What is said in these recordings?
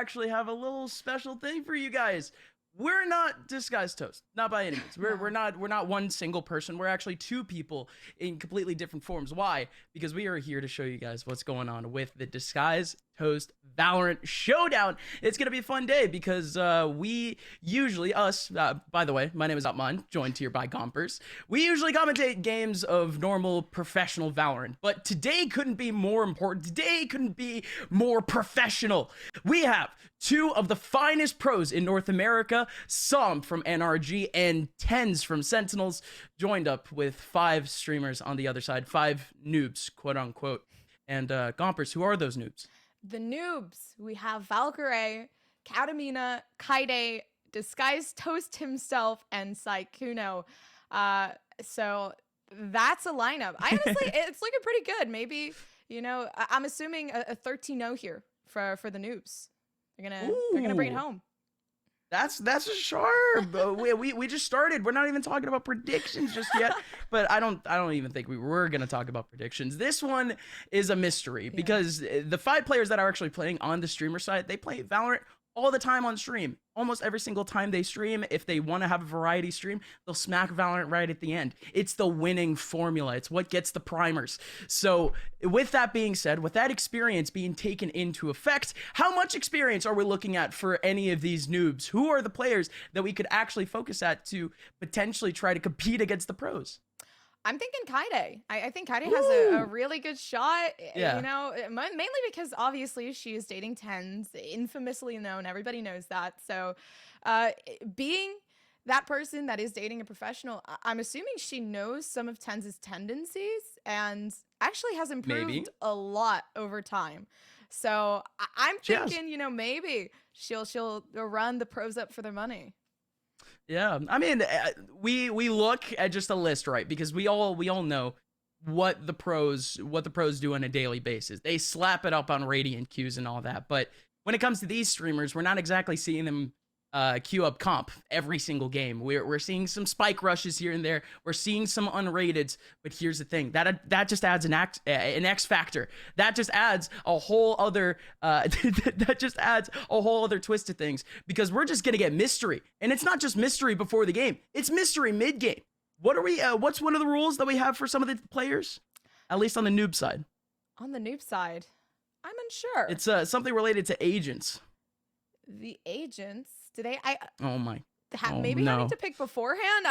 actually have a little special thing for you guys. We're not Disguised Toast, not by any means. We're not one single person. We're actually two people in completely different forms. Why? Because we are here to show you guys what's going on with the Disguised Toast Valorant Showdown. It's gonna be a fun day because we usually by the way, my name is Upman, joined here by Gompers. We usually commentate games of normal professional Valorant, but today couldn't be more important. Today couldn't be more professional. We have two of the finest pros in North America, Som from NRG and Tens from Sentinels, joined up with 5 streamers on the other side, 5 noobs, quote unquote. And Gompers, who are those noobs? The noobs. We have Valkyrae, Katamina, Kaide, Disguised Toast himself, and Saikuno. So that's a lineup. I honestly, it's looking pretty good. Maybe, you know, I'm assuming a 13-0 here for the noobs. They're gonna bring it home. That's a sharp. we just started. We're not even talking about predictions just yet. But I don't even think we were gonna talk about predictions. This one is a mystery because the 5 players that are actually playing on the streamer side, they play Valorant all the time on stream. Almost every single time they stream, if they want to have a variety stream, they'll smack Valorant right at the end. It's the winning formula. It's what gets the primers. So with that being said, with that experience being taken into effect, how much experience are we looking at for any of these noobs? Who are the players that we could actually focus at to potentially try to compete against the pros? I'm thinking Kaide. I think Kaide has a really good shot, you know, mainly because obviously she is dating Tens, infamously known. Everybody knows that. So being that person that is dating a professional, I'm assuming she knows some of Tens' tendencies and actually has improved a lot over time. So I'm thinking, you know, maybe she'll run the pros up for their money. Yeah, I mean, we look at just a list, right? Because we all know what the pros do on a daily basis. They slap it up on Radiant queues and all that. But when it comes to these streamers, we're not exactly seeing them queue up comp every single game. We're seeing some spike rushes here and there. We're seeing some unrateds. But here's the thing, that just adds an X factor. That just adds a whole other twist to things, because we're just gonna get mystery. And it's not just mystery before the game, it's mystery mid game. What's one of the rules that we have for some of the players, at least on the noob side? On the noob side, I'm unsure. It's something related to agents. The agents, do they? Maybe having to pick beforehand.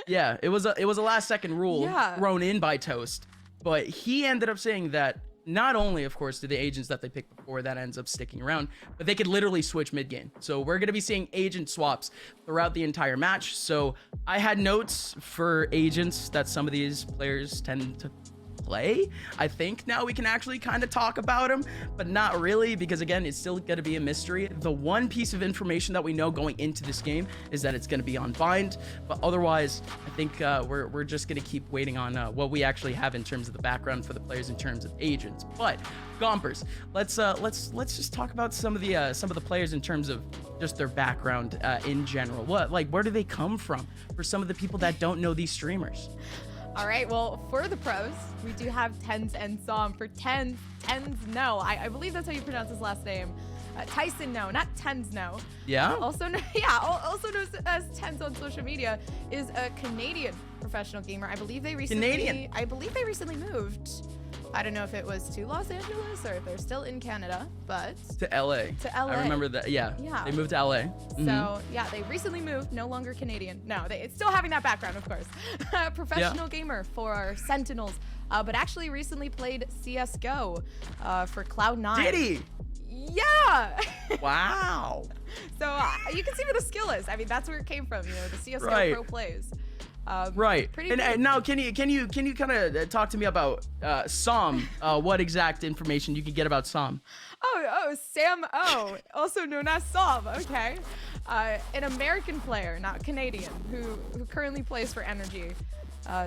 It was a last second rule thrown in by Toast, but he ended up saying that not only, of course, do the agents that they pick before that ends up sticking around, but they could literally switch mid game. So we're gonna be seeing agent swaps throughout the entire match. So I had notes for agents that some of these players tend to play. I think now we can actually kind of talk about them, but not really, because again, it's still going to be a mystery. The one piece of information that we know going into this game is that it's going to be on bind, but otherwise I think we're just going to keep waiting on what we actually have in terms of the background for the players in terms of agents. But Gompers, let's just talk about some of the players in terms of just their background in general. Where do they come from for some of the people that don't know these streamers? All right, well, for the pros, we do have Tens and Som. For Tens no. I believe that's how you pronounce his last name. Tyson no, not Tens no. Yeah? Also known as Tens on social media, is a Canadian professional gamer. I believe they recently moved. I don't know if it was to Los Angeles or if they're still in Canada, but to LA. I remember that. Yeah. They moved to LA. So yeah, they recently moved, no longer Canadian. No, it's still having that background, of course. Professional gamer for Sentinels, but actually recently played CS:GO for Cloud9. Did he? Yeah. Wow. So you can see where the skill is. I mean, that's where it came from. You know, the CS:GO pro plays. Right. And now, can you kind of talk to me about Som? What exact information you can get about Som? Oh, Sam O, also known as Som. Okay, an American player, not Canadian, who currently plays for Energy.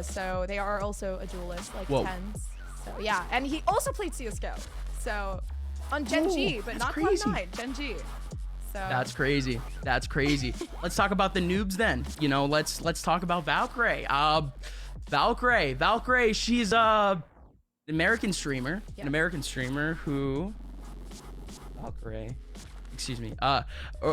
So they are also a duelist, like Tens. So yeah, and he also played CS:GO. So on Gen G, but not Cloud9, Gen G. So. That's crazy. Let's talk about the noobs then. You know, let's talk about Valkyrae. Valkyrae, she's an American streamer. An American streamer who Valkyrae. excuse me.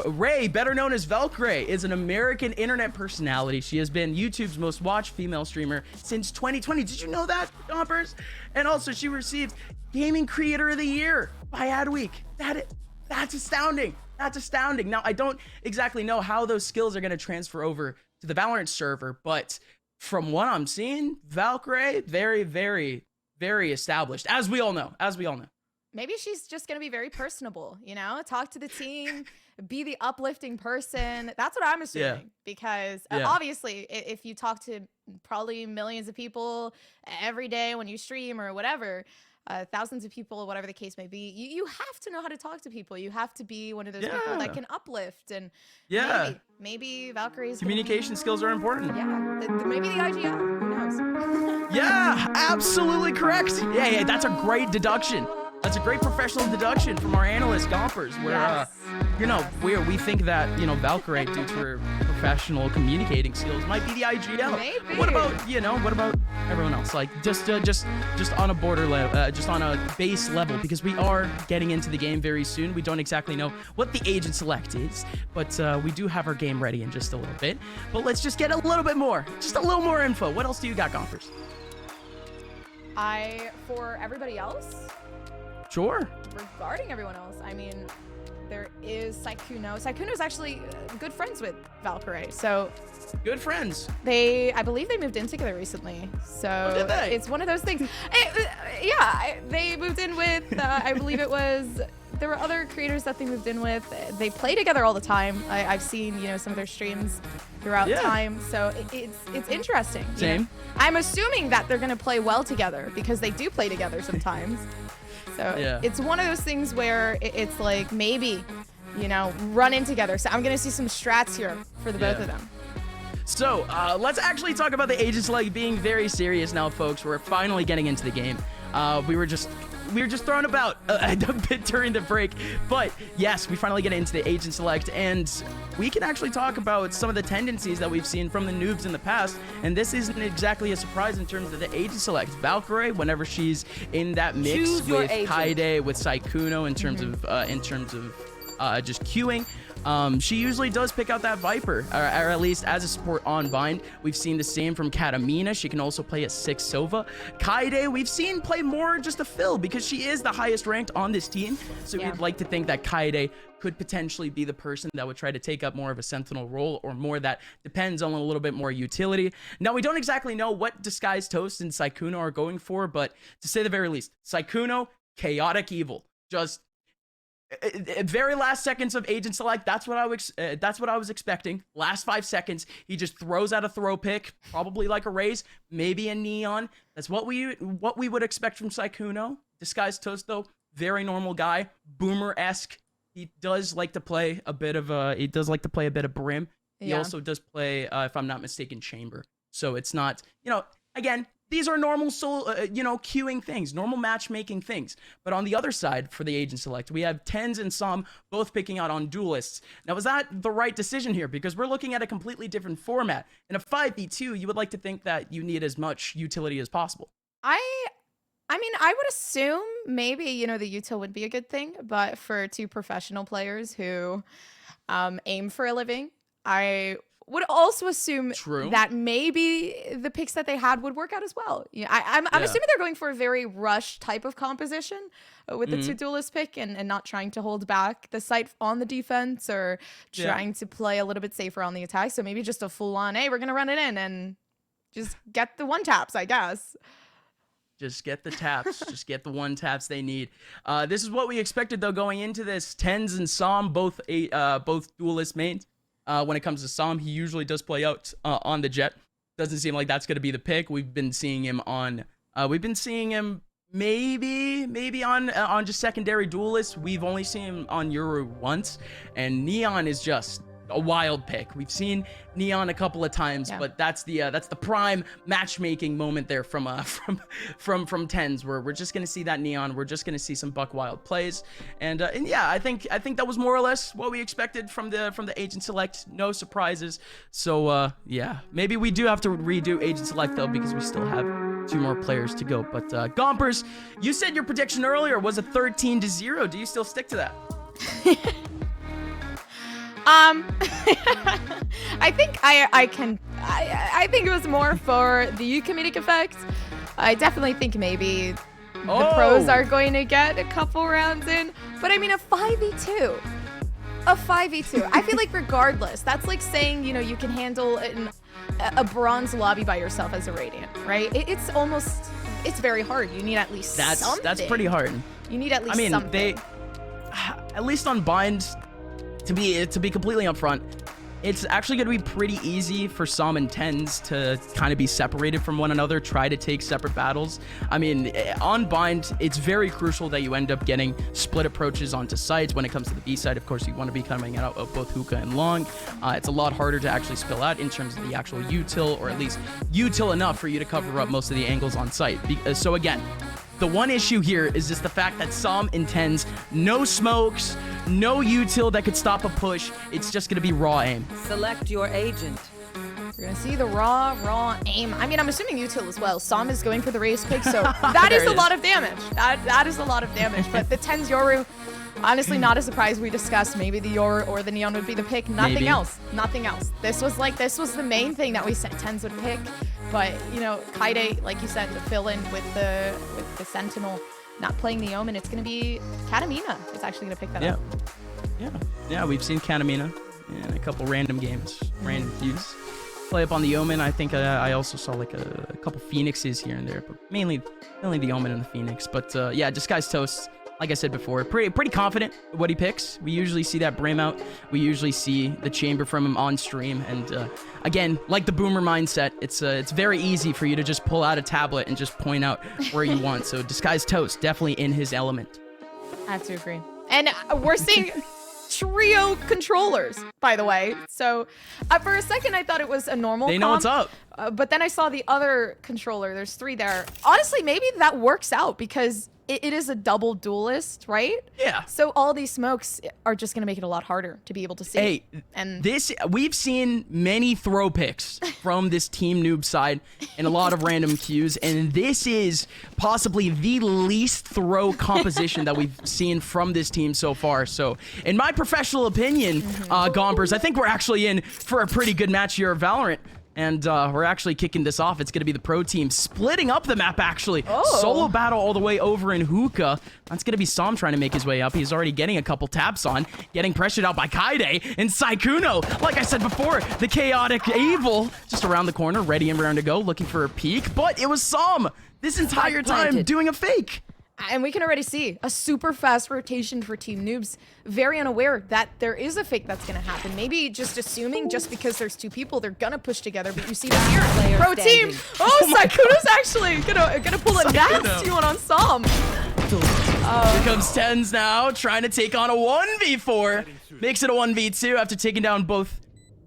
Ray, better known as Valkyrae, is an American internet personality. She has been YouTube's most watched female streamer since 2020. Did you know that, Stompers? And also, she received Gaming Creator of the Year by Adweek. That's astounding. That's astounding. Now, I don't exactly know how those skills are going to transfer over to the Valorant server, but from what I'm seeing, Valkyrae, very, very, very established, as we all know. Maybe she's just going to be very personable, you know, talk to the team, be the uplifting person. That's what I'm assuming, because obviously if you talk to probably millions of people every day when you stream or whatever, thousands of people, whatever the case may be, you have to know how to talk to people. You have to be one of those people that can uplift. And maybe Valkyrae's communication skills are important. Yeah, maybe the IGL, who knows? Yeah, absolutely correct. Yeah, that's a great deduction. That's a great professional deduction from our analyst Gompers, where we think that Valkyrae, due to her professional communicating skills, might be the IGL. Maybe. What about everyone else? Like just on a border level, just on a base level, because we are getting into the game very soon. We don't exactly know what the agent select is, but we do have our game ready in just a little bit. But let's just get a little bit more, just a little more info. What else do you got, Gompers? For everybody else. Sure. Regarding everyone else, I mean, there is Sykkuno. Sykkuno's actually good friends with Valkyrae, so good friends. I believe they moved in together recently, so did they? It's one of those things. They moved in with. I believe there were other creators that they moved in with. They play together all the time. I've seen some of their streams throughout time, so it's interesting. Same. I'm assuming that they're gonna play well together because they do play together sometimes. So it's one of those things where it's like maybe, run in together. So I'm going to see some strats here for the both of them. So let's actually talk about the agent select being very serious now, folks. We're finally getting into the game. We were just thrown about a bit during the break, but yes, we finally get into the agent select, and we can actually talk about some of the tendencies that we've seen from the noobs in the past, and this isn't exactly a surprise in terms of the agent select. Valkyrae, whenever she's in that mix with Kaide, with Sykkuno, in terms of just queuing, she usually does pick out that Viper, or at least as a support on bind. We've seen the same from Katamina. She can also play a 6 Sova. Kaide, we've seen play more just a fill because she is the highest ranked on this team. So we'd like to think that Kaide could potentially be the person that would try to take up more of a sentinel role, or more that depends on a little bit more utility. Now, we don't exactly know what disguisedtoast and Sykkuno are going for, but to say the very least, Sykkuno, chaotic evil. Just very last seconds of agent select. That's what I was expecting. Last 5 seconds, he just throws out a throw pick, probably like a raise, maybe a neon. That's what we would expect from Sykkuno. Disguisedtoast, though, very normal guy, boomer-esque. He does like to play a bit of Brim. He also does play, if I'm not mistaken, Chamber. So it's not, again, these are normal queuing things, normal matchmaking things. But on the other side, for the agent select, we have Tens and Som both picking out on duelists. Now, was that the right decision here? Because we're looking at a completely different format. In a 5v2, you would like to think that you need as much utility as possible. I mean, I would assume maybe, the util would be a good thing, but for two professional players who aim for a living, I would also assume that maybe the picks that they had would work out as well. I'm assuming they're going for a very rush type of composition with the two duelist pick, and not trying to hold back the site on the defense, or trying to play a little bit safer on the attack. So maybe just a full-on, hey, we're going to run it in and just get the one taps, I guess. Just get the taps. Just get the one taps they need. This is what we expected, though, going into this. Tens and Som, both duelist mains. When it comes to Som, he usually does play out on the Jet. Doesn't seem like that's going to be the pick. We've been seeing him on. Maybe on just secondary duelists. We've only seen him on Euro once, and Neon is just a wild pick. We've seen Neon a couple of times, but that's the prime matchmaking moment there from Tens, where we're just gonna see that Neon. We're just gonna see some buck wild plays, and yeah, I think that was more or less what we expected from the agent select. No surprises. So yeah, maybe we do have to redo agent select though, because we still have 2 more players to go. But Gompers, you said your prediction earlier was a 13-0. Do you still stick to that? I think I think it was more for the comedic effect. I definitely think maybe the pros are going to get a couple rounds in, but I mean a 5v2. A 5v2. I feel like regardless, that's like saying, you know, you can handle a bronze lobby by yourself as a Radiant, right? It's very hard. You need at least something. That's pretty hard. You need at least something. At least on Bind, to be completely upfront, it's actually going to be pretty easy for Som and Tens to kind of be separated from one another, try to take separate battles. I mean, on Bind, it's very crucial that you end up getting split approaches onto sites. When it comes to the B side, of course, you want to be coming out of both hookah and long. It's a lot harder to actually spill out in terms of the actual util, or at least util enough for you to cover up most of the angles on site. So again, the one issue here is just the fact that Som intends no smokes, no util that could stop a push. It's just going to be raw aim. Select your agent. We're going to see the raw aim. I mean, I'm assuming util as well. Som is going for the race pick, so that is a lot of damage. That is a lot of damage. But the Tens Yoru, honestly, not a surprise. We discussed maybe the Yoru or the Neon would be the pick. Nothing else. Nothing else. This was the main thing that we said Tens would pick. But, you know, Kaide, like you said, the fill-in with the Sentinel not playing the Omen, it's going to be Katamina is actually going to pick that up. Yeah, we've seen Katamina in a couple random games, random queues. Play up on the Omen. I think I also saw like a couple Phoenixes here and there, but mainly the Omen and the Phoenix. But yeah, disguisedtoast. Like I said before, pretty confident what he picks. We usually see that Brim out. We usually see the chamber from him on stream. And again, like the boomer mindset, it's very easy for you to just pull out a tablet and just point out where you want. So disguisetoast, definitely in his element. I have to agree. And we're seeing trio controllers, by the way. So for a second, I thought it was a normal They know what's up. But then I saw the other controller. There's 3 there. Honestly, maybe that works out because it is a double duelist, right? Yeah. So all these smokes are just going to make it a lot harder to be able to see. Hey, and we've seen many throw picks from this team noob side in a lot of random queues, and this is possibly the least throw composition that we've seen from this team so far. So in my professional opinion, Gompers, I think we're actually in for a pretty good match here of Valorant. And we're actually kicking this off. It's going to be the pro team splitting up the map, actually. Solo battle all the way over in hookah. That's going to be Som trying to make his way up. He's already getting a couple taps on, getting pressured out by Kaide. And Sykkuno, like I said before, the chaotic evil, just around the corner, ready and raring to go, looking for a peek. But it was Som this entire time doing a fake. And we can already see a super fast rotation for Team Noobs, very unaware that there is a fake that's going to happen. Maybe just assuming just because there's 2 people, they're going to push together, but you see this here. Pro team! Oh, Sykkuno's actually gonna pull a nasty one on Som. Here comes Tens now, trying to take on a 1v4. Makes it a 1v2 after taking down both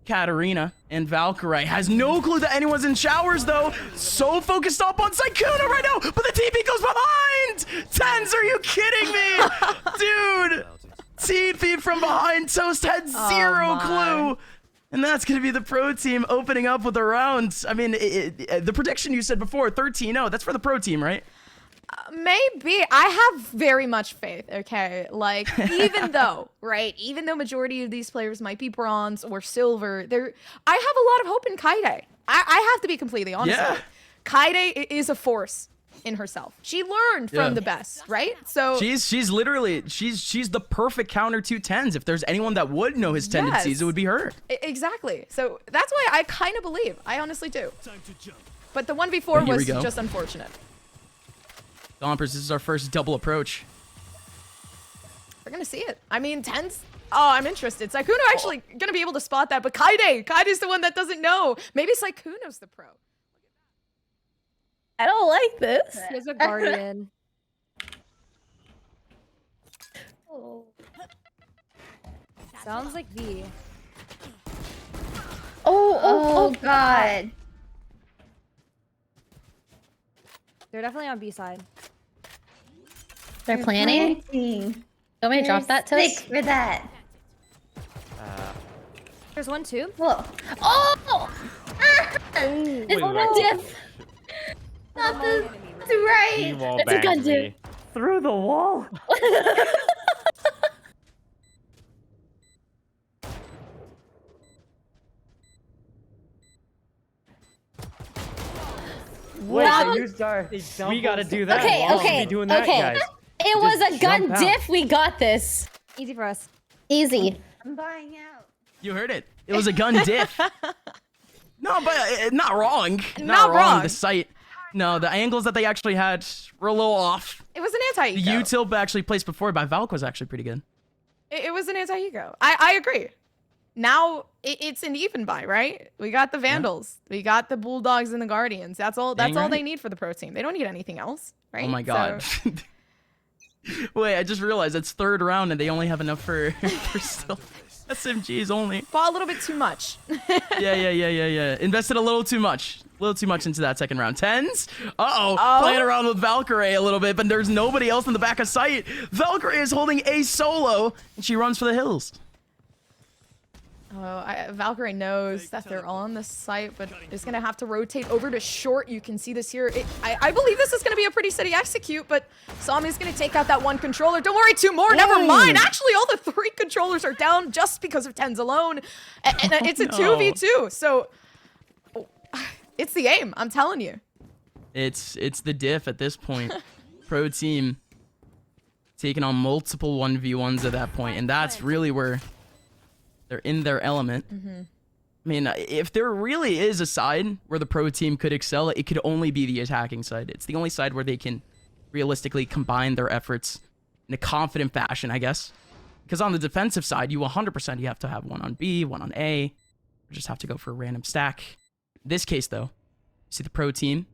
Katarina and Valkyrie. Has no clue that anyone's in showers, though. So focused up on Sykkuno right now, but the TP goes behind! Tens, are you kidding me? Dude! TP from behind. Toast had zero clue. And that's going to be the pro team opening up with a round. I mean, the prediction you said before, 13-0, that's for the pro team, right? Maybe. I have very much faith, okay? Like, even though, right, even though majority of these players might be bronze or silver, I have a lot of hope in Kaide. I have to be completely honest with you. Kaide is a force in herself. She learned from the best, right? So she's literally she's the perfect counter to Tens. If there's anyone that would know his tendencies, it would be her. Exactly. So that's why I kind of believe. I honestly do. But the 1v4 was just unfortunate. Gompers, this is our first double approach. We're gonna see it. I mean, Tens. Oh, I'm interested. Sykkuno actually gonna be able to spot that, but Kaide's the one that doesn't know. Maybe Sykkuno's the pro. I don't like this. He has a guardian. Sounds like V. Oh God. They're definitely on B side. They're planning? You want me to drop that toast? Stick for that. There's one too. Whoa. Oh! It's a diff. Not the right. It's a gun diff. Through the wall. Wait, they used our... We gotta do that. Okay, We'll okay, be doing that, okay. guys. It was a gun jump out. diff. We got this. Easy for us. Easy. I'm buying out. You heard it. It was a gun diff. No, but not wrong. Not wrong. The sight. No, the angles that they actually had were a little off. It was an The anti-eco. U-tilt actually placed before by Valk was actually pretty good. It was an anti-eco. I agree. Now it's an even buy, right? We got the Vandals. Yeah. We got the Bulldogs and the Guardians. That's all they need for the pro team. They don't need anything else, right? Oh my god. So... Wait, I just realized it's third round and they only have enough for still SMGs only. Bought a little bit too much. Yeah. Invested a little too much. A little too much into that second round. Tens? Playing around with Valkyrie a little bit, but there's nobody else in the back of sight. Valkyrie is holding a solo, and she runs for the hills. Valkyrie knows that they're on the site, but is going to have to rotate over to short. You can see this here. I believe this is going to be a pretty steady execute, but Sam is going to take out that one controller. Don't worry, two more. Never mind. Actually, all the 3 controllers are down just because of Tens alone. And it's a 2v2. So it's the aim. I'm telling you. It's the diff at this point. Pro team taking on multiple 1v1s at that point, and that's really where they're in their element. I mean, if there really is a side where the pro team could excel, it could only be the attacking side. It's the only side where they can realistically combine their efforts in a confident fashion, I guess. Because on the defensive side, you 100% you have to have one on B, one on A. You just have to go for a random stack. In this case, though, you see the pro team,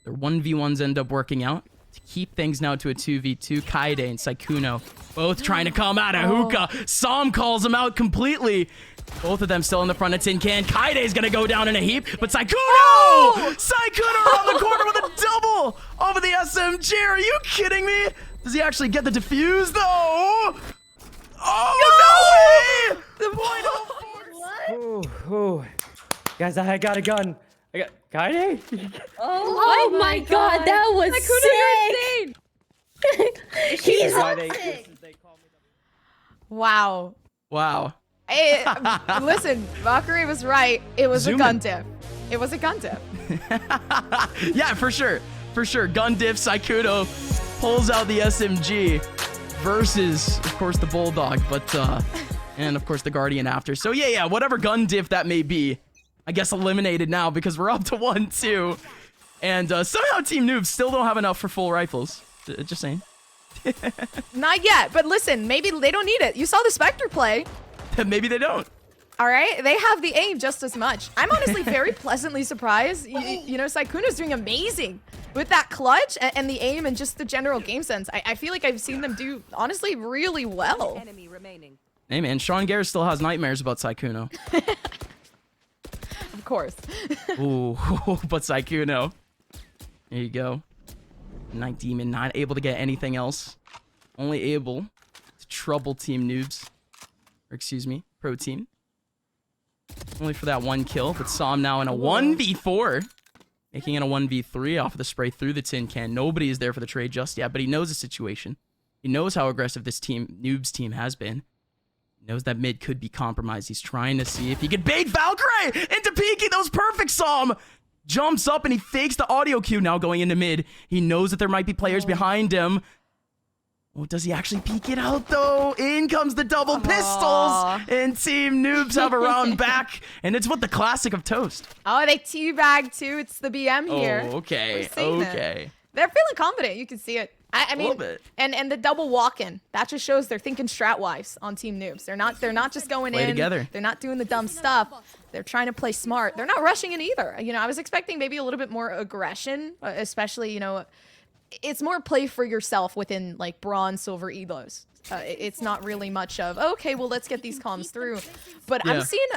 their 1v1s end up working out to keep things now to a 2v2. Kaide and Saikuno both trying to come out of hookah. Sam calls them out completely. Both of them still in the front of Tin Can. Kaide's gonna go down in a heap, but Saikuno! Saikuno around the corner with a double off of the SMG. Are you kidding me? Does he actually get the defuse though? Oh, no way! The point Ooh. Guys, I got a gun. I got Kaide? Oh my god, that was sick! He's sick! Wow. Listen, Valkyrie was right. It was a gun diff. It was a gun diff. Yeah, for sure. Gun diff, Saikuno pulls out the SMG versus, of course, the Bulldog, but, and of course, the Guardian after. So yeah, whatever gun diff that may be, I guess eliminated now because we're up to 1-2. And somehow Team Noobs still don't have enough for full rifles. Just saying. Not yet, but listen, maybe they don't need it. You saw the Spectre play. Maybe they don't. All right, they have the aim just as much. I'm honestly very pleasantly surprised. You know, Saikuno's doing amazing with that clutch and the aim and just the general game sense. I feel like I've seen them do, honestly, really well. Hey man, Sean Garrett still has nightmares about Saikuno. Of course. Ooh, but Saikuno. There you go. Night Demon not able to get anything else. Only able to trouble Team Noobs. Or excuse me, pro team. Only for that one kill, but Sam now in a 1v4. Making it a 1v3 off of the spray through the tin can. Nobody is there for the trade just yet, but he knows the situation. He knows how aggressive this team, Noobs team, has been. He knows that mid could be compromised. He's trying to see if he can bait Valkyrie into peeking those perfect. Sam jumps up and he fakes the audio cue now going into mid. He knows that there might be players behind him. Oh, does he actually peek it out, though? In comes the double pistols, and Team Noobs have a round back, and it's what the classic of Toast. Oh, they teabag, too. It's the BM here. Oh, okay, okay. They're feeling confident. You can see it. I mean, and the double walk-in, that just shows they're thinking strat-wise on Team Noobs. They're not just going in. Together. They're not doing the dumb stuff. They're trying to play smart. They're not rushing in either. You know, I was expecting maybe a little bit more aggression, especially, you know, it's more play for yourself within like bronze, silver elos. It's not really much of okay, well let's get these comms through. But I'm seeing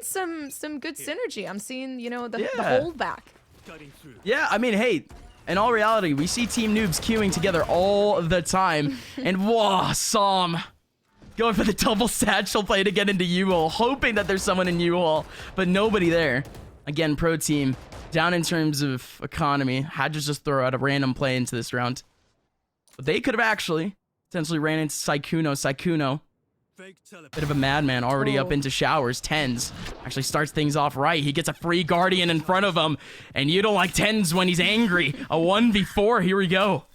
some good synergy. I'm seeing, you know, the holdback. Yeah, I mean, hey, in all reality, we see Team Noobs queuing together all the time, and whoa, Sam going for the double satchel play to get into U-Hole, hoping that there's someone in U-Hole, but nobody there. Again, pro team down in terms of economy, had to just throw out a random play into this round. But they could have actually potentially ran into Saikuno. Saikuno Bit of a madman already up into showers. Tens actually starts things off right. He gets a free guardian in front of him. And you don't like Tens when he's angry. A 1v4. Here we go.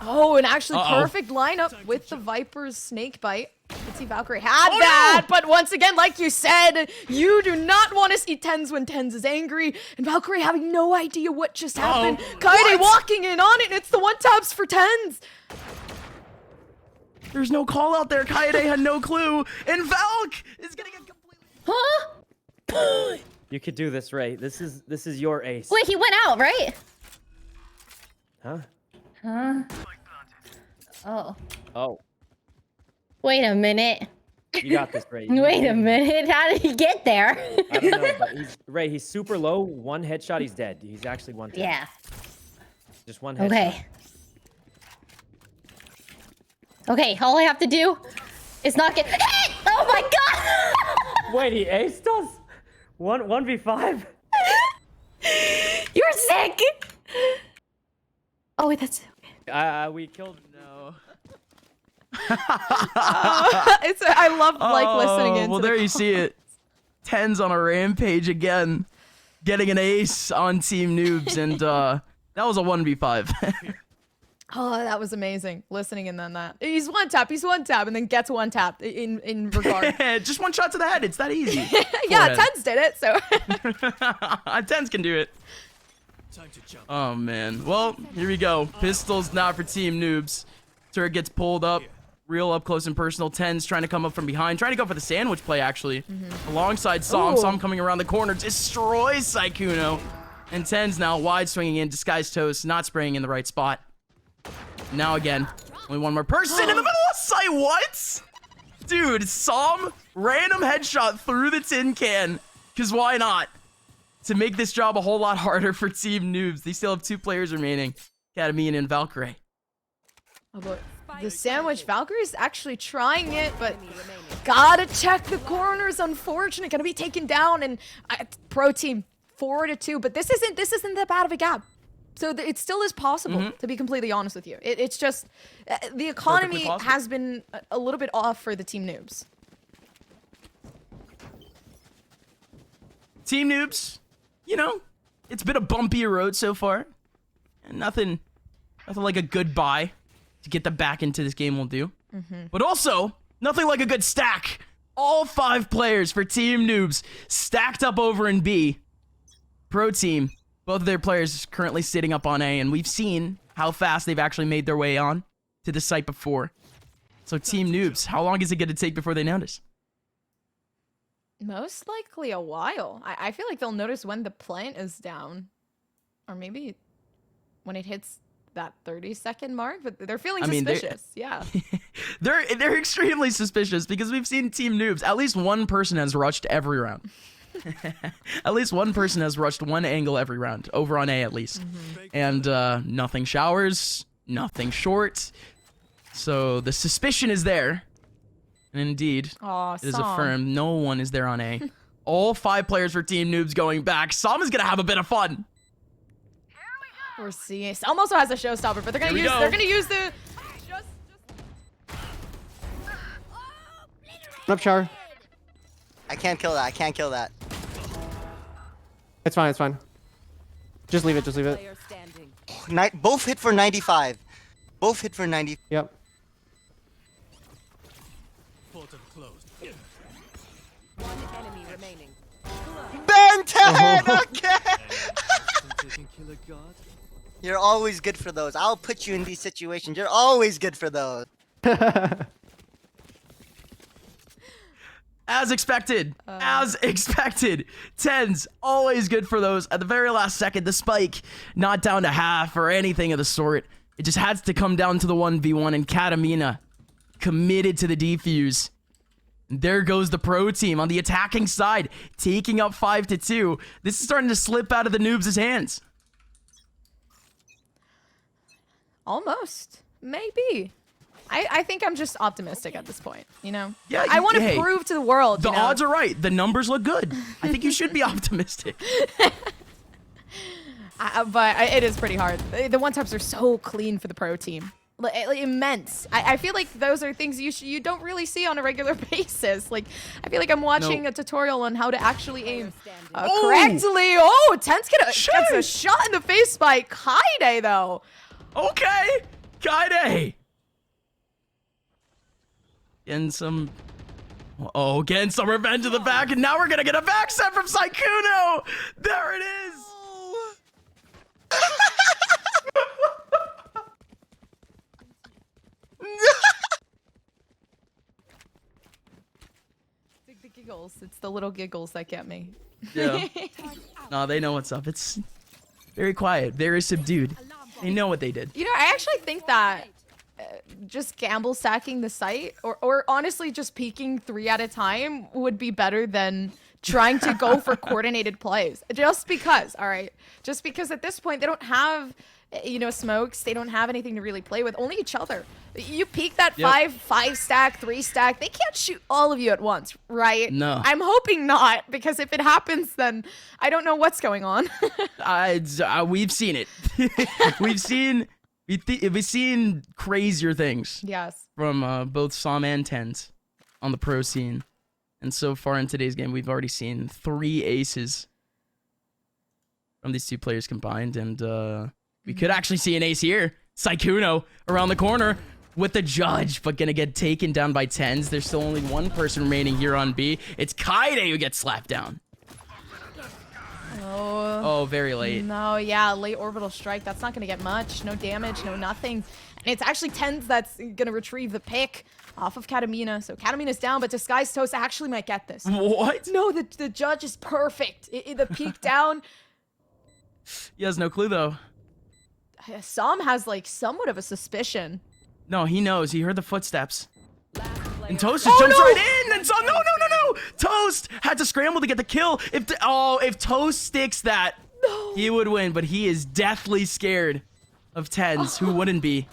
Oh, and actually perfect lineup with the Viper's snake bite. Let's see, Valkyrie had that, but once again, like you said, you do not want to see Tens when Tens is angry, and Valkyrie having no idea what just happened. Kaede walking in on it, and it's the one taps for Tens. There's no call out there. Kaede had no clue, and Valk is getting a completely. Huh? You could do this, Ray. This is your ace. Wait, he went out, right? Huh? Huh? Oh. Oh. Wait a minute. You got this, Ray. Wait a minute. How did he get there? I don't know, but he's super low. One headshot, he's dead. He's actually one tap. Yeah. Just one headshot. Okay. Okay, all I have to do is not get hit! Oh my god! Wait, he aced us? 1v5? You're sick! Oh wait, that's We killed. No. I love listening into well, there you see it. Tens on a rampage again, getting an ace on Team Noobs, and that was a 1v5. Oh, that was amazing. Listening and then that. He's one tap, and then gets one tap in regard. Just one shot to the head. It's that easy. Yeah, Tens did it, so. Tens can do it. Oh, man. Well, here we go. Pistols not for Team Noobs. Turret gets pulled up. Real up close and personal. Tens trying to come up from behind. Trying to go for the sandwich play, actually. Alongside Som. Som coming around the corner. Destroys Saikuno. And Tens now wide swinging in. Disguised-toast. Not spraying in the right spot. Now again. Only one more person in the middle of sight. What? Dude, Som. Random headshot through the tin can. Because why not? To make this job a whole lot harder for Team Noobs. They still have 2 players remaining. Academy and Valkyrie. Oh, but the sandwich, Valkyrie's actually trying it, but gotta check the corners. Unfortunate, gonna be taken down, and pro team 4-2. But this isn't that bad of a gap, so it still is possible. To be completely honest with you, it's just the economy has been a little bit off for the Team Noobs. Team Noobs, you know, it's been a bumpier road so far, and nothing like a goodbye to get them back into this game will do. But also, nothing like a good stack. All 5 players for Team Noobs stacked up over in B. Pro team, both of their players currently sitting up on A, and we've seen how fast they've actually made their way on to the site before. So Team Noobs, how long is it going to take before they notice? Most likely a while. I feel like they'll notice when the plant is down. Or maybe when it hits that 30-second mark, but they're feeling suspicious. Yeah. They're extremely suspicious because we've seen Team Noobs. At least one person has rushed every round. At least one person has rushed one angle every round, over on A at least. And nothing showers, nothing short. So the suspicion is there. And indeed, it is affirmed no one is there on A. All 5 players for Team Noobs going back. Som is gonna have a bit of fun. We're seeing. Som also has a showstopper, but they're gonna use the. Up shower. I can't kill that. I can't kill that. It's fine. It's fine. Just leave it. Just leave it. Both hit for 95. Both hit for 90. Yep. One enemy remaining. Ben 10! Okay! You're always good for those. I'll put you in these situations. You're always good for those. As expected. As expected. Tens, always good for those. At the very last second, the spike, not down to half or anything of the sort. It just had to come down to the 1v1, and Katamina committed to the defuse. There goes the pro team on the attacking side, taking up 5-2. This is starting to slip out of the Noobs' hands. Almost. Maybe. I think I'm just optimistic at this point, you know? Yeah, I want to prove to the world, The odds are right. The numbers look good. I think you should be optimistic. But it is pretty hard. The one-taps are so clean for the pro team. immense. I feel like those are things you don't really see on a regular basis. Like, I feel like I'm watching a tutorial on how to actually aim correctly. Oh, Tense gets a shot in the face by Kaide, though. Okay, Kaide. Getting some revenge in the back, and now we're gonna get a backstep from Sykkuno. There it is. The giggles. It's the little giggles that get me. Yeah. No, they know what's up. It's very quiet, very subdued. They know what they did. You know, I actually think that just gamble stacking the site, or honestly just peeking 3 at a time would be better than trying to go for coordinated plays. Just because, all right? Just because at this point they don't have, you know, smokes. They don't have anything to really play with. Only each other. You peek that 5 stack, 3 stack. They can't shoot all of you at once, right? No. I'm hoping not, because if it happens, then I don't know what's going on. We've seen it. We've seen crazier things. Yes. From both Som and Tens on the pro scene. And so far in today's game, we've already seen 3 aces from these 2 players combined. And we could actually see an ace here. Sykkuno around the corner with the judge, but gonna get taken down by Tens. There's still only 1 person remaining here on B. It's Kaide who gets slapped down. Oh, very late. No, yeah, late orbital strike. That's not going to get much. No damage, no nothing. And it's actually Tens that's going to retrieve the pick off of Katamina. So Katamina's down, but Disguised Toast actually might get this. What? No, the judge is perfect. The peek down. He has no clue, though. Som has, like, somewhat of a suspicion. No, he knows. He heard the footsteps. And Toast just jumps right in, and so no. Toast had to scramble to get the kill. If Toast sticks that, he would win. But he is deathly scared of Tens. Who wouldn't be?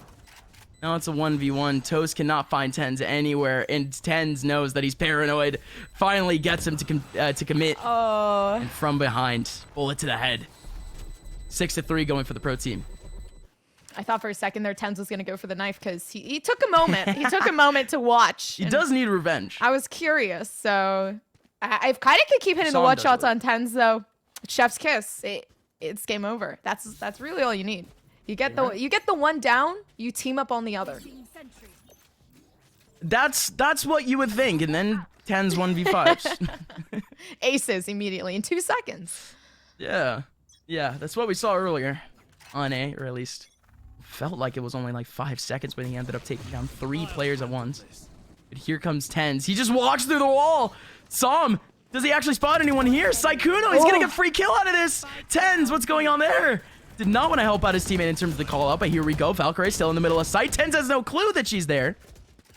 Now it's a 1v1. Toast cannot find Tens anywhere, and Tens knows that he's paranoid. Finally gets him to commit. And from behind, bullet to the head. 6-3 going for the pro team. I thought for a second there Tens was going to go for the knife because he took a moment. He took a moment to watch. He does need revenge. I was curious, so if Kaide could keep hitting the one shots on Tens, though, chef's kiss. It's game over. That's really all you need. You get the one down. You team up on the other. That's what you would think, and then Tens 1v5s. Aces immediately in 2 seconds. Yeah, that's what we saw earlier on A, or at least felt like it was only like 5 seconds when he ended up taking down 3 players at once. But here comes Tens. He just walks through the wall. Som, does he actually spot anyone here? Sykkuno, he's gonna get free kill out of this. Tens, what's going on there? Did not want to help out his teammate in terms of the call out, but here we go. Valkyrie still in the middle of sight. Tens has no clue that she's there.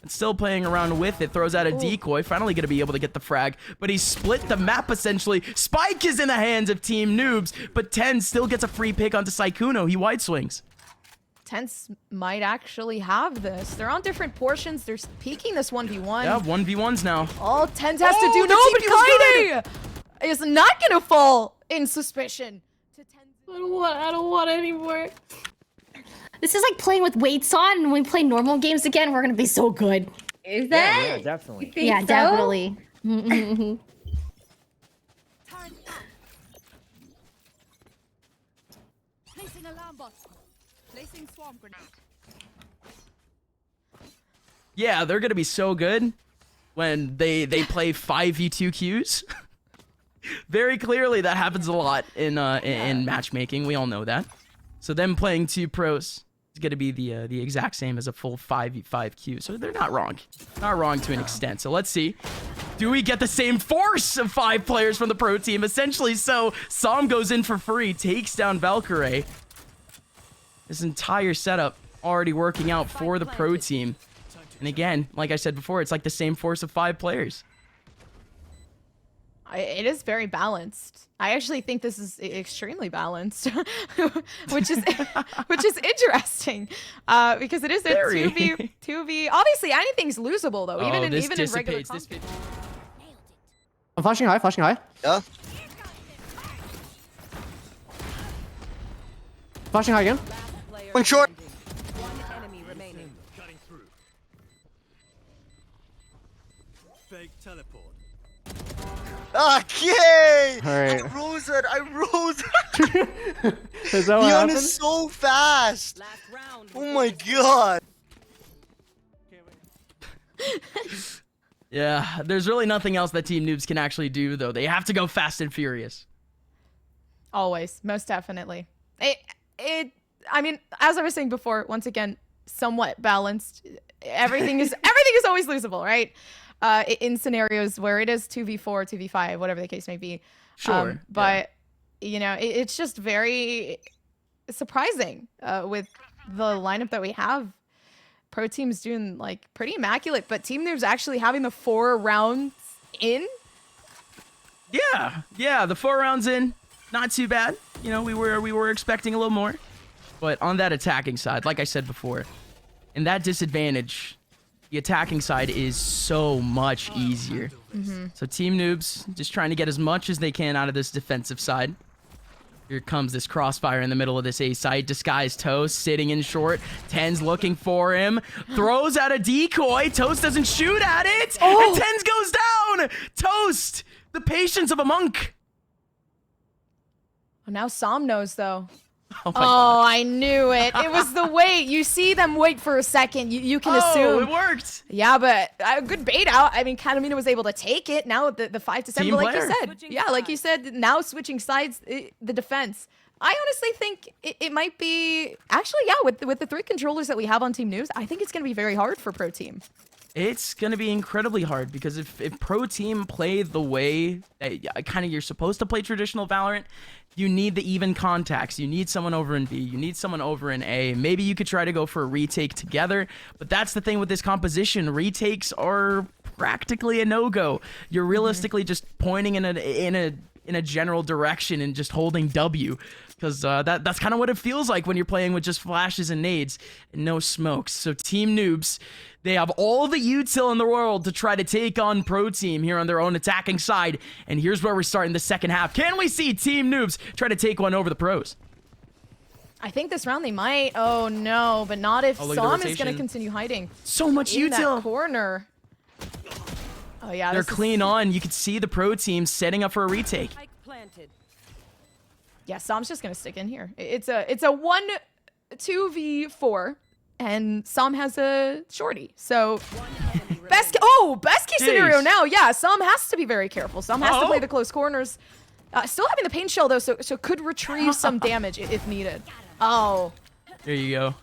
And still playing around with it. Throws out a decoy. Finally gonna be able to get the frag, but he split the map essentially. Spike is in the hands of Team Noobs, but Tens still gets a free pick onto Sykkuno. He wide swings. Tens might actually have this. They're on different portions. They're peeking this 1v1. Yeah, 1v1s now. All Tens has to do. No, but Kaide is not gonna fall in suspicion. I don't want anymore. This is like playing with weights on, and when we play normal games again, we're gonna be so good. Is that? Yeah, definitely. Yeah, so? definitely. Placing alarm bot. Placing swarm grenade. Yeah, they're gonna be so good when they play 5v2 queues. Very clearly, that happens a lot in matchmaking. We all know that. So them playing 2 pros is gonna be the exact same as a full 5v5 queue. So they're not wrong. Not wrong to an extent. So let's see. Do we get the same force of 5 players from the pro team? Essentially, so Som goes in for free, takes down Valkyrie. This entire setup already working out for the pro team. And again, like I said before, it's like the same force of 5 players. It is very balanced. I actually think this is extremely balanced, which is interesting, because it is a 2v. Obviously, anything's losable though, even in regular comp. I'm flashing high. Yeah. Flashing high again. One short. One enemy remaining. Okay! All right. I rose it. I rose it. Is that what Leon happened? is so fast. Oh my god. Yeah, there's really nothing else that Team Noobs can actually do, though. They have to go fast and furious. Always, most definitely. I mean, as I was saying before, once again, somewhat balanced. Everything is always losable, right? In scenarios where it is 2v4, 2v5, whatever the case may be. Sure. But you know, it's just very surprising with the lineup that we have. Pro team's doing like pretty immaculate, but Team Noobs actually having the 4 rounds in. Yeah, the 4 rounds in, not too bad. You know, we were expecting a little more, but on that attacking side, like I said before, in that disadvantage, the attacking side is so much easier. So Team Noobs just trying to get as much as they can out of this defensive side. Here comes this crossfire in the middle of this A site. Disguised Toast sitting in short. Ten's looking for him. Throws out a decoy. Toast doesn't shoot at it. And Ten's goes down. Toast, the patience of a monk. Oh, now Sam knows though. Oh, my God. I knew it. It was the wait. You see them wait for a second. You can assume. it worked. Yeah, but a good bait out. I mean, Katamina was able to take it. Now the 5 to 7, Team but like player. you said, yeah, like you said, now switching sides, the defense. I honestly think it might be actually, yeah, with the 3 controllers that we have on Team Noobs, I think it's gonna be very hard for Pro Team. It's going to be incredibly hard because if Pro Team play the way that kind of you're supposed to play traditional Valorant, you need the even contacts. You need someone over in B. You need someone over in A. Maybe you could try to go for a retake together, but that's the thing with this composition. Retakes are practically a no-go. You're realistically just pointing in a general direction and just holding W. Because that's kind of what it feels like when you're playing with just flashes and nades and no smokes. So Team Noobs, they have all the util in the world to try to take on Pro Team here on their own attacking side. And here's where we're starting the second half. Can we see Team Noobs try to take one over the pros? I think this round they might. Oh no, but not if Sam is going to continue hiding. So much in util. that corner. Oh yeah, They're clean on. You could see the Pro Team setting up for a retake. Yeah, Sam's just gonna stick in here. It's a 2v4, and Sam has a shorty. So best case scenario now. Yeah, Sam has to be very careful. Sam has to play the close corners. Still having the paint shell though, so could retrieve some damage if needed. Oh, There you go.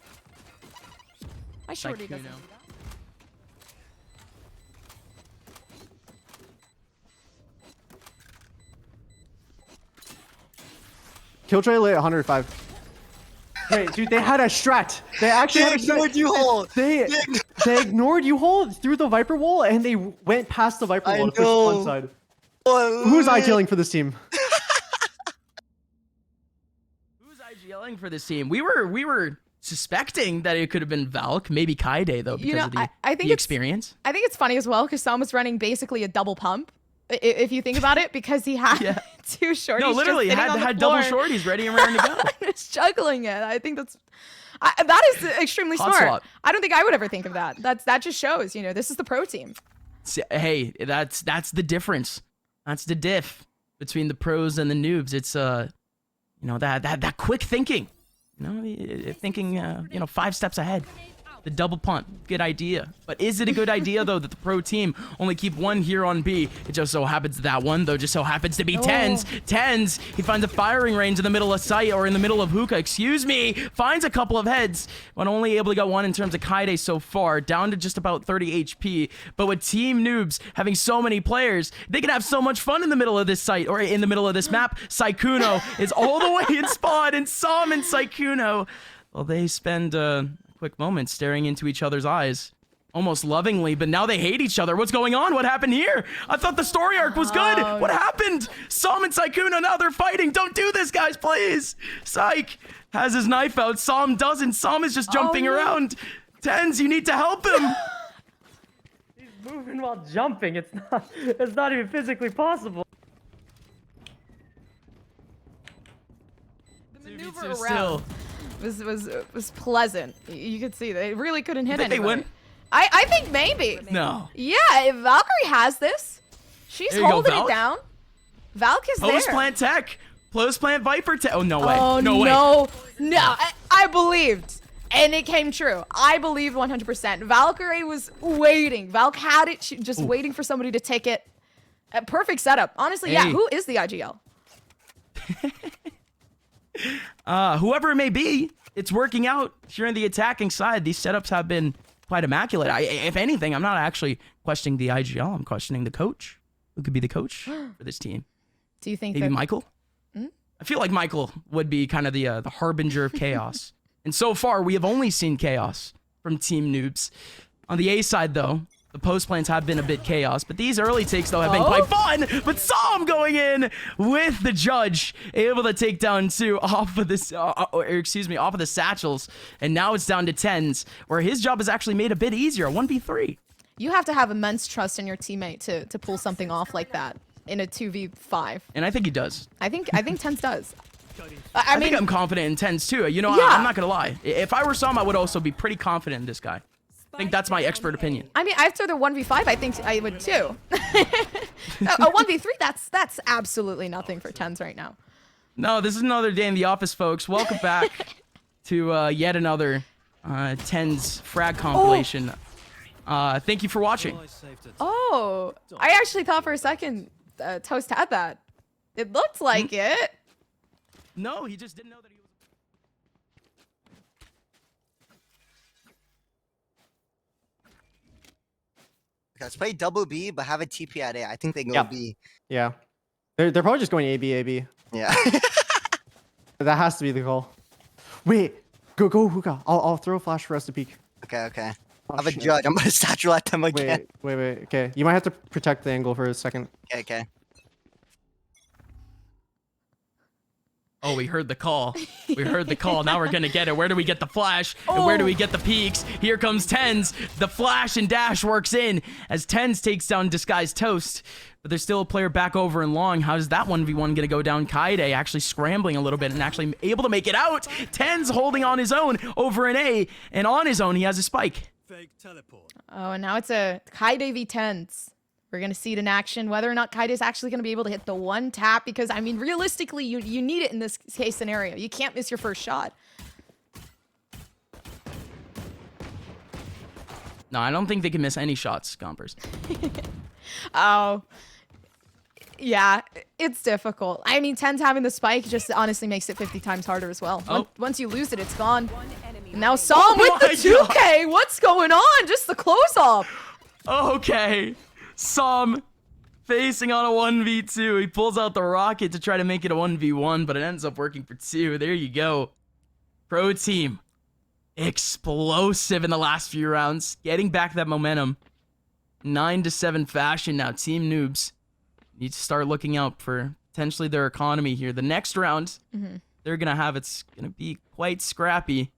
my shorty doesn't. Killjoy lay at 105. Wait, dude, they had a strat. They actually had a strat. Ignored you hold. They ignored you hold through the Viper wall, and they went past the Viper wall to push to one side. Who's IGLing for this team? Who's IGLing for this team? We were suspecting that it could have been Valk, maybe Kaide though, because of the experience. I think it's funny as well because Sam was running basically a double pump. If you think about it, because he had 2 shorties. No, literally had double shorties ready and raring to go. Just juggling it. I think that is extremely smart. Swap. I don't think I would ever think of that. That just shows, you know, this is the Pro Team. Hey, that's the difference. That's the diff between the pros and the noobs. It's you know, that quick thinking. You know, thinking 5 steps ahead. The double punt, good idea. But is it a good idea, though, that the Pro Team only keep 1 here on B? It just so happens that one, though, just so happens to be Tens. Tens, he finds a firing range in the middle of sight, or in the middle of hookah, excuse me. Finds a couple of heads, but only able to get 1 in terms of Kaide so far, down to just about 30 HP. But with Team Noobs having so many players, they can have so much fun in the middle of this site, or in the middle of this map. Saikuno is all the way in spawn, and Sam and Saikuno, well, they spend quick moment staring into each other's eyes, almost lovingly, but now they hate each other. What's going on? What happened here? I thought the story arc was good. What happened? Sam and Saikuno, now they're fighting. Don't do this, guys, please. Saik has his knife out. Sam doesn't. Sam is just jumping around. Tens, you need to help him. He's moving while jumping. It's not even physically possible. The maneuver around was pleasant. You could see they really couldn't hit anybody. They win. I think maybe. No. Yeah, if Valkyrie has this. She's holding it down. Valk is there. Post plant tech. Post plant Viper tech. Oh, no way. Oh, no way. No. I believed. And it came true. I believed 100%. Valkyrie was waiting. Valk had it. She just waiting for somebody to take it. A perfect setup. Honestly, yeah. Who is the IGL? Whoever it may be, it's working out. If you're in the attacking side, these setups have been quite immaculate. If anything, I'm not actually questioning the IGL. I'm questioning the coach. Who could be the coach for this team? Do you think maybe Michael? I feel like Michael would be kind of the harbinger of chaos. And so far, we have only seen chaos from Team Noobs. On the A side, though, the post plans have been a bit chaos, but these early takes, though, have been quite fun. But saw him going in with the judge, able to take down 2 off of this, off of the satchels. And now it's down to 10s, where his job is actually made a bit easier, 1v3. You have to have immense trust in your teammate to pull something off like that in a 2v5. And I think he does. I think Tens does. I think I'm confident in 10s too. You know, I'm not gonna lie. If I were Sam, I would also be pretty confident in this guy. I think that's my expert opinion. I mean, after the 1v5, I think I would too. A 1v3, that's absolutely nothing for Tens right now. No, this is another day in the office, folks. Welcome back to yet another Tens frag compilation. Thank you for watching. Oh, I actually thought for a second Toast had that. It looked like it. No, he just didn't know that he was. Let's play double B, but have a TP at A. I think they go B. Yeah. They're probably just going AB. Yeah. That has to be the call. Wait. Go hookah. I'll throw a flash for us to peek. Okay. Oh, I have a judge. I'm gonna satchel at them again. Wait. Okay. You might have to protect the angle for a second. Okay. Oh, we heard the call. We heard the call. Now we're gonna get it. Where do we get the flash? And where do we get the peaks? Here comes Tens. The flash and dash works in as Tens takes down Disguised Toast. But there's still a player back over in long. How is that 1v1 gonna go down? Kaide actually scrambling a little bit and actually able to make it out. Tens holding on his own over an A. And on his own, he has a spike. Oh, and now it's a Kaide v Tens. We're going to see it in action, whether or not Kaide is actually going to be able to hit the 1 tap, because, I mean, realistically, you need it in this case scenario. You can't miss your first shot. No, I don't think they can miss any shots, Gompers. Oh. Yeah, it's difficult. I mean, Tens having the spike just honestly makes it 50 times harder as well. Once you lose it, it's gone. Now Psalm with the 2K. What's going on? Just the close-up. Okay. Psalm facing on a 1v2. He pulls out the rocket to try to make it a 1v1, but it ends up working for 2. There you go. Pro team. Explosive in the last few rounds. Getting back that momentum. 9-7 fashion now. Team Noobs need to start looking out for potentially their economy here. The next round, they're going to have it's going to be quite scrappy.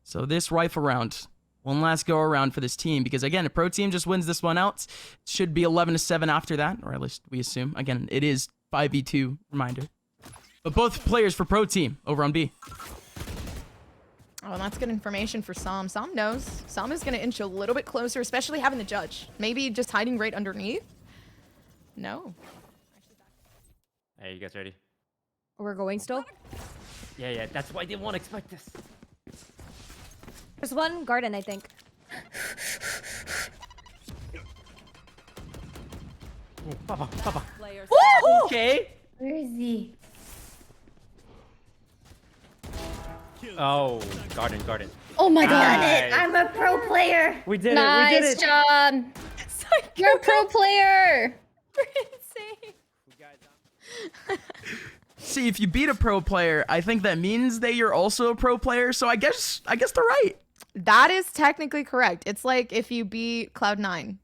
So this rifle round, one last go around for this team, because again, if Pro Team just wins this one out, it should be 11-7 after that, or at least we assume. Again, it is 5v2, reminder. But both players for Pro Team over on B. Oh, and that's good information for Psalm. Psalm knows. Psalm is going to inch a little bit closer, especially having the judge. Maybe just hiding right underneath. No. Hey, you guys ready? We're going still? Yeah. That's why they won't expect this. There's one garden, I think. Papa. Woo! Okay. Where is he? Oh, garden. Oh my god, Nice. I'm a pro player. We did it. Nice job. You're a pro player. See, if you beat a pro player, I think that means that you're also a pro player. So I guess they're right. That is technically correct. It's like if you beat Cloud9.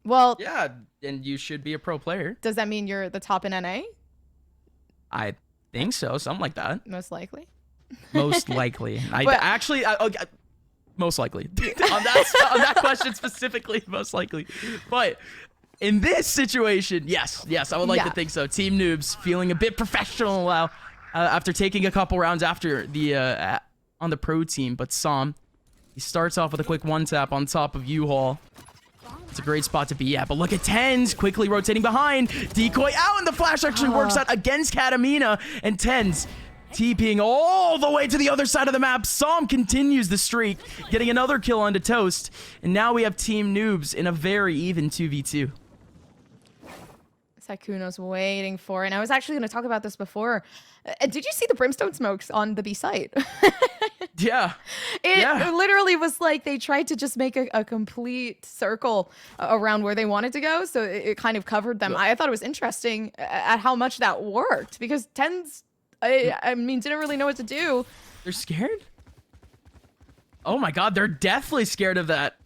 Well, Yeah, and you should be a pro player. does that mean you're the top in NA? I think so, something like that. Most likely. Most likely. But- Most likely. on that question specifically, most likely. But in this situation, yes, I would like to think so. Team Noobs feeling a bit professional after taking a couple rounds after the on the pro team, but Psalm He starts off with a quick one tap on top of U-Haul. It's a great spot to be at, but look at Tens quickly rotating behind. Decoy out, and the flash actually works out against Katamina. And Tens TPing all the way to the other side of the map. Psalm continues the streak, getting another kill onto Toast. And now we have Team Noobs in a very even 2v2. Sykkuno's waiting for it. And I was actually going to talk about this before. Did you see the brimstone smokes on the B site? Yeah. It literally was like they tried to just make a complete circle around where they wanted to go. So it kind of covered them. I thought it was interesting at how much that worked because Tens, I mean, didn't really know what to do. They're scared? Oh my god, they're definitely scared of that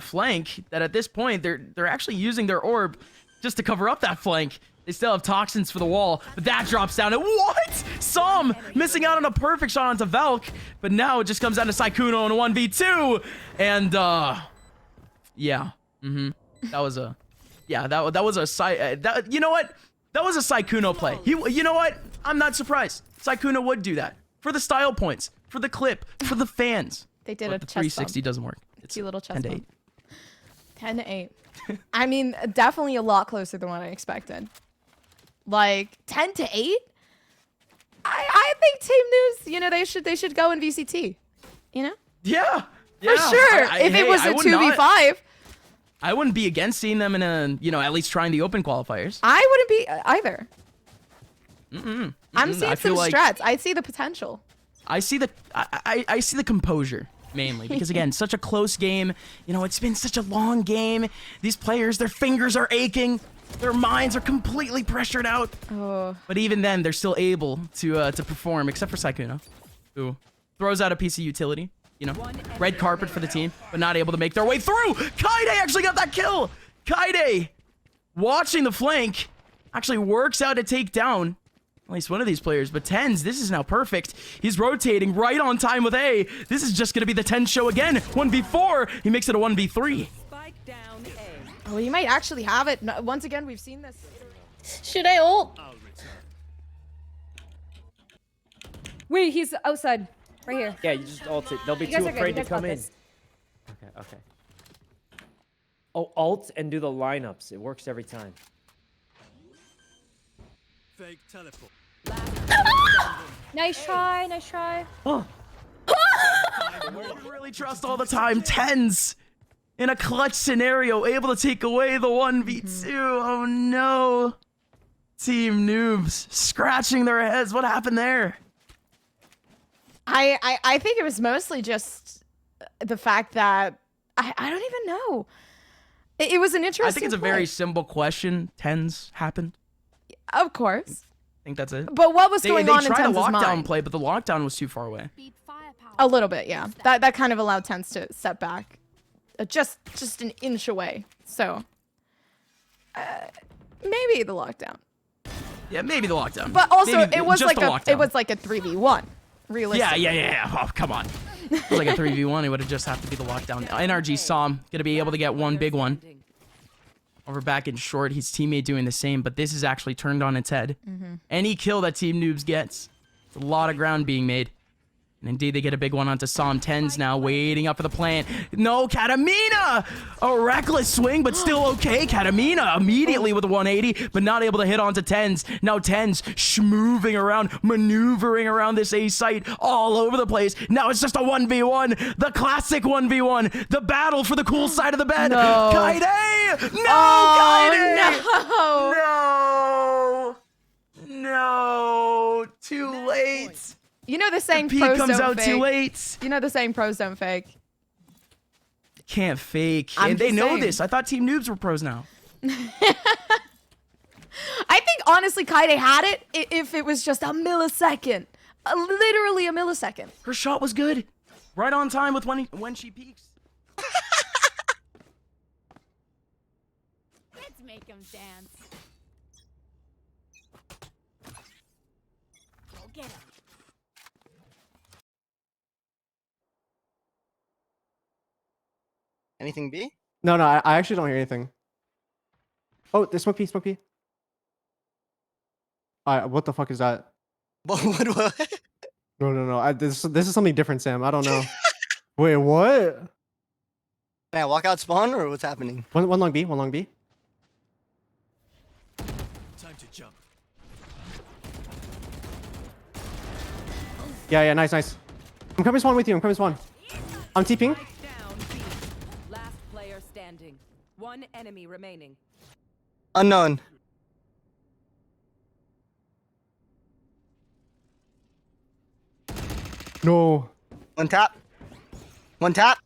flank. That at this point, they're actually using their orb just to cover up that flank. They still have toxins for the wall, but that drops down. And what? Psalm missing out on a perfect shot onto Valk, but now it just comes down to Sykkuno in a 1v2. And yeah, that was a, yeah, that was a you know what? That was a Sykkuno play. You know what? I'm not surprised. Sykkuno would do that for the style points, for the clip, for the fans. They did but a the chest 360 bump. doesn't work. It's Cute little chest 10 to 8. bump. 10 to 8. I mean, definitely a lot closer than what I expected. Like 10 to 8. I think Team News, you know, they should go in VCT. You know? Yeah. For sure. If it was a 2v5. I wouldn't be against seeing them in a, you know, at least trying the open qualifiers. I wouldn't be either. I'm seeing some strats. I see the potential. I see the I see the composure mainly because again, such a close game. You know, it's been such a long game. These players, their fingers are aching. Their minds are completely pressured out. Oh. But even then, they're still able to perform, except for Sykkuno, who throws out a piece of utility. You know, red carpet for the team, but not able to make their way through. Kaide actually got that kill. Kaide, watching the flank, actually works out to take down at least one of these players. But Tens, this is now perfect. He's rotating right on time with A. This is just going to be the Tens show again. 1v4. He makes it a 1v3. Oh, you might actually have it. Once again, we've seen this. Should I ult? Wait, he's outside. Right here. Yeah, you just ult it. They'll be You guys too are good. afraid You to guys got come in. this. Okay. Oh, ult and do the lineups. It works every time. Fake teleport. Nice try. Nice try. Oh. You really trust all the time. Tens in a clutch scenario, able to take away the 1v2. Oh no. Team Noobs scratching their heads. What happened there? I think it was mostly just the fact that I don't even know. It was an interesting I think it's a very simple question. Tens happened. Of course. I think that's it. But what was going on in Tens' Tens' They tried a lockdown mind? play, but the lockdown was too far away. A little bit, yeah. That kind of allowed Tens to step back, just an inch away. So maybe the lockdown. Yeah, maybe the lockdown. But also, Maybe it was just like the a lockdown. 3v1. Realistically. Yeah. Oh, come on. It was like a 3v1. It would have just have to be the lockdown. NRG Psalm gonna be able to get one big one. Over back in short, his teammate doing the same, but this is actually turned on its head. Any kill that Team Noobs gets, it's a lot of ground being made. And indeed, they get a big one onto Psalm. Tens now waiting up for the plant. No, Katamina! A reckless swing, but still okay. Katamina immediately with a 180, but not able to hit onto Tens. Now Tens schmoving around, maneuvering around this A site all over the place. Now it's just a 1v1. The classic 1v1. The battle for the cool side of the bed. No. Kaide! No, Kaide! No! Too late. You know the saying P pros comes don't out fake. too late. You know the saying pros don't fake. Can't fake. I'm And they just know saying. this. I thought Team Noobs were pros now. I think honestly Kaide had it if it was just a millisecond. Literally a millisecond. Her shot was good. Right on time with when she peaks. Let's make them dance. Go get 'em. Anything B? No, I actually don't hear anything. Oh, there's smoke P. Alright, what the fuck is that? What? No. This is something different, Sam. I don't know. Wait, what? Can I walk out spawn or what's happening? One long B, one long B. Time to jump. Yeah, nice. I'm coming spawn with you. I'm TPing. Down B. Last player standing. One enemy remaining. Unknown. No. One tap. One tap.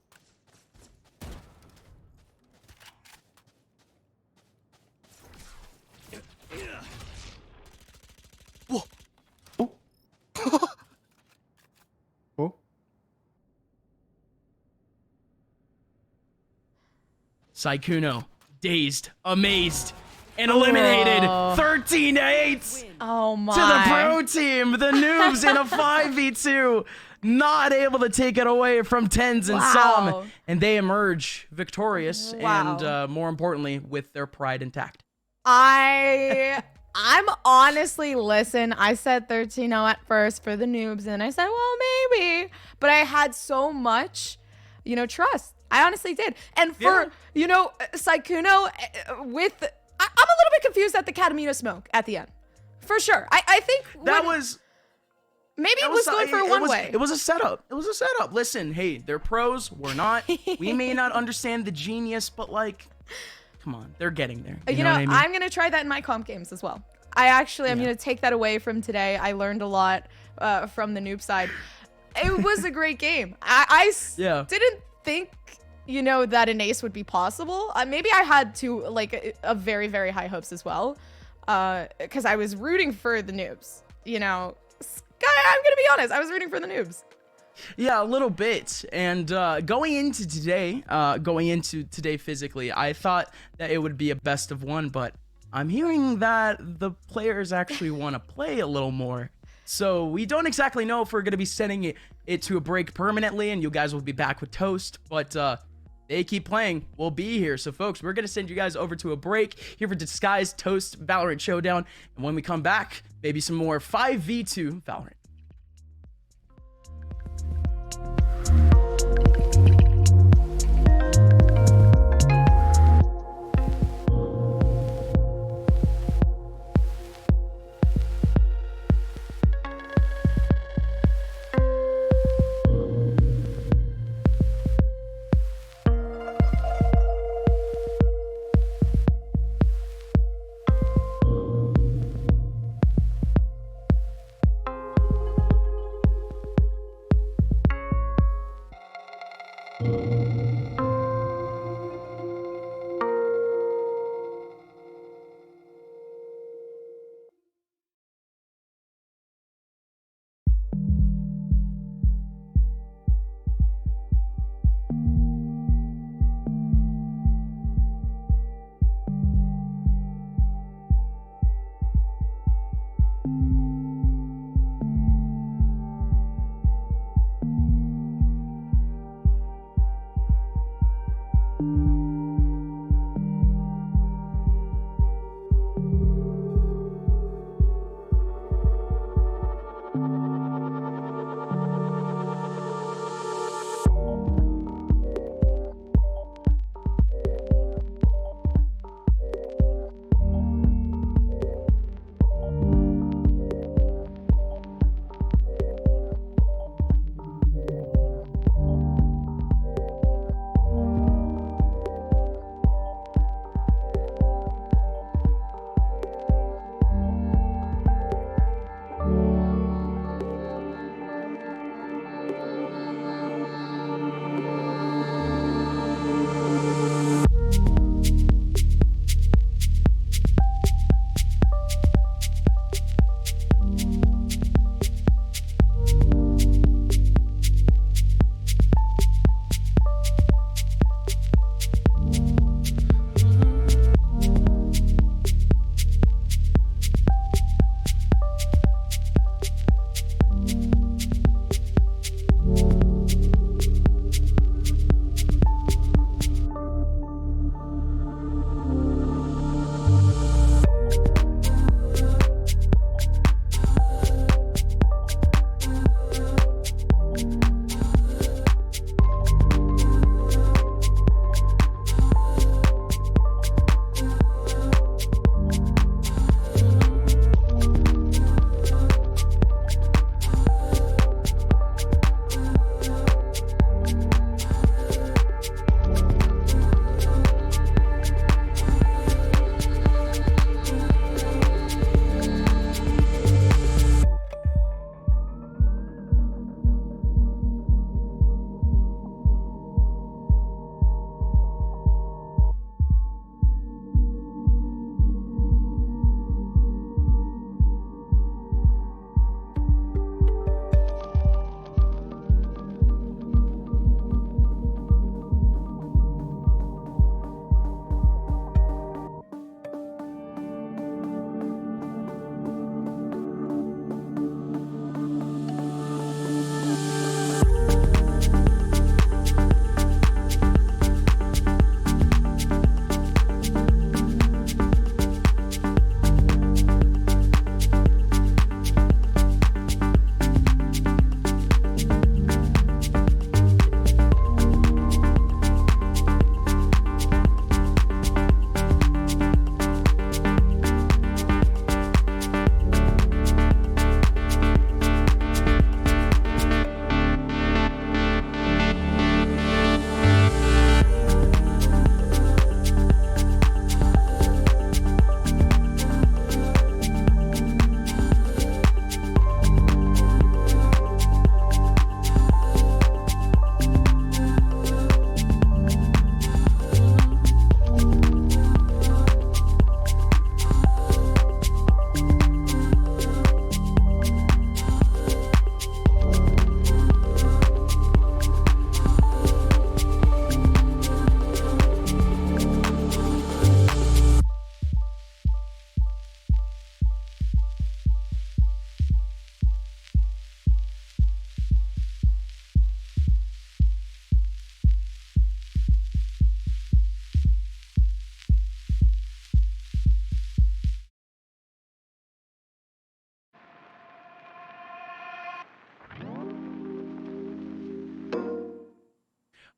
Whoa. Oh. Saikuno, dazed, amazed, and eliminated 13-8 Oh my. to the pro team. The noobs in a 5v2, not able to take it away from Tens and Som, and they emerge victorious and more importantly with their pride intact. I'm honestly, listen, I said 13-0 at first for the noobs, and I said, well, maybe. But I had so much, trust. I honestly did. And for, Saikuno, I'm a little bit confused at the Katamina smoke at the end. For sure. I think that was... Maybe it was going for one way. It was a setup. Listen, hey, they're pros. We're not. We may not understand the genius, but like... Come on, they're getting there. You know what I mean? I'm gonna try that in my comp games as well. I'm gonna take that away from today. I learned a lot from the noob side. It was a great game. I didn't think that an ace would be possible. Maybe I had a very, very high hopes as well, because I was rooting for the noobs. I'm gonna be honest. I was rooting for the noobs. Yeah, a little bit. And going into today physically, I thought that it would be a best of one, but I'm hearing that the players actually want to play a little more. So we don't exactly know if we're going to be sending it to a break permanently and you guys will be back with Toast, but they keep playing. We'll be here. So folks, we're going to send you guys over to a break here for Disguised Toast Valorant Showdown. And when we come back, maybe some more 5v2 Valorant.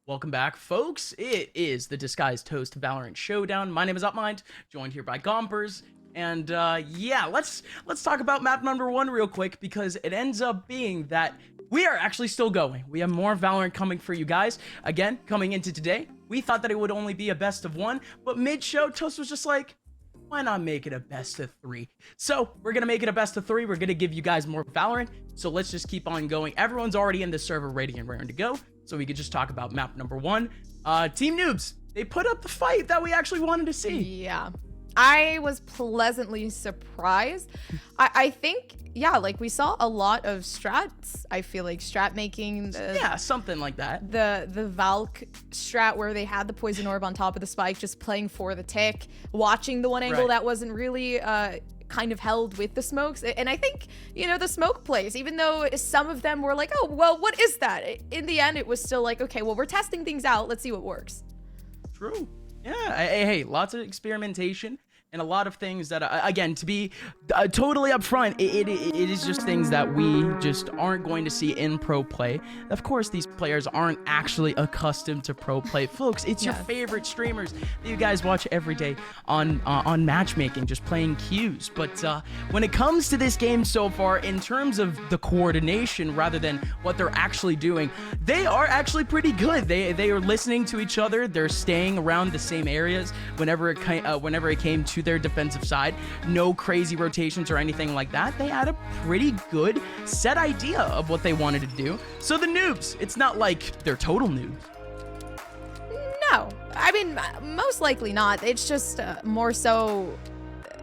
Welcome back, folks. It is the Disguised Toast Valorant Showdown. My name is Upmind, joined here by Gompers. And yeah, let's talk about map number 1 real quick, because it ends up being that we are actually still going. We have more Valorant coming for you guys. Again, coming into today, we thought that it would only be a best of 1, but mid-show, Toast was just like, why not make it a best of 3? So we're gonna make it a best of 3. We're gonna give you guys more Valorant. So let's just keep on going. Everyone's already in the server ready and raring to go. So we could just talk about map number 1. Team Noobs, they put up the fight that we actually wanted to see. Yeah. I was pleasantly surprised. I think, yeah, like we saw a lot of strats. I feel like strat making. Yeah, something like that. The Valk strat where they had the poison orb on top of the spike, just playing for the tick, watching the one angle that wasn't really kind of held with the smokes. And I think, you know, the smoke plays, even though some of them were like, oh, well, what is that? In the end, it was still like, okay, well, we're testing things out. Let's see what works. True. Yeah, hey, lots of experimentation and a lot of things that, again, to be totally upfront, it is just things that we just aren't going to see in pro play. Of course, these players aren't actually accustomed to pro play. Folks, it's your favorite streamers that you guys watch every day on matchmaking, just playing queues. But when it comes to this game so far, in terms of the coordination rather than what they're actually doing, they are actually pretty good. They are listening to each other. They're staying around the same areas whenever it came to their defensive side. No crazy rotations or anything like that. They had a pretty good set idea of what they wanted to do. So the noobs, it's not like they're total noobs. No, I mean, most likely not. It's just more so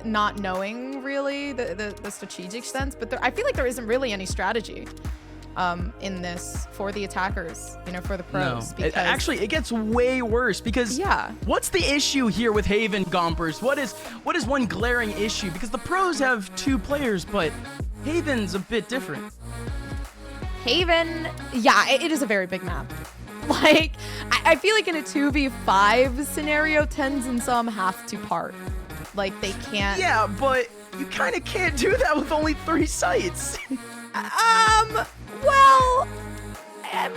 not knowing really the strategic sense, but I feel like there isn't really any strategy in this for the attackers, you know, for the pros. No, actually, it gets way worse because what's the issue here with Haven, Gompers? What is one glaring issue? Because the pros have 2 players, but Haven's a bit different. Haven, yeah, it is a very big map. Like, I feel like in a 2v5 scenario, tens and some have to part. Like, they can't. Yeah, but you kind of can't do that with only 3 sites. Well,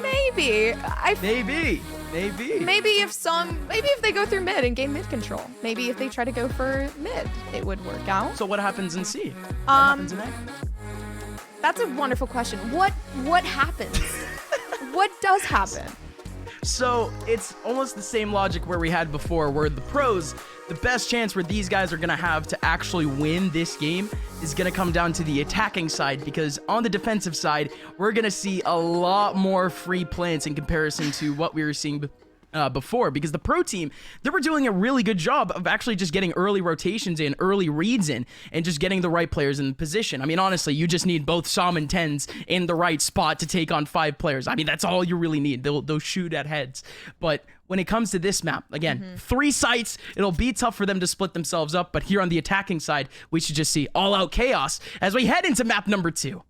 maybe. Maybe if they go through mid and gain mid control. Maybe if they try to go for mid, it would work out. So what happens in C? What happens in A? That's a wonderful question. What happens? What does happen? So it's almost the same logic where we had before, where the pros, the best chance where these guys are going to have to actually win this game is going to come down to the attacking side, because on the defensive side, we're going to see a lot more free plants in comparison to what we were seeing before, because the pro team, they were doing a really good job of actually just getting early rotations in, early reads in, and just getting the right players in position. I mean, honestly, you just need both Som and Tens in the right spot to take on 5 players. I mean, that's all you really need. They'll shoot at heads. But when it comes to this map, again, 3 sites, it'll be tough for them to split themselves up. But here on the attacking side, we should just see all-out chaos as we head into map number 2.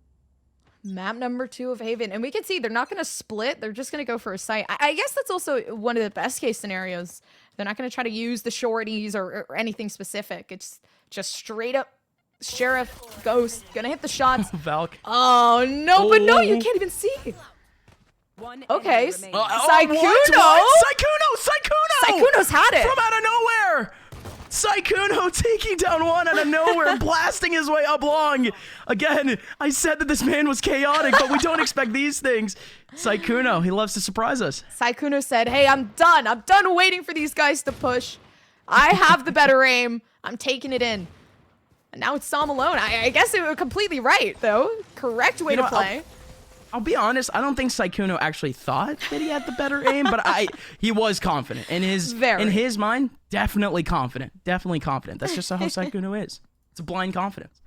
Map number 2 of Haven. And we can see they're not going to split. They're just going to go for a site. I guess that's also one of the best case scenarios. They're not going to try to use the shorties or anything specific. It's just straight up Sheriff Ghost. Going to hit the shots. Valk. Oh, no, but no, you can't even see. Okay. Sykkuno. Sykkuno's had it. From out of nowhere. Sykkuno taking down one out of nowhere, blasting his way up long. Again, I said that this man was chaotic, but we don't expect these things. Sykkuno, he loves to surprise us. Sykkuno said, hey, I'm done. I'm done waiting for these guys to push. I have the better aim. I'm taking it in. And now it's Som alone. I guess it was completely right, though. Correct way to play. I'll be honest, I don't think Sykkuno actually thought that he had the better aim, but he was confident. In his mind, definitely confident. Definitely confident. That's just how Sykkuno is. It's a blind confidence.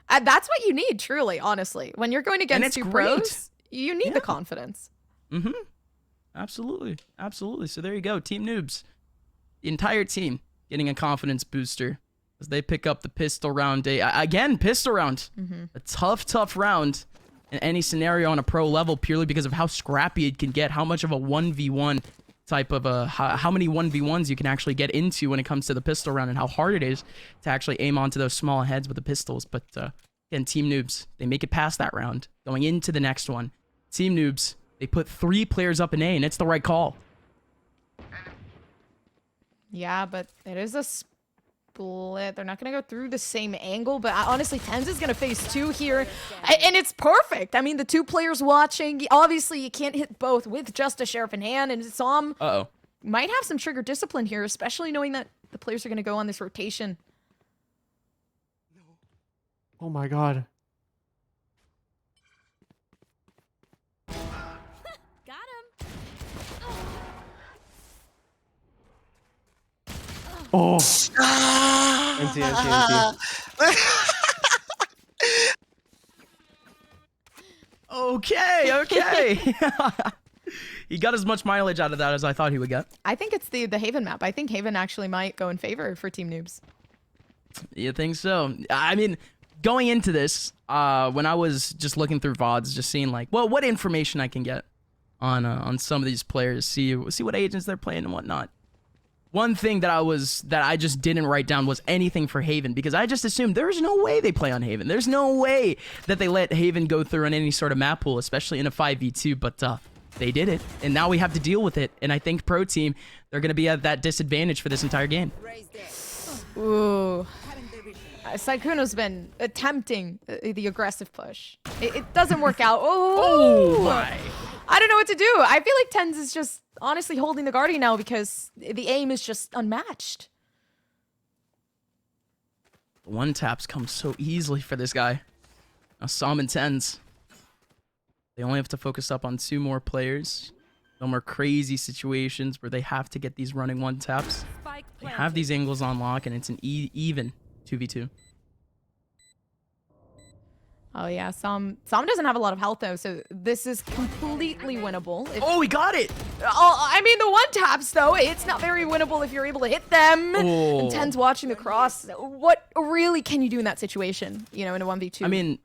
That's what you need, truly, honestly. When you're going against 2 pros, you need the confidence. Absolutely. Absolutely. So there you go. Team Noobs. The entire team getting a confidence booster as they pick up the pistol round. Again, pistol round. A tough round in any scenario on a pro level, purely because of how scrappy it can get, how much of a 1v1 type of how many 1v1s you can actually get into when it comes to the pistol round, and how hard it is to actually aim onto those small heads with the pistols. But again, Team Noobs, they make it past that round, going into the next one. Team Noobs, They put 3 players up in A, and it's the right call. Yeah, but it is a split. They're not going to go through the same angle, but honestly, Tens is going to face 2 here, and it's perfect. I mean, the 2 players watching, obviously you can't hit both with just a sheriff in hand, and Som might have some trigger discipline here, especially knowing that the players are going to go on this rotation. Oh my god. Got him. Oh. NT. Okay. He got as much mileage out of that as I thought he would get. I think it's the Haven map. I think Haven actually might go in favor for Team Noobs. You think so? I mean, going into this, when I was just looking through VODs, just seeing like, well, what information I can get on some of these players, see what agents they're playing and whatnot. One thing that I just didn't write down was anything for Haven, because I just assumed there's no way they play on Haven. There's no way that they let Haven go through on any sort of map pool, especially in a 5v2, but they did it, and now we have to deal with it. And I think Pro Team, they're going to be at that disadvantage for this entire game. Ooh. Sykkuno's been attempting the aggressive push. It doesn't work out. Oh my. I don't know what to do. I feel like Tens is just honestly holding the Guardian now because the aim is just unmatched. One taps come so easily for this guy. Now Som and Tens, they only have to focus up on 2 more players. No more crazy situations where they have to get these running 1 taps. They have these angles on lock, and it's an even 2v2. Oh yeah, Som doesn't have a lot of health though, so this is completely winnable. Oh, he got it! Oh, I mean, the 1-taps though, it's not very winnable if you're able to hit them. Oh. And Ten's watching the cross. What really can you do in that situation, you know, in a 1v2? I mean,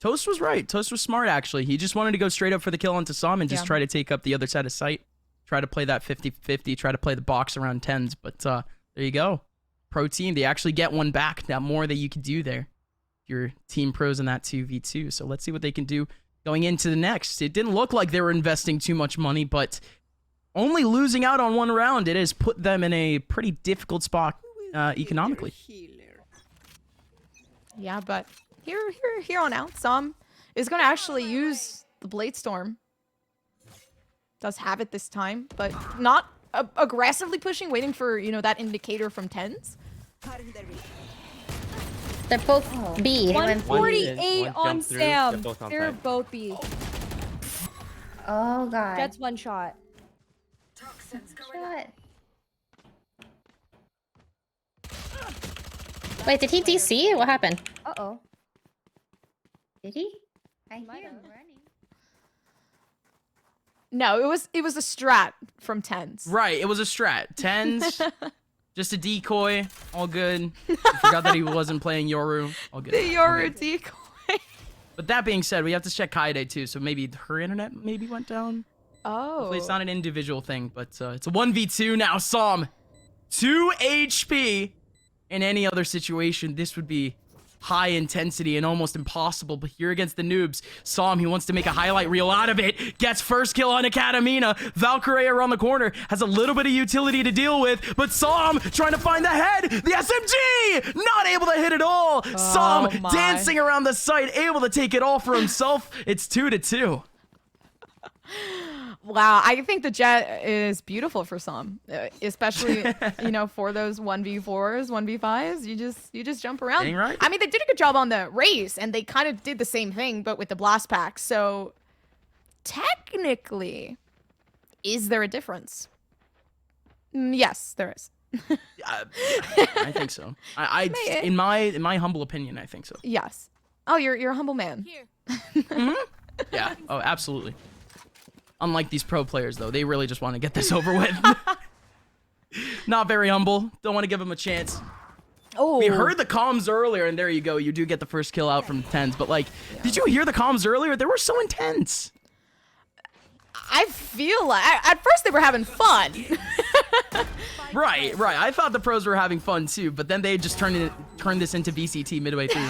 Toast was right. Toast was smart, actually. He just wanted to go straight up for the kill onto Som and just try to take up the other side of sight. Try to play that 50-50, try to play the box around Tens, but there you go. Pro Team, they actually get 1 back. Now, more that you can do there. Your team pros in that 2v2. So let's see what they can do going into the next. It didn't look like they were investing too much money, but only losing out on 1 round, it has put them in a pretty difficult spot economically. Yeah, but here on out, Som is going to actually use the Blade Storm. Does have it this time, but not aggressively pushing, waiting for, you know, that indicator from Tens. They're both B. 148 on Sam. They're both B. Oh god. That's 1 shot. Shot. Wait, did he DC? What happened? Uh-oh. Did he? I hear him running. No, it was a strat from Tens. Right, it was a strat. Tens, just a decoy, all good. I forgot that he wasn't playing Yoru. All good. The Yoru decoy. But that being said, we have to check Kaede too, so maybe her internet maybe went down. Oh. Hopefully it's not an individual thing, but it's a 1v2 now. Som, 2 HP. In any other situation, this would be high intensity and almost impossible, but here against the noobs, Som, he wants to make a highlight reel out of it, gets first kill on Academina. Valkyrie around the corner has a little bit of utility to deal with, but Som trying to find the head, the SMG, not able to hit it all. Som dancing around the site, able to take it all for himself. It's 2-2. Wow, I think the jet is beautiful for some, especially you know, for those 1v4s, 1v5s. You just jump around. Dang right. I mean, they did a good job on the race, and they kind of did the same thing, but with the blast pack. So technically, is there a difference? Yes, there is. I think so. In my humble opinion, I think so. Yes. Oh, you're a humble man. Yeah. Oh, absolutely. Unlike these pro players, though, they really just want to get this over with. Not very humble. Don't want to give them a chance. Oh. We heard the comms earlier, and there you go. You do get the first kill out from Tens. But, like, did you hear the comms earlier? They were so intense. I feel like... At first, they were having fun. Right. I thought the pros were having fun, too. But then they just turned this into VCT midway through.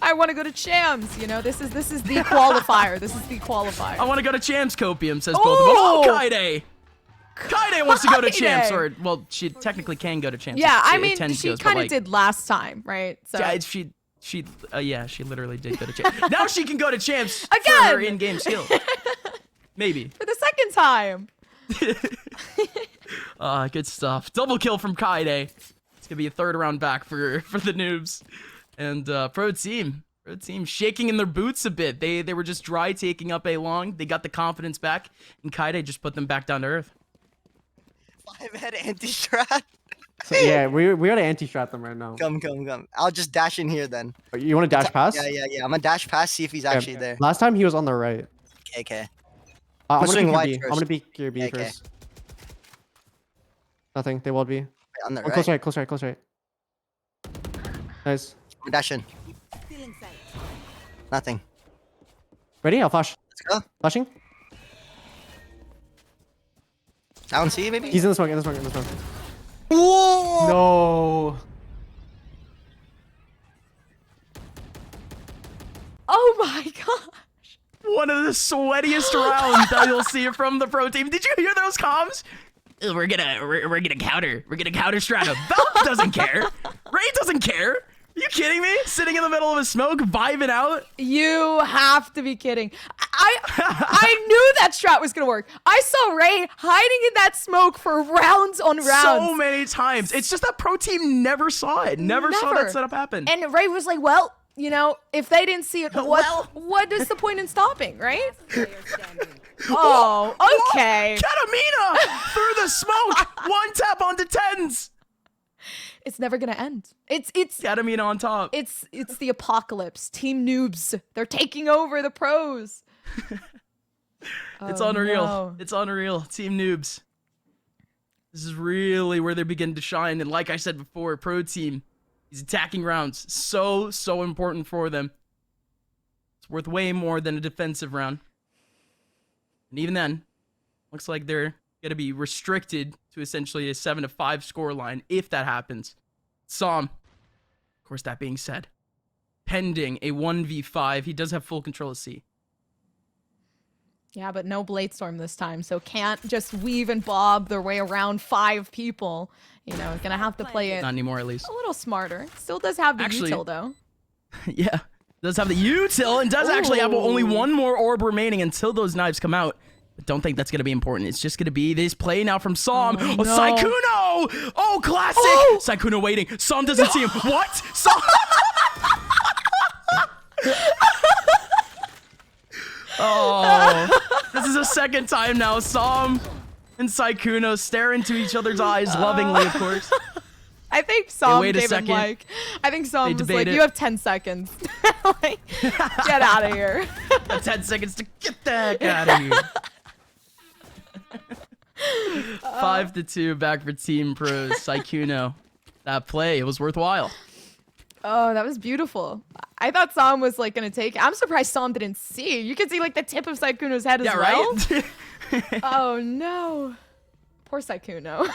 I I want to go to Champs. You know, this is the qualifier. This is the qualifier. I want to go to Champs, Copium, says both of them. Oh, Kaide! Kaide wants to go to Champs, or, well, she technically can go to Champs. Yeah, I mean, she kind of did last time, right? So yeah, she literally did go to Champs. Now she can go to Champs again! for her in-game skill. Maybe. For the second time. Good stuff. Double kill from Kaide. It's gonna be a third round back for the noobs. And pro team shaking in their boots a bit. They were just dry taking up A long. They got the confidence back, and Kaide just put them back down to earth. 5-head anti-strat. So, yeah, we gotta anti-strat them right now. Come. I'll just dash in here then. You want to dash pass? Yeah. I'm gonna dash pass, see if he's actually there. Last time he was on the right. Okay. I'm gonna swing pick your wide B. I'm first. gonna pick your B Okay. first. Nothing. They walled B. On the Oh, right. close right. Nice. I'm dashing. Nothing. Ready? I'll flash. Let's go. Flashing. Down C maybe? He's in the smoke. Whoa! No. Oh my gosh. One of the sweatiest rounds that you'll see from the pro team. Did you hear those comms? We're gonna counter strat him. Valve doesn't care. Ray doesn't care. Are you kidding me? Sitting in the middle of a smoke, vibing out. You have to be kidding. I knew that strat was gonna work. I saw Ray hiding in that smoke for rounds on rounds. So many times. It's just that pro team never saw it. Never saw that setup happen. And Ray was like, well, you know, if they didn't see it, what is the point in stopping, right? Oh, okay. Katamina through the smoke. One tap onto tens. It's never gonna end. It's Katamina on top. It's the apocalypse. Team noobs. They're taking over the pros. It's unreal. No. It's unreal. Team noobs. This is really where they begin to shine. And like I said before, pro team, these attacking rounds, so important for them. It's worth way more than a defensive round. And even then, looks like they're going to be restricted to essentially a 7-5 score line if that happens. Som, of course, that being said, pending a 1v5, he does have full control of C. Yeah, but no Blade Storm this time, so can't just weave and bob their way around 5 people. You know, gonna have to play it not anymore, at least a little smarter. Still does have the util though. Yeah, does have the util and does actually have only one more orb remaining until those knives come out. But don't think that's gonna be important. It's just gonna be this play now from Som. Oh, no. Sykkuno! Oh, classic! Oh! Sykkuno waiting. Som doesn't see him. What? Som. Oh, this is the second time now. Som and Sykkuno stare into each other's eyes lovingly, of course. I think Som gave him like, I think Som was like, you have 10 seconds. Like, get out of here. 10 seconds to get the heck out of here. 5-2 back for Team Pros. Sykkuno. That play, it was worthwhile. Oh, that was beautiful. I thought Som was like gonna take it. I'm surprised Som didn't see. You could see like the tip of Sykkuno's head as well. Right? Oh no. Poor Sykkuno.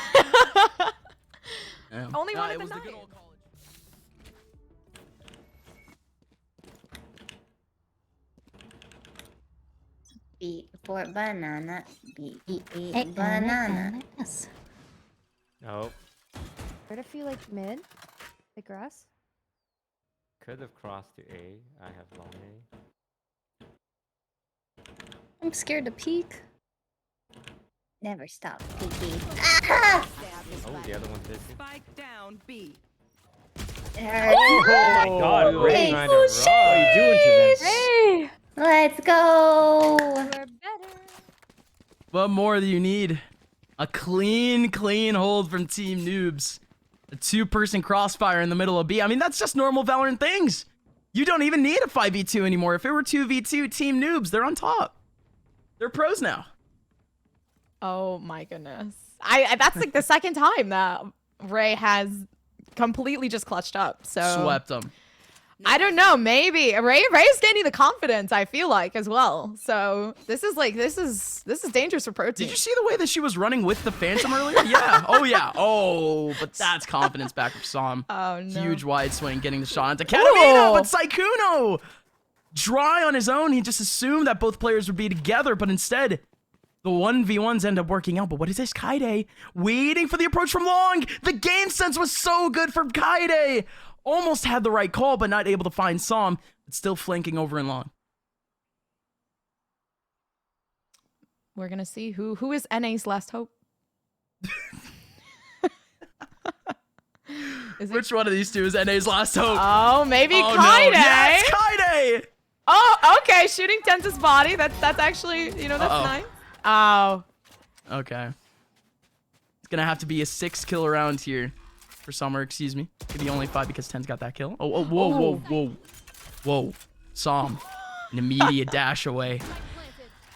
Only one of the night. Beat for banana. Beat banana. Yes. Nope. Where to feel like mid? The grass? Could have crossed to A. I have long A. I'm scared to peek. Never stop peeking. Oh, the other one's busy. Spike down B. Oh my god, we're Hey, what are you doing to them? Hey! Let's go. We're better. What more do you need? A clean hold from Team Noobs. A 2-person crossfire in the middle of B. I mean, that's just normal Valorant things. You don't even need a 5v2 anymore. If it were 2v2, Team Noobs, they're on top. They're pros now. Oh my goodness. That's like the second time that Ray has completely just clutched up. So swept them. I don't know. Maybe Ray's gaining the confidence. I feel like as well. So this is dangerous for Pro Team. Did you see the way that she was running with the Phantom earlier? Yeah. Oh yeah. Oh, but that's confidence back from Psalm. Oh no. Huge wide swing, getting the shot into Katamina, but Saikuno dry on his own. He just assumed that both players would be together, but instead, the 1v1s end up working out. But what is this? Kaide waiting for the approach from Long. The game sense was so good for Kaide. Almost had the right call, but not able to find Psalm. But still flanking over in Long. We're gonna see who is NA's last hope. Which one of these two is NA's last hope? Oh, maybe Kaide. No. Yes, Kaide. Oh, okay. Shooting Tense's body. That's actually, that's nice. Oh. Okay. It's gonna have to be a 6-kill round here for Summer, excuse me. Could be only 5 because 10's got that kill. Oh, whoa. Psalm, an immediate dash away.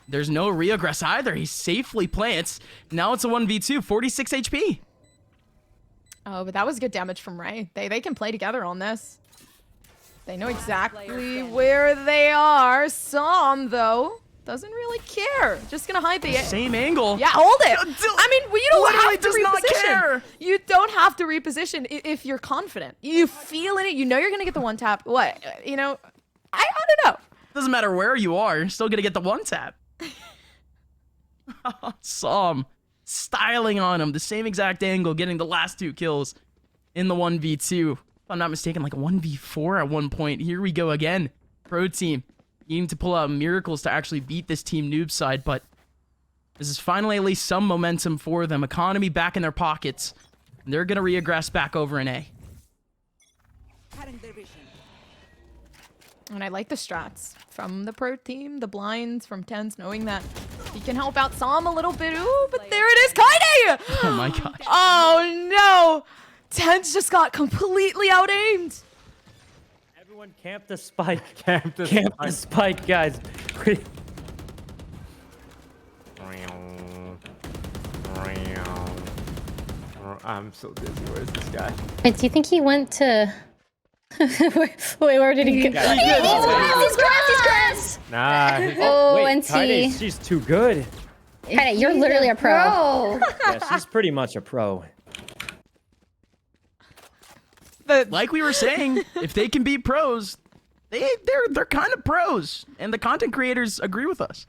There's no regress either. He safely plants. Now it's a 1v2, 46 HP. Oh, but that was good damage from Ray. They can play together on this. They know exactly where they are. Psalm, though, doesn't really care. Just gonna hide the same angle. Yeah, hold it. I mean, well, you don't have to does not care. You don't have to reposition if you're confident. You feel in it. You know you're gonna get the one tap. What? I don't know. Doesn't matter where you are. You're still gonna get the one tap. Psalm styling on him. The same exact angle, getting the last 2 kills in the 1v2. If I'm not mistaken, like a 1v4 at one point. Here we go again. Pro Team needing to pull out miracles to actually beat this Team Noob side, but this is finally at least some momentum for them. Economy back in their pockets. And they're going to regress back over in A. And I like the strats from the Pro Team, the blinds from Tens, knowing that he can help out Psalm a little bit. Ooh, but there it is, Kaide! Oh my gosh. Oh no! Tens just got completely out-aimed. Everyone camp the spike. Camp the spike, guys. I'm so dizzy. Where's this guy? Wait, do you think he went to... Wait, where did he go? He's grass! Nah. Oh, wait, and Kaide, she's too good. Kaide, you're literally a pro. Yeah, she's pretty much a pro. Like we were saying, if they can beat pros, they're kind of pros, and the content creators agree with us.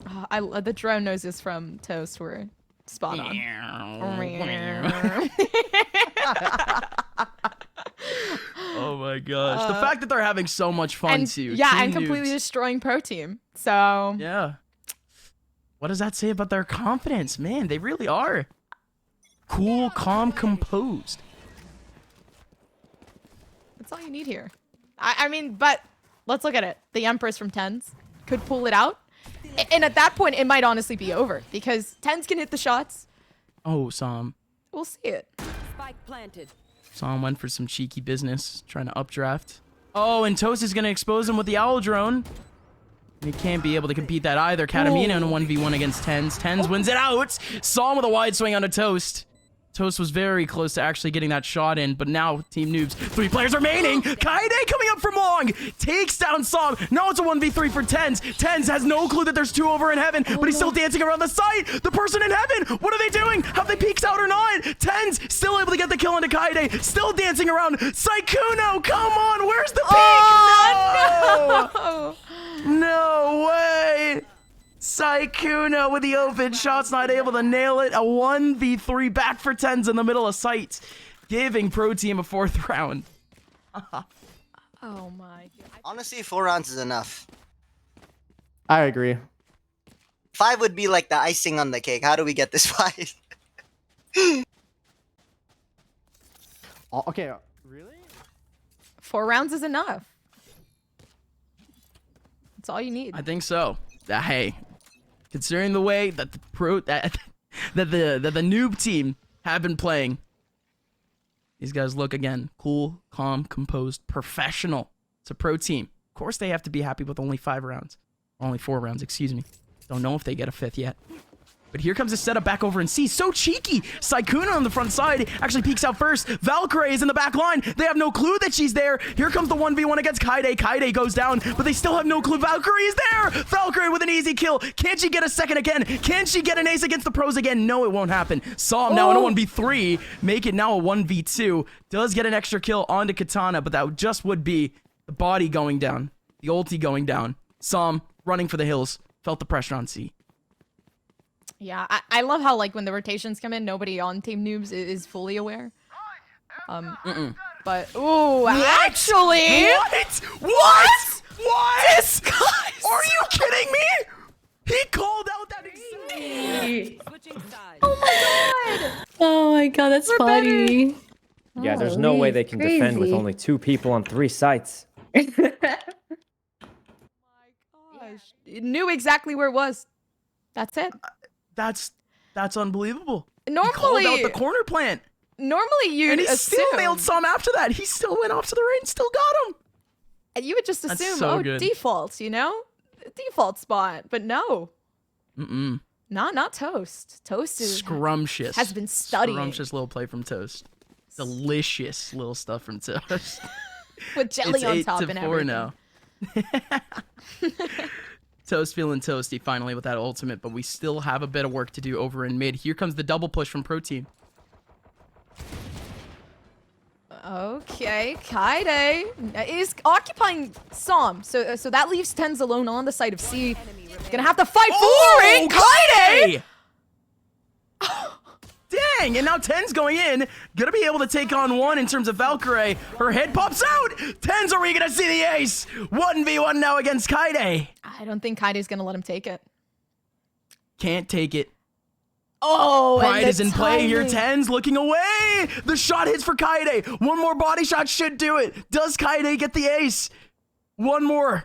The drone noses from Toast were spot on. Oh my gosh. The fact that they're having so much fun too. Yeah, Team and completely Noobs. destroying Pro Team. So yeah. What does that say about their confidence? Man, they really are. Cool, calm, composed. that's all you need here. I mean, but let's look at it. The Empress from Tens could pull it out. And at that point, it might honestly be over because Tens can hit the shots. Oh, Psalm. We'll see it. Spike planted. Psalm went for some cheeky business, trying to updraft. Oh, and Toast is going to expose him with the Owl Drone. He can't be able to compete that either. Katamina in a 1v1 against Tens. Tens wins it out. Psalm with a wide swing on a Toast. Toast was very close to actually getting that shot in, but now Team Noobs, 3 players remaining. Kaide coming up from long, takes down Psalm. Now it's a 1v3 for Tens. Tens has no clue that there's 2 over in heaven, but he's still dancing around the site. The person in heaven, what are they doing? Have they peeked out or not? Tens still able to get the kill into Kaide, still dancing around. Saikuno, come on, where's the peek? Oh, no! No way! Saikuno with the open shots, not able to nail it. A 1v3 back for Tens in the middle of sight, giving Pro Team a 4th round. Oh my god. Honestly, 4 rounds is enough. I agree. 5 would be like the icing on the cake. How do we get this 5? Okay, really? 4 rounds is enough. That's all you need. I think so. Hey, considering the way that the the noob team have been playing, these guys look again cool, calm, composed, professional. It's a pro team. Of course, they have to be happy with only 5 rounds, only 4 rounds. Excuse me. Don't know if they get a 5th yet. But here comes a setup back over in C. So cheeky. Sykkuno on the front side actually peeks out first. Valkyrie is in the back line. They have no clue that she's there. Here comes the 1v1 against Kaide. Kaide goes down, but they still have no clue. Valkyrie is there. Valkyrie with an easy kill. Can she get a second again? Can she get an ace against the pros again? No, it won't happen. Saw him now in a 1v3. Make it now a 1v2. Does get an extra kill onto Katana, but that just would be the body going down. The ulti going down. Saw him running for the hills. Felt the pressure on C. Yeah, I love how like when the rotations come in, nobody on Team Noobs is fully aware. But ooh, actually, what? Disguise? Are you kidding me? He called out that Switching sides. Oh my god, that's funny. Yeah, there's no way they can defend with only 2 people on 3 sites. it knew exactly where it was. That's it. That's unbelievable. Normally, he called out the corner plant. Normally, you and he assume, still nailed some after that. He still went off to the right and still got him. And you would just That's assume, so good. default, you know, default spot. But no, not Toast. Toast is scrumptious. Has been studying. Scrumptious little play from Toast. Delicious little stuff from Toast. With jelly on top and everything. Now. Toast feeling toasty finally with that ultimate, but we still have a bit of work to do over in mid. Here comes the double push from Pro Team. Okay, Kaide is occupying Som, so that leaves Tens alone on the side of C. Gonna have to fight for it, Kaide! Dang, and now Ten's going in. Gonna be able to take on 1 in terms of Valkyrie. Her head pops out. Tens, are we gonna see the ace? 1v1 now against Kaide. I don't think Kaide's gonna let him take it. Can't take it. Oh, Pride is in play here. Tens looking away. The shot hits for Kaide. 1 more body shot should do it. Does Kaide get the ace? One more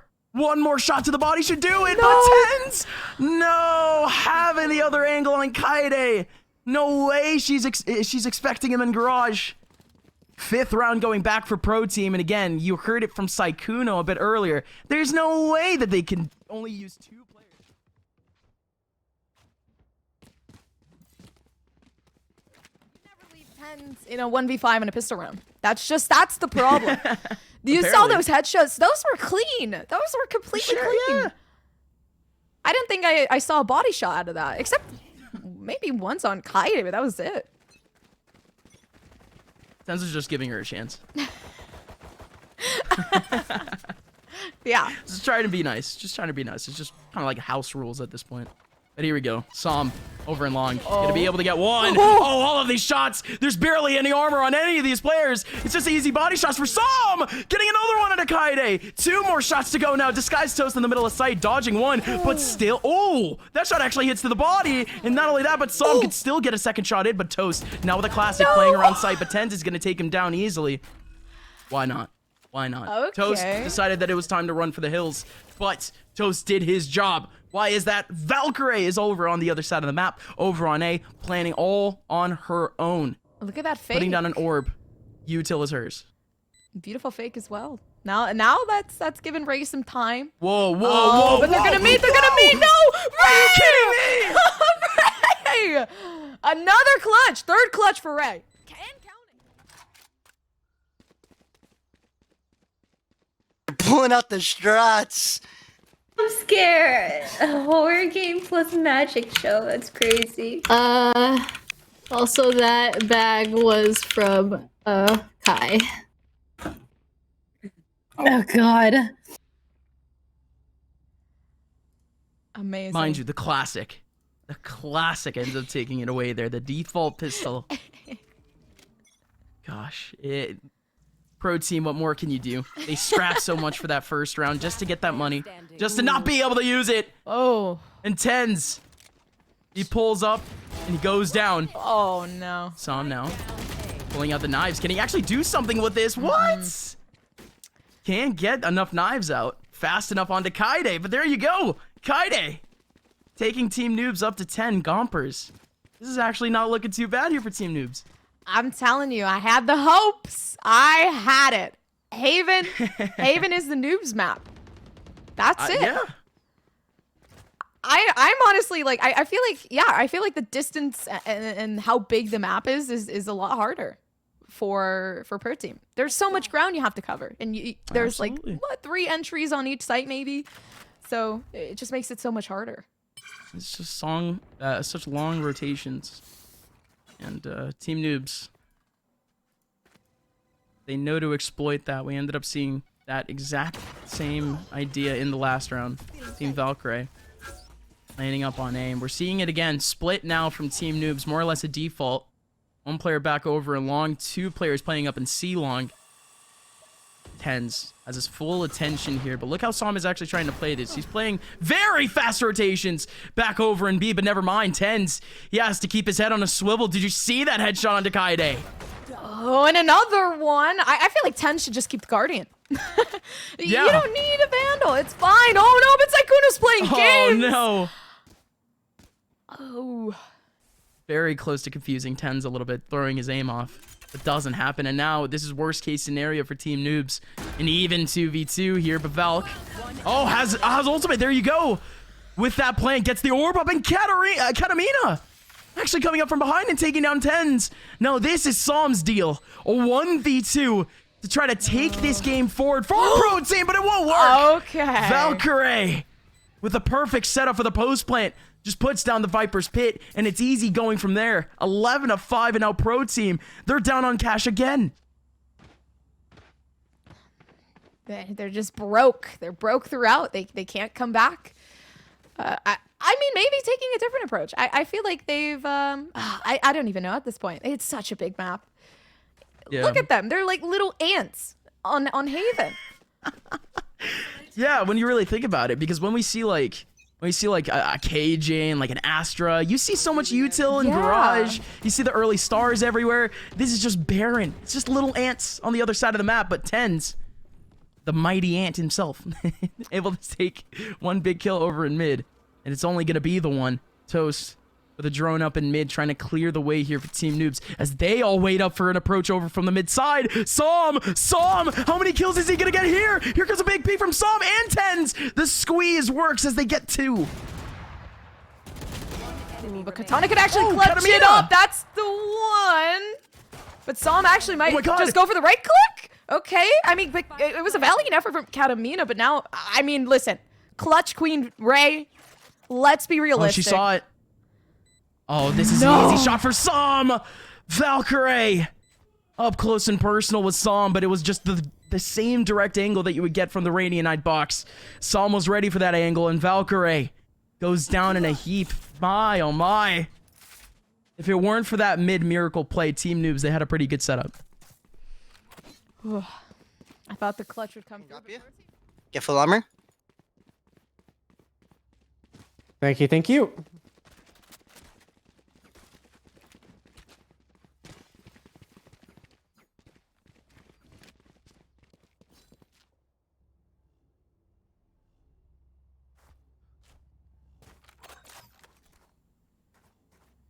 shot to the body should do it. No. But Tens, no, having the other angle on Kaide. No way she's expecting him in garage. 5th round going back for Pro Team, and again, you heard it from Sykkuno a bit earlier. There's no way that they can only use 2 players. Never leave Tens in a 1v5 in a pistol round. That's the problem. You saw those headshots. Those were clean. Those were completely clean. Yeah. I didn't think I saw a body shot out of that, except maybe once on Kaide, but that was it. Tens is just giving her a chance. Yeah. Just trying to be nice. It's just kind of like house rules at this point. But here we go. Som over and long. Gonna be able to get 1. Oh, all of these shots. There's barely any armor on any of these players. It's just easy body shots for Som. Getting another one into Kaide. 2 more shots to go now. Disguised Toast in the middle of sight, dodging 1, but still. Oh, that shot actually hits to the body. And not only that, but Som could still get a second shot in, but Toast now with a classic playing around sight, but Tens is gonna take him down easily. Why not? Why not? Okay. Toast decided that it was time to run for the hills, but Toast did his job. Why is that? Valkyrie is over on the other side of the map, over on A, planning all on her own. Look at that fake. Putting down an orb. Util is hers. Beautiful fake as well. Now that's given Ray some time. Whoa. But they're gonna meet. No! Ray! Are you kidding me? Ray! Another clutch. 3rd clutch for Ray. Pulling out the strats. I'm scared. A horror game plus magic show. That's crazy. Also that bag was from Kai. Oh god. Amazing. Mind you, the classic. The classic ends up taking it away there. The default pistol. Gosh, Pro Team, what more can you do? They scrapped so much for that first round just to get that money, just to not be able to use it. Oh. And Tens, he pulls up and he goes down. Oh no. Saw him now, pulling out the knives. Can he actually do something with this? What? Can't get enough knives out fast enough onto Kaide, but there you go. Kaide taking Team Noobs up to 10 gompers. This is actually not looking too bad here for Team Noobs. I'm telling you, I had the hopes. I had it. Haven is the Noobs map. That's it. Yeah. I'm honestly like I feel like I feel like the distance and how big the map is a lot harder for pro team. There's so much ground you have to cover, and there's Absolutely. like what 3 entries on each site maybe, so it just makes it so much harder. It's just such long rotations, and Team Noobs, they know to exploit that. We ended up seeing that exact same idea in the last round. Team Valkyrie landing up on A, and we're seeing it again. Split now from Team Noobs, more or less a default. 1 player back over in long, 2 players playing up in C long. Tens has his full attention here, but look how Sam is actually trying to play this. He's playing very fast rotations back over in B, but never mind. Tens, he has to keep his head on a swivel. Did you see that headshot onto Kaede? Oh, and another one. I feel like 10 should just keep the Guardian. You don't need a Vandal. It's fine. Oh, no, but Sykkuno's playing games. Oh, no. Oh. Very close to confusing Tens a little bit, throwing his aim off. It doesn't happen, and now this is worst case scenario for Team Noobs. An even 2v2 here, but Valk, has ultimate. There you go. With that plant, gets the orb up, and Katamina actually coming up from behind and taking down Tens. No, this is Sam's deal. A 1v2 to try to take this game forward for pro team, but it won't work. Okay. Valkyrie with the perfect setup for the post plant. Just puts down the Viper's pit, and it's easy going from there. 11-5, and now pro team, they're down on cash again. They're just broke. They're broke throughout. They can't come back. I mean, maybe taking a different approach. I feel like they've I don't even know at this point. It's such a big map. Yeah. Look at them. They're like little ants on Haven. Yeah, when you really think about it, because when we see like a KJ and like an Astra, you see so much util and Garage. You see the early stars everywhere. This is just barren. It's just little ants on the other side of the map, but Tens, the mighty ant himself, able to take 1 big kill over in mid. And it's only going to be the one. Toast with a drone up in mid, trying to clear the way here for Team Noobs as they all wait up for an approach over from the mid side. Sam, how many kills is he going to get here? Here comes a big peek from Sam and Tens. The squeeze works as they get 2. Ooh, but Katana could actually clutch it up. That's the one. But Sam actually might just go for the right click. Okay. I mean, but it was a valiant effort from Katamina, but now, I mean, listen. Clutch Queen Ray. Let's be realistic. Oh, she saw it. Oh, this is an easy shot for Sam. Valkyrie up close and personal with Sam, but it was just the same direct angle that you would get from the Radiant box. Sam was ready for that angle, and Valkyrie goes down in a heap. My, oh my. If it weren't for that mid-miracle play, Team Noobs, they had a pretty good setup. I thought the clutch would come through. Get full armor. Thank you, thank you.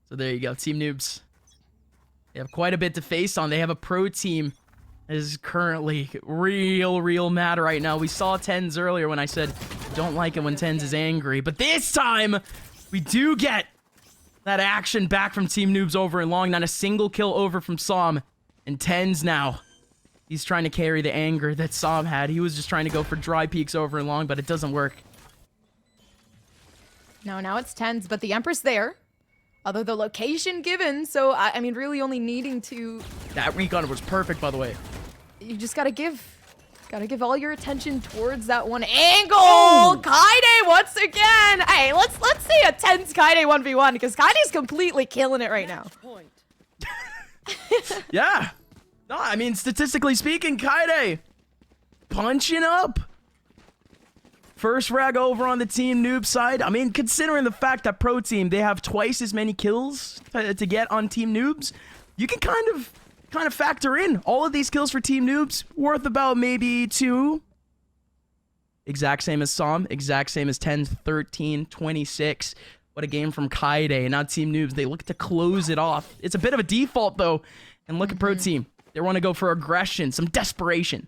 So there you go, Team Noobs. They have quite a bit to face on. They have a pro team that is currently real mad right now. We saw Tens earlier when I said, don't like it when Tens is angry. But this time, we do get that action back from Team Noobs over and long. Not a single kill over from Sam. And Tens now, he's trying to carry the anger that Sam had. He was just trying to go for dry peaks over and long, but it doesn't work. No, now it's Tens, but the Empress there. Although the location given, so I mean, really only needing to. That recon was perfect, by the way. You just gotta give all your attention towards that one angle. Oh! Kaede once again. Hey, let's say a Tens Kaede 1v1 because Kaide's completely killing it right now. Yeah. No, I mean, statistically speaking, Kaede punching up. First frag over on the Team Noob side. I mean, considering the fact that pro team, they have twice as many kills to get on Team Noobs, you can kind of factor in all of these kills for Team Noobs, worth about maybe 2. Exact same as Sam, exact same as 10, 13, 26. What a game from Kaede. And now Team Noobs, they look to close it off. It's a bit of a default, though. And look at pro team. They want to go for aggression, some desperation.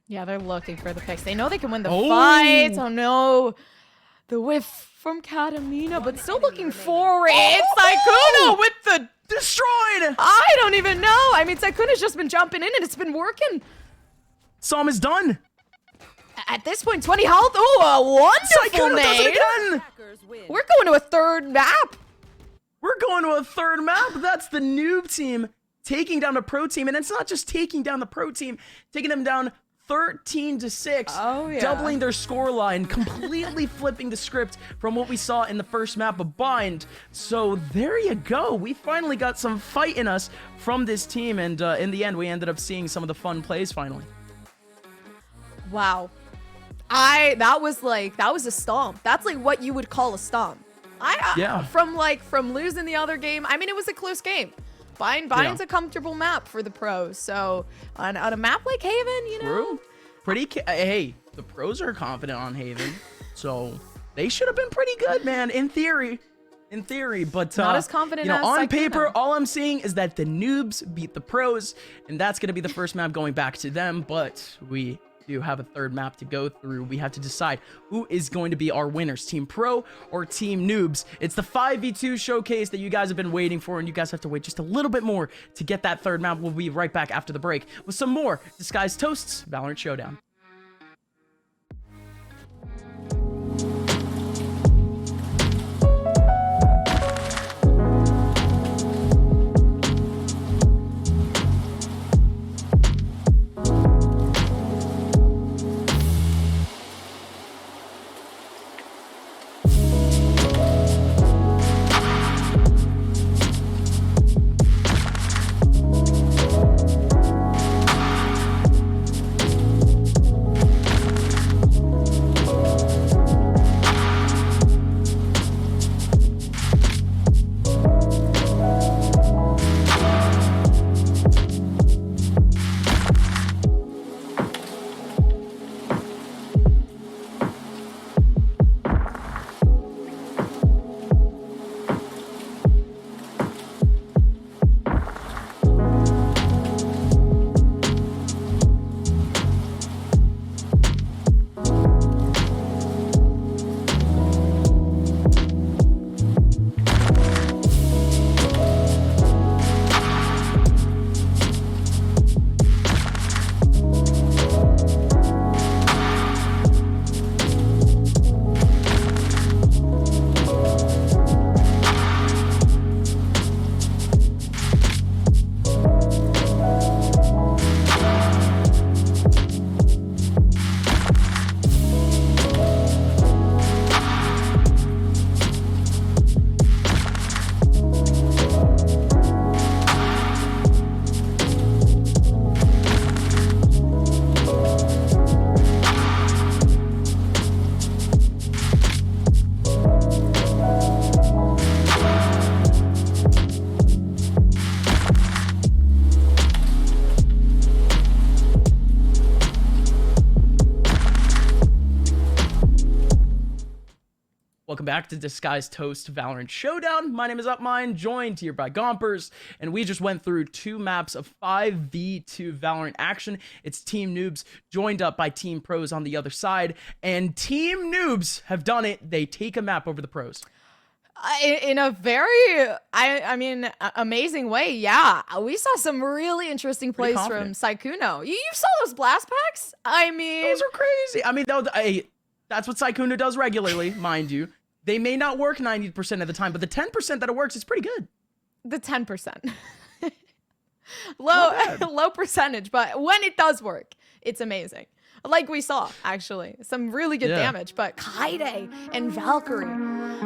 Yeah, they're looking for the picks. They know they can win the fight. Oh, no. The whiff from Katamina, but still looking for it. Sykkuno with the destroyed. I don't even know. I mean, Sykkuno's just been jumping in and it's been working. Psalm is done. At this point, 20 health. Oh, a wonderful nade. We're going to a third map. We're going to a third map. That's the noob team taking down the pro team. And it's not just taking down the pro team, taking them down 13-6, doubling their scoreline, completely flipping the script from what we saw in the first map of Bind. So there you go. We finally got some fight in us from this team, and in the end, we ended up seeing some of the fun plays finally. Wow. That was a stomp. That's like what you would call a stomp. From losing the other game, I mean, it was a close game. Bind's a comfortable map for the pros. So on a map like Haven, you know, hey, the pros are confident on Haven, so they should have been pretty good, man. In theory, but not as confident as on Sykkuno. paper. All I'm seeing is that the noobs beat the pros, and that's gonna be the first map going back to them. But we do have a third map to go through. We have to decide who is going to be our winners, Team Pro or Team Noobs. It's the 5v2 showcase that you guys have been waiting for, and you guys have to wait just a little bit more to get that third map. We'll be right back after the break with some more Disguised Toasts Valorant Showdown. Welcome back to Disguised Toast Valorant Showdown. My name is Upmine, joined here by Gompers, and we just went through 2 maps of 5v2 Valorant action. It's Team Noobs joined up by Team Pros on the other side, and Team Noobs have done it. They take a map over the pros. In a very, I mean, amazing way. Yeah, we saw some really interesting plays from Sykkuno. You saw those blast packs? I mean, those are crazy. I mean, that's what Sykkuno does regularly, mind you. They may not work 90% of the time, but the 10% that it works is pretty good. The 10%. Low percentage, but when it does work, it's amazing. Like we saw, actually. Some really good damage, but Kaide and Valkyrie.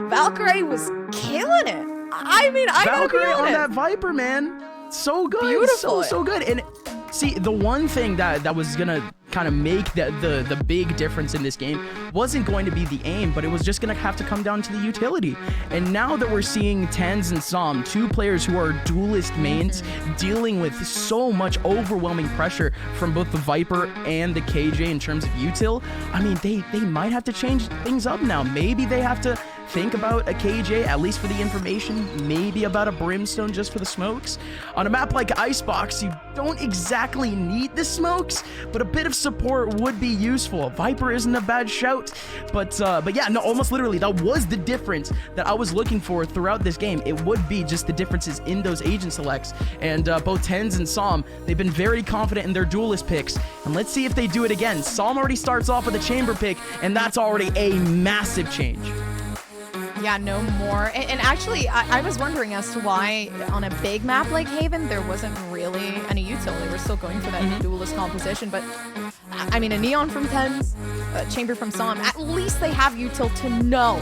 Valkyrie was killing it. I mean, I gotta be honest. On that Viper, man. So good. Beautiful. So good. And see, the one thing that was gonna kind of make the big difference in this game wasn't going to be the aim, but it was just gonna have to come down to the utility. And now that we're seeing Tens and Som, 2 players who are duelist mains, dealing with so much overwhelming pressure from both the Viper and the KJ in terms of util, I mean, they might have to change things up now. Maybe they have to think about a KJ, at least for the information, maybe about a Brimstone just for the smokes. On a map like Icebox, you don't exactly need the smokes, but a bit of support would be useful. Viper isn't a bad shout, but yeah, no, almost literally, that was the difference that I was looking for throughout this game. It would be just the differences in those agent selects, and both Tens and Psalm, they've been very confident in their duelist picks, and let's see if they do it again. Psalm already starts off with a chamber pick, and that's already a massive change. Yeah, no more. And actually, I was wondering as to why on a big map like Haven, there wasn't really any util. They were still going for that duelist composition. But, I mean, a Neon from Tens, a Chamber from Psalm, at least they have util to know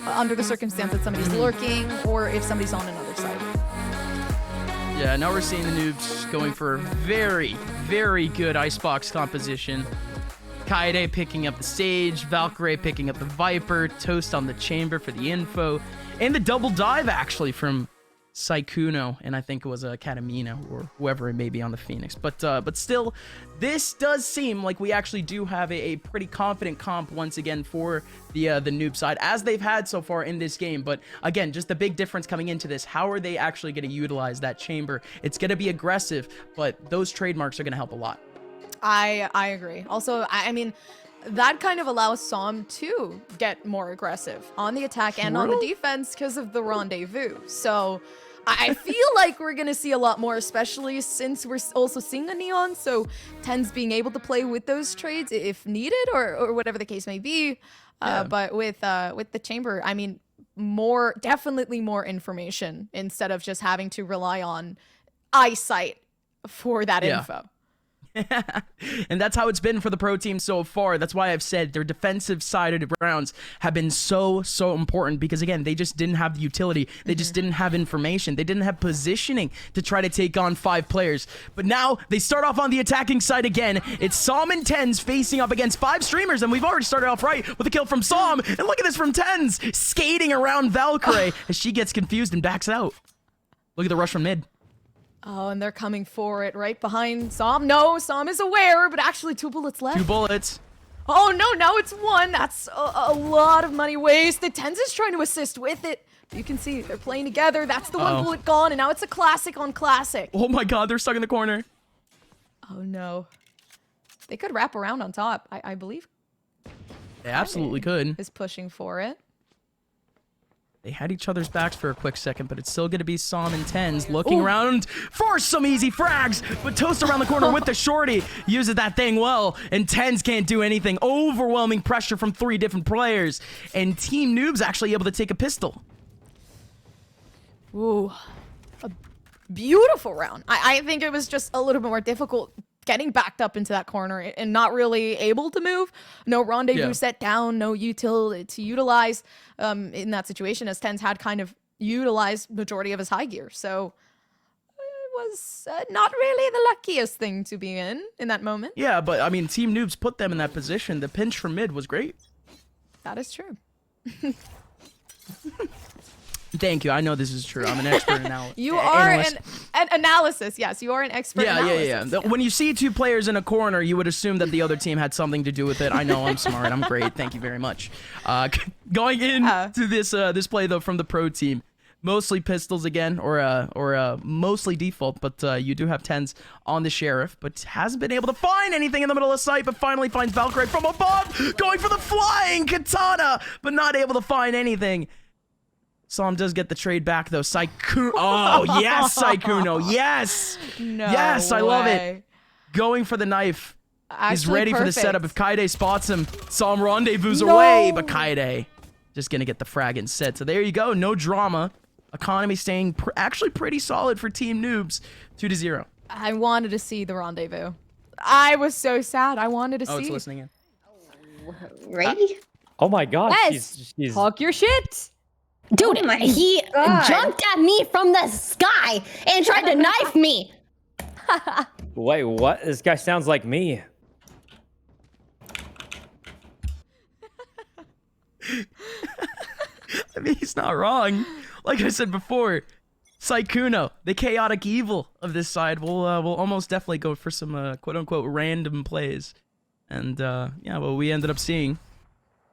under the circumstance that somebody's lurking or if somebody's on another side. Yeah, now we're seeing the noobs going for very, very good Icebox composition. Kaede picking up the Sage, Valkyrie picking up the Viper, Toast on the Chamber for the info, and the double dive actually from Saikuno, and I think it was Katamina or whoever it may be on the Phoenix. But still, this does seem like we actually do have a pretty confident comp once again for the noob side, as they've had so far in this game. But again, just the big difference coming into this, how are they actually going to utilize that chamber? It's going to be aggressive, but those trademarks are going to help a lot. I agree. Also, I mean, that kind of allows Psalm to get more aggressive on the attack and on the defense because of the rendezvous. So I feel like we're going to see a lot more, especially since we're also seeing a Neon. So Tens being able to play with those trades if needed or whatever the case may be. But with the chamber, I mean, definitely more information instead of just having to rely on eyesight for that info. And that's how it's been for the pro team so far. That's why I've said their defensive sided rounds have been so important, because again, they just didn't have the utility. They just didn't have information. They didn't have positioning to try to take on 5 players. But now they start off on the attacking side again. It's Psalm and Tens facing up against 5 streamers, and we've already started off right with a kill from Psalm. And look at this from Tens, skating around Valkyrie as she gets confused and backs out. Look at the rush from mid. Oh, and they're coming for it right behind Psalm. No, Psalm is aware, but actually 2 bullets left. 2 bullets. Oh, no, now it's 1. That's a lot of money wasted. Tens is trying to assist with it. You can see they're playing together. That's the 1 bullet gone, and now it's a classic on classic. Oh my god, they're stuck in the corner. Oh, no. They could wrap around on top, I believe. They absolutely could. Is pushing for it. They had each other's backs for a quick second, but it's still going to be Psalm and Tens looking around for some easy frags. But Toast around the corner with the shorty uses that thing well, and Tens can't do anything. Overwhelming pressure from 3 different players, and Team Noob's actually able to take a pistol. Ooh, a beautiful round. I think it was just a little bit more difficult getting backed up into that corner and not really able to move. No rendezvous set down, no util to utilize in that situation, as Tens had kind of utilized majority of his high gear. So it was not really the luckiest thing to be in that moment. Yeah, but I mean, Team Noobs put them in that position. The pinch from mid was great. That is true. Thank you. I know this is true. I'm an expert analyst. You are an analysis. Yes, you are an expert analysis. Yeah. When you see 2 players in a corner, you would assume that the other team had something to do with it. I know, I'm smart. I'm great. Thank you very much. Going into this play, though, from the pro team, mostly pistols again, or mostly default, but you do have Tens on the Sheriff, but hasn't been able to find anything in the middle of sight, but finally finds Valkyrie from above, going for the flying katana, but not able to find anything. Psalm does get the trade back, though. Oh, yes, Saikuno. Yes. No yes, I love way. it. Going for the knife. Actually, he's ready for the perfect. setup. If Kaede spots him, Psalm rendezvous away, but Kaede just going to get the frag instead. So there you go. No drama. Economy staying actually pretty solid for Team Noobs. 2-0. I wanted to see the rendezvous. I was so sad. I wanted to see. Oh, it's listening in. Ready? Oh my god, Yes. she's Talk your shit. Dude, he jumped at me from the sky and tried to knife me. Wait, what? This guy sounds like me. I mean, he's not wrong. Like I said before, Saikuno, the chaotic evil of this side, will almost definitely go for some quote-unquote random plays. And yeah, what we ended up seeing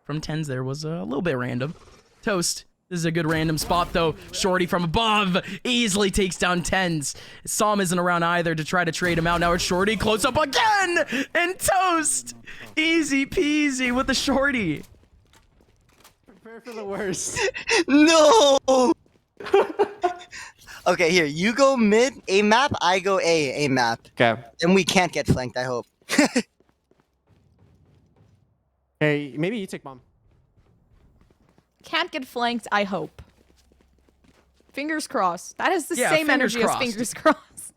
from Tens there was a little bit random. Toast. This is a good random spot, though. Shorty from above easily takes down Tens. Psalm isn't around either to try to trade him out. Now it's Shorty close up again! And Toast! Easy peasy with the Shorty. Prepare for the worst. No! Okay, here. You go mid, A map. I go A map. Okay. And we can't get flanked, I hope. Hey, maybe you take bomb. Can't get flanked, I hope. Fingers crossed. That is the Yeah, same fingers energy crossed. as fingers crossed.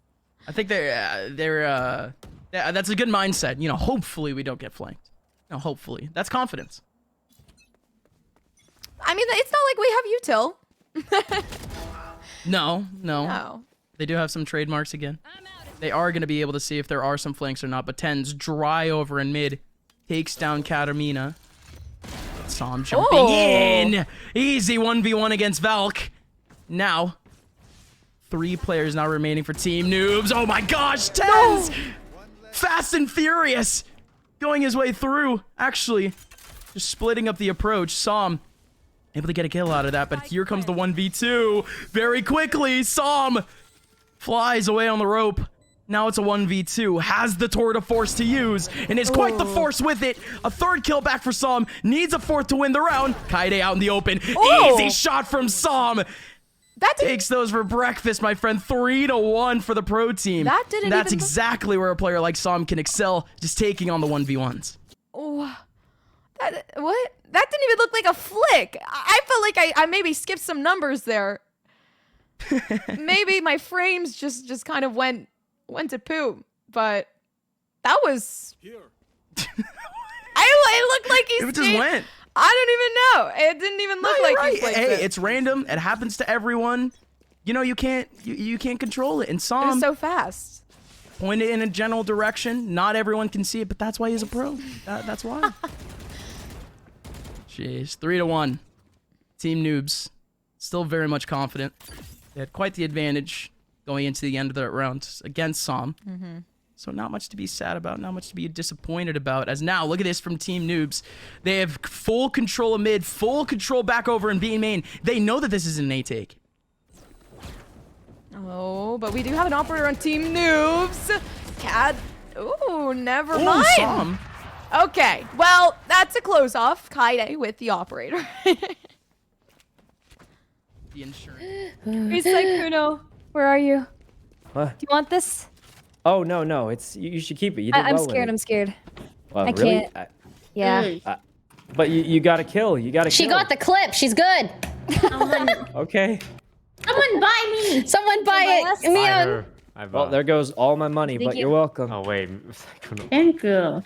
I think that's a good mindset. You know, hopefully we don't get flanked. No, hopefully. That's confidence. I mean, it's not like we have util. No. No. They do have some trademarks again. They are going to be able to see if there are some flanks or not, but Tens dry over in mid. Takes down Katarina. Psalm jumping in. Easy 1v1 against Valk. Now, 3 players now remaining for Team Noobs. Oh my gosh, Tens! No. Fast and furious. Going his way through. Actually, just splitting up the approach. Psalm able to get a kill out of that, but here comes the 1v2. Very quickly, Psalm flies away on the rope. Now it's a 1v2. Has the tour de force to use, and is quite the force with it. A 3rd kill back for Psalm. Needs a 4th to win the round. Kaide out in the open. Easy shot from Psalm. That takes those for breakfast, my friend. 3-1 for the pro team. That's exactly where a player like Psalm can excel, just taking on the 1v1s. Oh, what? That didn't even look like a flick. I felt like I maybe skipped some numbers there. Maybe my frames just kind of went to poo, but that was. It looked like he just went. I don't even know. It didn't even look like he played Hey, it's random. It happens to everyone. You know, you can't control it. And Psalm, it was so fast. Point it in a general direction. Not everyone can see it, but that's why he's a pro. That's why. Jeez, 3-1. Team Noobs, still very much confident. They had quite the advantage going into the end of the round against Psalm. So not much to be sad about, not much to be disappointed about. As now, look at this from Team Noobs. They have full control of mid, full control back over in B main. They know that this is an A take. Oh, but we do have an operator on Team Noobs. Cad. Ooh, never mind. Psalm. Okay, well, that's a close off. Kaide with the operator. The insurance. Hey, Sykkuno, where are you? What? Do you want this? Oh no, it's you should keep it. You did I'm well scared. with I'm scared. Well, I really? can't. Yeah. But you got to kill. You got to. She got the clip. She's good. Okay. Someone buy me. Someone buy it. Me on. Well, there goes all my money, but you're welcome. Oh wait. Thank you.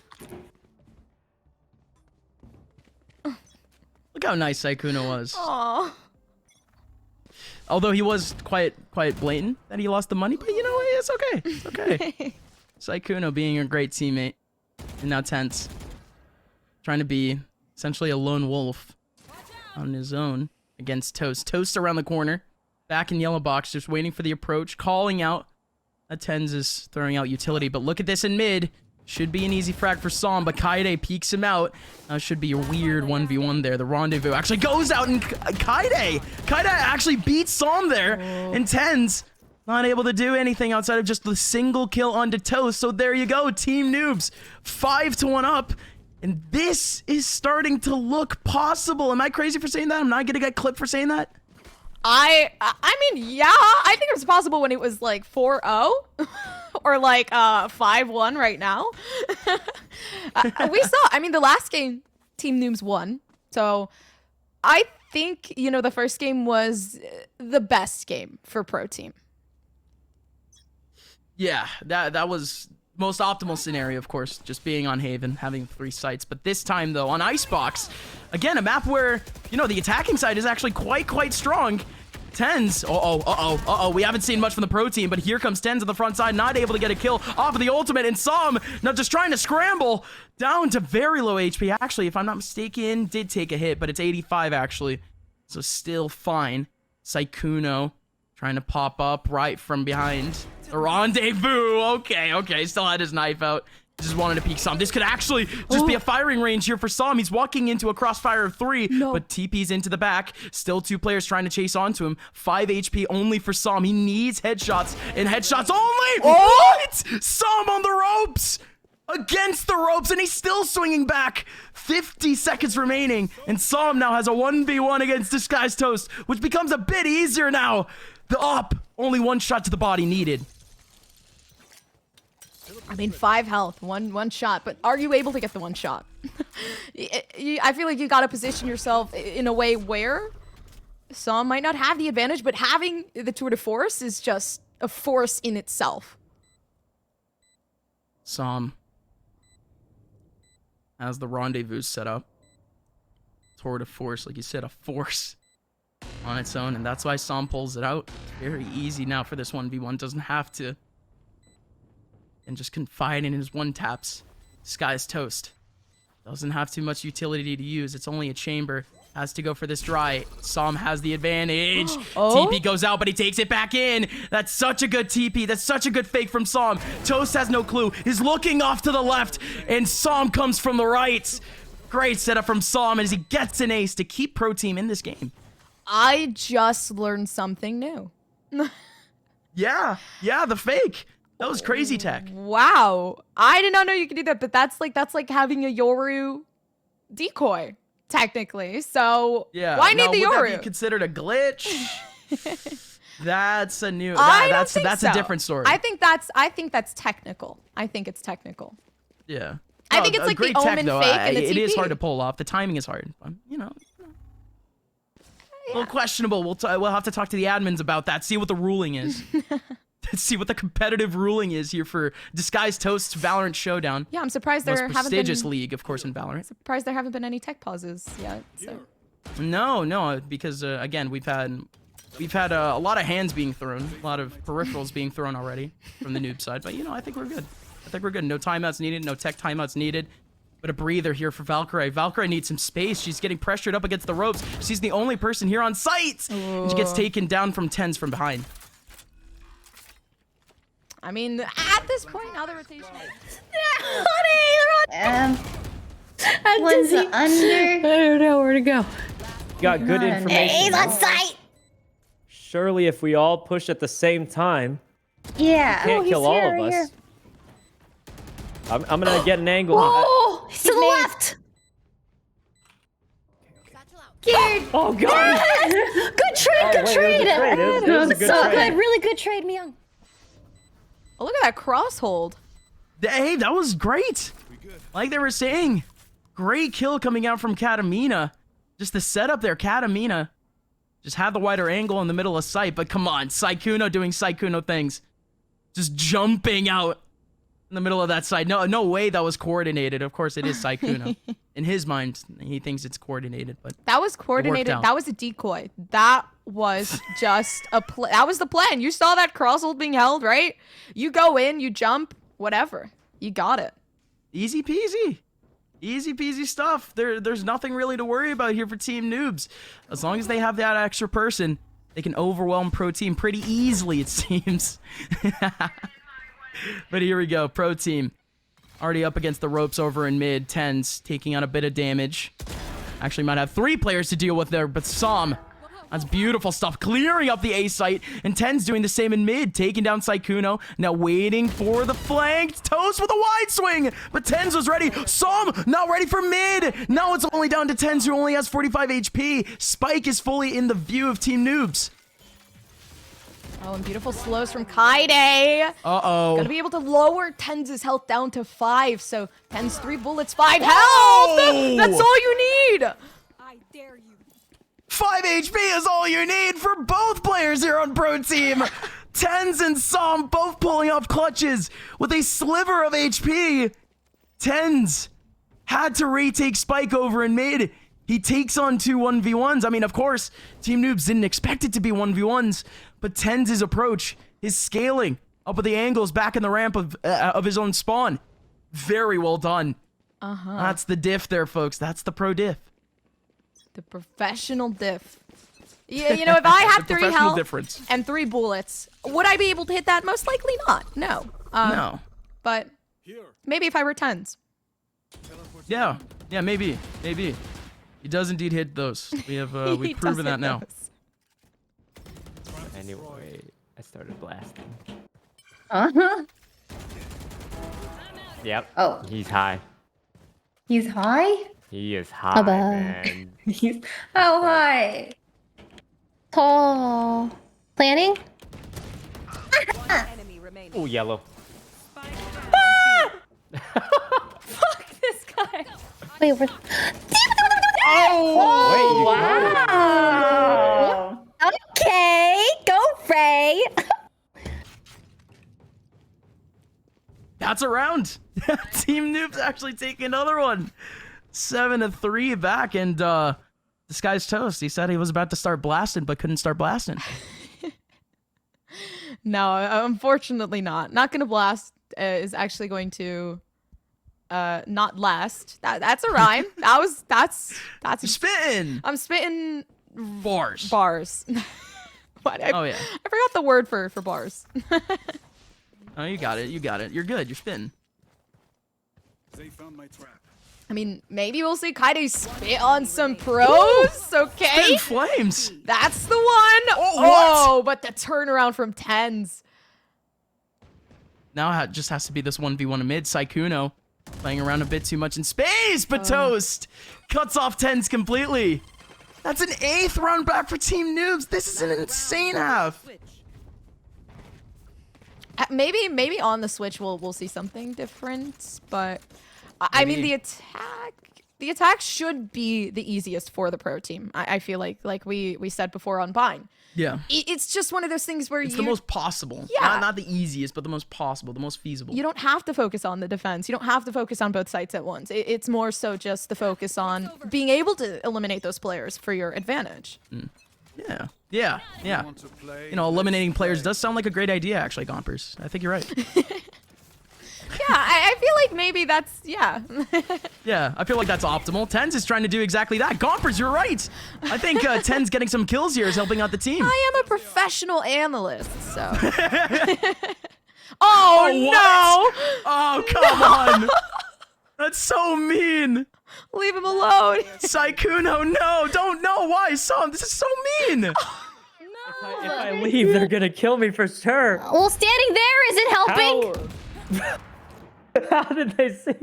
Look how nice Sykkuno was. Aww. Although he was quite blatant that he lost the money, but you know, it's okay. It's okay. Sykkuno being a great teammate. And now Tense. Trying to be essentially a lone wolf on his own against Toast. Toast around the corner. Back in yellow box, just waiting for the approach. Calling out. Tens is throwing out utility, but look at this in mid. Should be an easy frag for Psalm, but Kaide peeks him out. Should be a weird 1v1 there. The rendezvous actually goes out, and Kaide actually beats Psalm there. And Tens not able to do anything outside of just the single kill onto Toast. So there you go, Team Noobs, 5-1 up. And this is starting to look possible. Am I crazy for saying that? I'm not gonna get clipped for saying that? I mean, yeah, I think it was possible when it was like 4-0 or like 5-1 right now. We saw, I mean, the last game, Team Noobs won. So I think, you know, the first game was the best game for Pro Team. Yeah, that was most optimal scenario, of course, just being on Haven, having 3 sites. But this time, though, on Icebox, again, a map where, you know, the attacking side is actually quite strong. Tens, we haven't seen much from the pro team, but here comes Tens on the front side, not able to get a kill off of the ultimate, and Psalm now just trying to scramble down to very low HP. Actually, if I'm not mistaken, did take a hit, but it's 85 actually, so still fine. Sykkuno trying to pop up right from behind the rendezvous. Okay, still had his knife out. Just wanted to peek Som. This could actually just be a firing range here for Som. He's walking into a crossfire of 3, but TP's into the back. Still 2 players trying to chase onto him. 5 HP only for Som. He needs headshots, and headshots only! What? Som on the ropes! Against the ropes, and he's still swinging back. 50 seconds remaining, and Som now has a 1v1 against disguisedtoast, which becomes a bit easier now. The op, only 1 shot to the body needed. I mean, 5 health, one shot, but are you able to get the 1 shot? I feel like you gotta position yourself in a way where Som might not have the advantage, but having the tour de force is just a force in itself. Som has the rendezvous set up. Tour de force, like you said, a force on its own, and that's why Som pulls it out. It's very easy now for this 1v1. Doesn't have to. And just confide in his 1-taps. Disguisedtoast. Doesn't have too much utility to use. It's only a chamber. Has to go for this dry. Som has the advantage. TP goes out, but he takes it back in. That's such a good TP. That's such a good fake from Som. Toast has no clue. He's looking off to the left, and Som comes from the right. Great setup from Som as he gets an ace to keep Pro Team in this game. I just learned something new. Yeah, the fake. That was crazy tech. Wow. I did not know you could do that, but that's like having a Yoru decoy, technically. So why need the Yoru? Would that be considered a glitch? That's a new that's a different story. I think that's technical. I think it's technical. Yeah. I think it's like the Omen fake and the TP. It is hard to pull off. The timing is hard. You know. A little questionable. We'll have to talk to the admins about that. See what the ruling is. Let's see what the competitive ruling is here for Disguisedtoast's Valorant Showdown. Yeah, I'm surprised there haven't been... Most prestigious league, of course, in Valorant. Surprised there haven't been any tech pauses yet. So. No, because again, we've had a lot of hands being thrown, a lot of peripherals being thrown already from the noob side. But I think we're good. No timeouts needed, no tech timeouts needed. But a breather here for Valkyrie. Valkyrie needs some space. She's getting pressured up against the ropes. She's the only person here on site. And she gets taken down from 10s from behind. I mean, at this point, now the rotation. Was under. I don't know where to go. Got good information. He's on site. Surely, if we all push at the same time, Yeah. can't kill all of us. I'm gonna get an angle. Oh, he's to the left. Scared. Oh god. Good trade. Good trade. It was a good So trade. good. Really good trade, Myung. Oh, look at that cross hold. Hey, that was great. Like they were saying, great kill coming out from Katamina. Just the setup there, Katamina. Just had the wider angle in the middle of sight, but come on, Saikuno doing Saikuno things. Just jumping out in the middle of that side. No way that was coordinated. Of course, it is Saikuno. In his mind, he thinks it's coordinated, but that was coordinated. That was a decoy. That was just a that was the plan. You saw that cross hold being held, right? You go in, you jump, whatever. You got it. Easy peasy. Easy peasy stuff. There's nothing really to worry about here for Team Noobs. As long as they have that extra person, they can overwhelm Pro Team pretty easily, it seems. But here we go. Pro Team already up against the ropes over in mid. 10s taking on a bit of damage. Actually might have 3 players to deal with there, but Som. That's beautiful stuff. Clearing up the A site. And 10's doing the same in mid. Taking down Saikuno. Now waiting for the flank. Toast with a wide swing. But 10's was ready. Som not ready for mid. Now it's only down to 10's who only has 45 HP. Spike is fully in the view of Team Noobs. Oh, and beautiful slows from Kaide. Uh-oh. Gonna be able to lower 10's health down to 5. So 10's 3 bullets, 5 health. That's all you need. I dare you. 5 HP is all you need for both players here on Pro Team. 10's and Som both pulling off clutches with a sliver of HP. 10's had to retake Spike over in mid. He takes on 2 1v1s. I mean, of course, Team Noobs didn't expect it to be 1v1s, but 10's approach, his scaling up with the angles back in the ramp of his own spawn. Very well done. That's the diff there, folks. That's the pro diff. The professional diff. Yeah, you know, if I have 3 health difference. and 3 bullets, would I be able to hit that? Most likely not. No. No. But Maybe if I were tens. Yeah, maybe. He does indeed hit those. We have He we've proven does that hit now. those. Anyway, I started blasting. Uh-huh. Yep. Oh. He's high. He's high? He is high, man. He's how high? Tall. Planning? Enemy remaining. Oh, yellow. Fuck this guy. Wait, we're... Oh, wow. Okay, go Frey. That's a round. Team Noobs actually taking another one. 7-3 back, and Disguised Toast. He said he was about to start blasting, but couldn't start blasting. No, unfortunately not. Not gonna blast is actually going to not last. That's a rhyme. That's You're spitting. I'm spitting Bars. Bars. What? Oh yeah. I forgot the word for bars. Oh, you got it. You're good. You're spitting. They found my trap. I mean, maybe we'll see Kaide spit on some pros. Okay. Spitting flames. That's the one. Oh, but the turnaround from tens. Now it just has to be this 1v1 mid. Saikuno playing around a bit too much in space, but Toast cuts off tens completely. That's an 8th round back for Team Noobs. This is an insane half. Maybe on the Switch we'll see something different, but I mean the attack should be the easiest for the pro team. I feel like we said before on Vine. Yeah. It's just one of those things where It's the most possible. Yeah. Not the easiest, but the most possible, the most feasible. You don't have to focus on the defense. You don't have to focus on both sides at once. It's more so just the focus on being able to eliminate those players for your advantage. Yeah. You know, eliminating players does sound like a great idea, actually, Gompers. I think you're right. Yeah, I feel like maybe that's, yeah. Yeah, I feel like that's optimal. Tens is trying to do exactly that. Gompers, you're right. I think Tens getting some kills here is helping out the team. I am a professional analyst, so. Oh, no! Oh, come on. That's so mean. Leave him alone. Saikuno, no, don't know why. Sam, this is so mean. If I leave, they're gonna kill me for sure. Well, standing there isn't helping. How did they see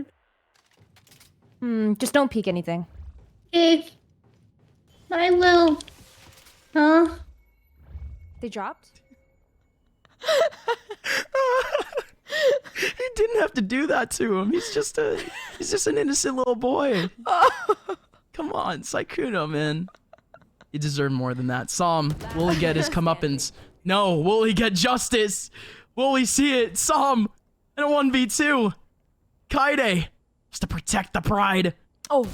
me? Just don't peek anything. I will. Huh? They dropped? He didn't have to do that to him. He's just an innocent little boy. Come on, Saikuno, man. You deserve more than that. Sam, will he get his comeuppance? No. Will he get justice? Will we see it? Sam, in a 1v2. Kaide, just to protect the pride. Oh,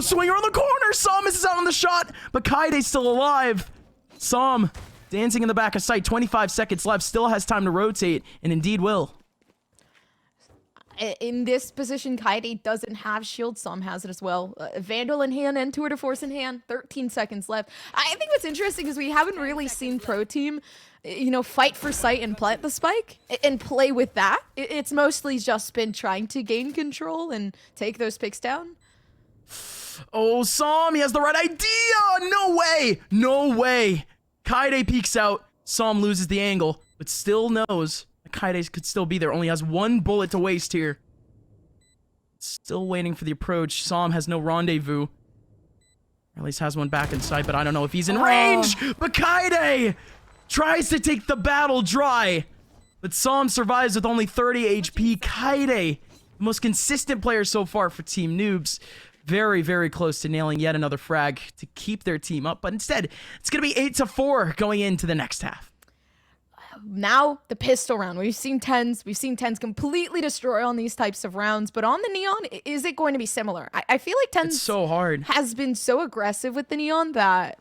swing around the corner. Sam misses out on the shot, but Kaide's still alive. Sam, dancing in the back of sight. 25 seconds left. Still has time to rotate, and indeed will. In this position, Kaide doesn't have shield. Sam has it as well. Vandal in hand and Tour de Force in hand. 13 seconds left. I think what's interesting is we haven't really seen Pro Team, you know, fight for sight and plant the spike and play with that. It's mostly just been trying to gain control and take those picks down. Oh, Sam, he has the right idea. No way. No way. Kaide peeks out. Sam loses the angle, but still knows Kaide could still be there. Only has one bullet to waste here. Still waiting for the approach. Sam has no rendezvous. Or at least has one back in sight, but I don't know if he's in range. But Kaide tries to take the battle dry. But Sam survives with only 30 HP. Kaide, the most consistent player so far for Team Noobs. Very, very close to nailing yet another frag to keep their team up. But instead, it's going to be 8-4 going into the next half. Now, the pistol round. We've seen tens completely destroy on these types of rounds. But on the Neon, is it going to be similar? I feel like tens it's so hard. Has been so aggressive with the Neon that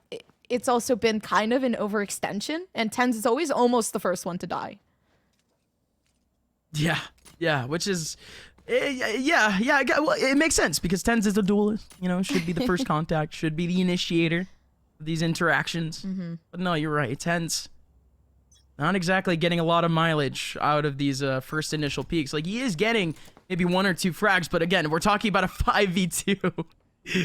it's also been kind of an overextension. And tens is always almost the first one to die. Yeah, which is... Yeah, well, it makes sense because Tens is a duelist, you know, should be the first contact, should be the initiator of these interactions. But no, you're right. Tens, not exactly getting a lot of mileage out of these first initial peaks. Like, he is getting maybe 1 or 2 frags, but again, we're talking about a 5v2.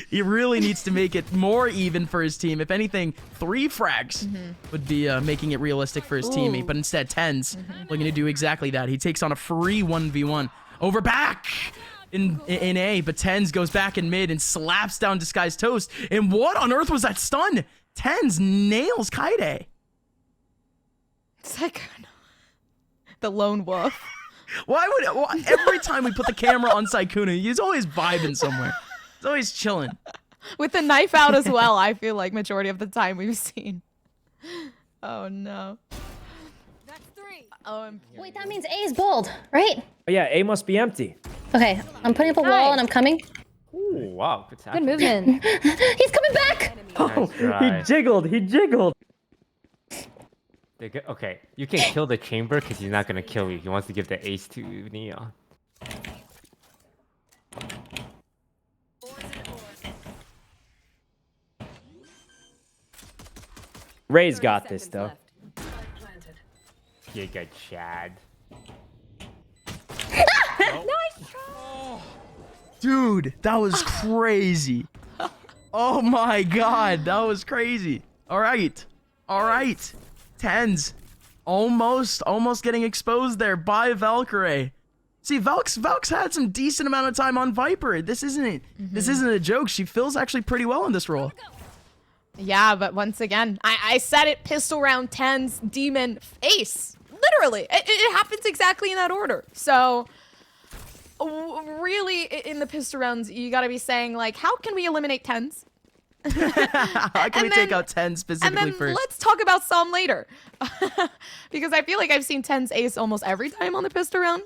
He really needs to make it more even for his team. If anything, 3 frags would be making it realistic for his teammate, but instead, Tens looking to do exactly that. He takes on a free 1v1 over back in A, but Tens goes back in mid and slaps down Disguised Toast. And what on earth was that stun? Tens nails Kaide. It's like the lone wolf. Why every time we put the camera on Sykkuno, he's always vibing somewhere. He's always chilling. With the knife out as well, I feel like majority of the time we've seen. Oh no. That's 3. Oh, Wait, that means A is bold, right? Oh, yeah, A must be empty. Okay, I'm putting up a wall and I'm coming. Ooh, wow, good Good movement. He's coming back! Oh, try. he jiggled. He jiggled. Okay, you can kill the chamber because he's not gonna kill you. He wants to give the ace to Neon. Ray's got this, though. You got Chad. Nice try. Dude, that was crazy. Oh my god, that was crazy. All right. Tens. Almost getting exposed there by Valkyrie. See, Valk's had some decent amount of time on Viper. This isn't a joke. She feels actually pretty well in this role. yeah, but once again, I said it, pistol round, Tens, demon, ace. Literally, it happens exactly in that order. So, really, in the pistol rounds, you gotta be saying, like, how can we eliminate Tens? How can we take out Tens specifically and then first? let's talk about Psalm later. Because I feel like I've seen Tens ace almost every time on the pistol round.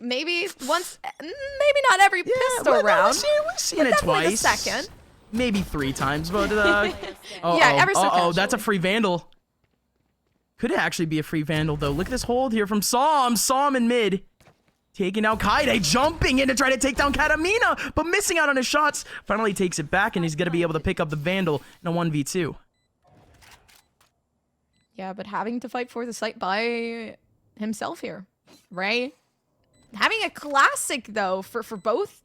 Maybe once, maybe not every pistol round. We've seen it twice. The second. Maybe 3 times, but yeah, ever so casually. that's a free Vandal. Could it actually be a free Vandal, though? Look at this hold here from Psalm. Psalm in mid. Taking out Kaide, jumping in to try to take down Katamina, but missing out on his shots. Finally takes it back, and he's going to be able to pick up the Vandal in a 1v2. Yeah, but having to fight for the site by himself here. Ray. Having a classic, though, for both.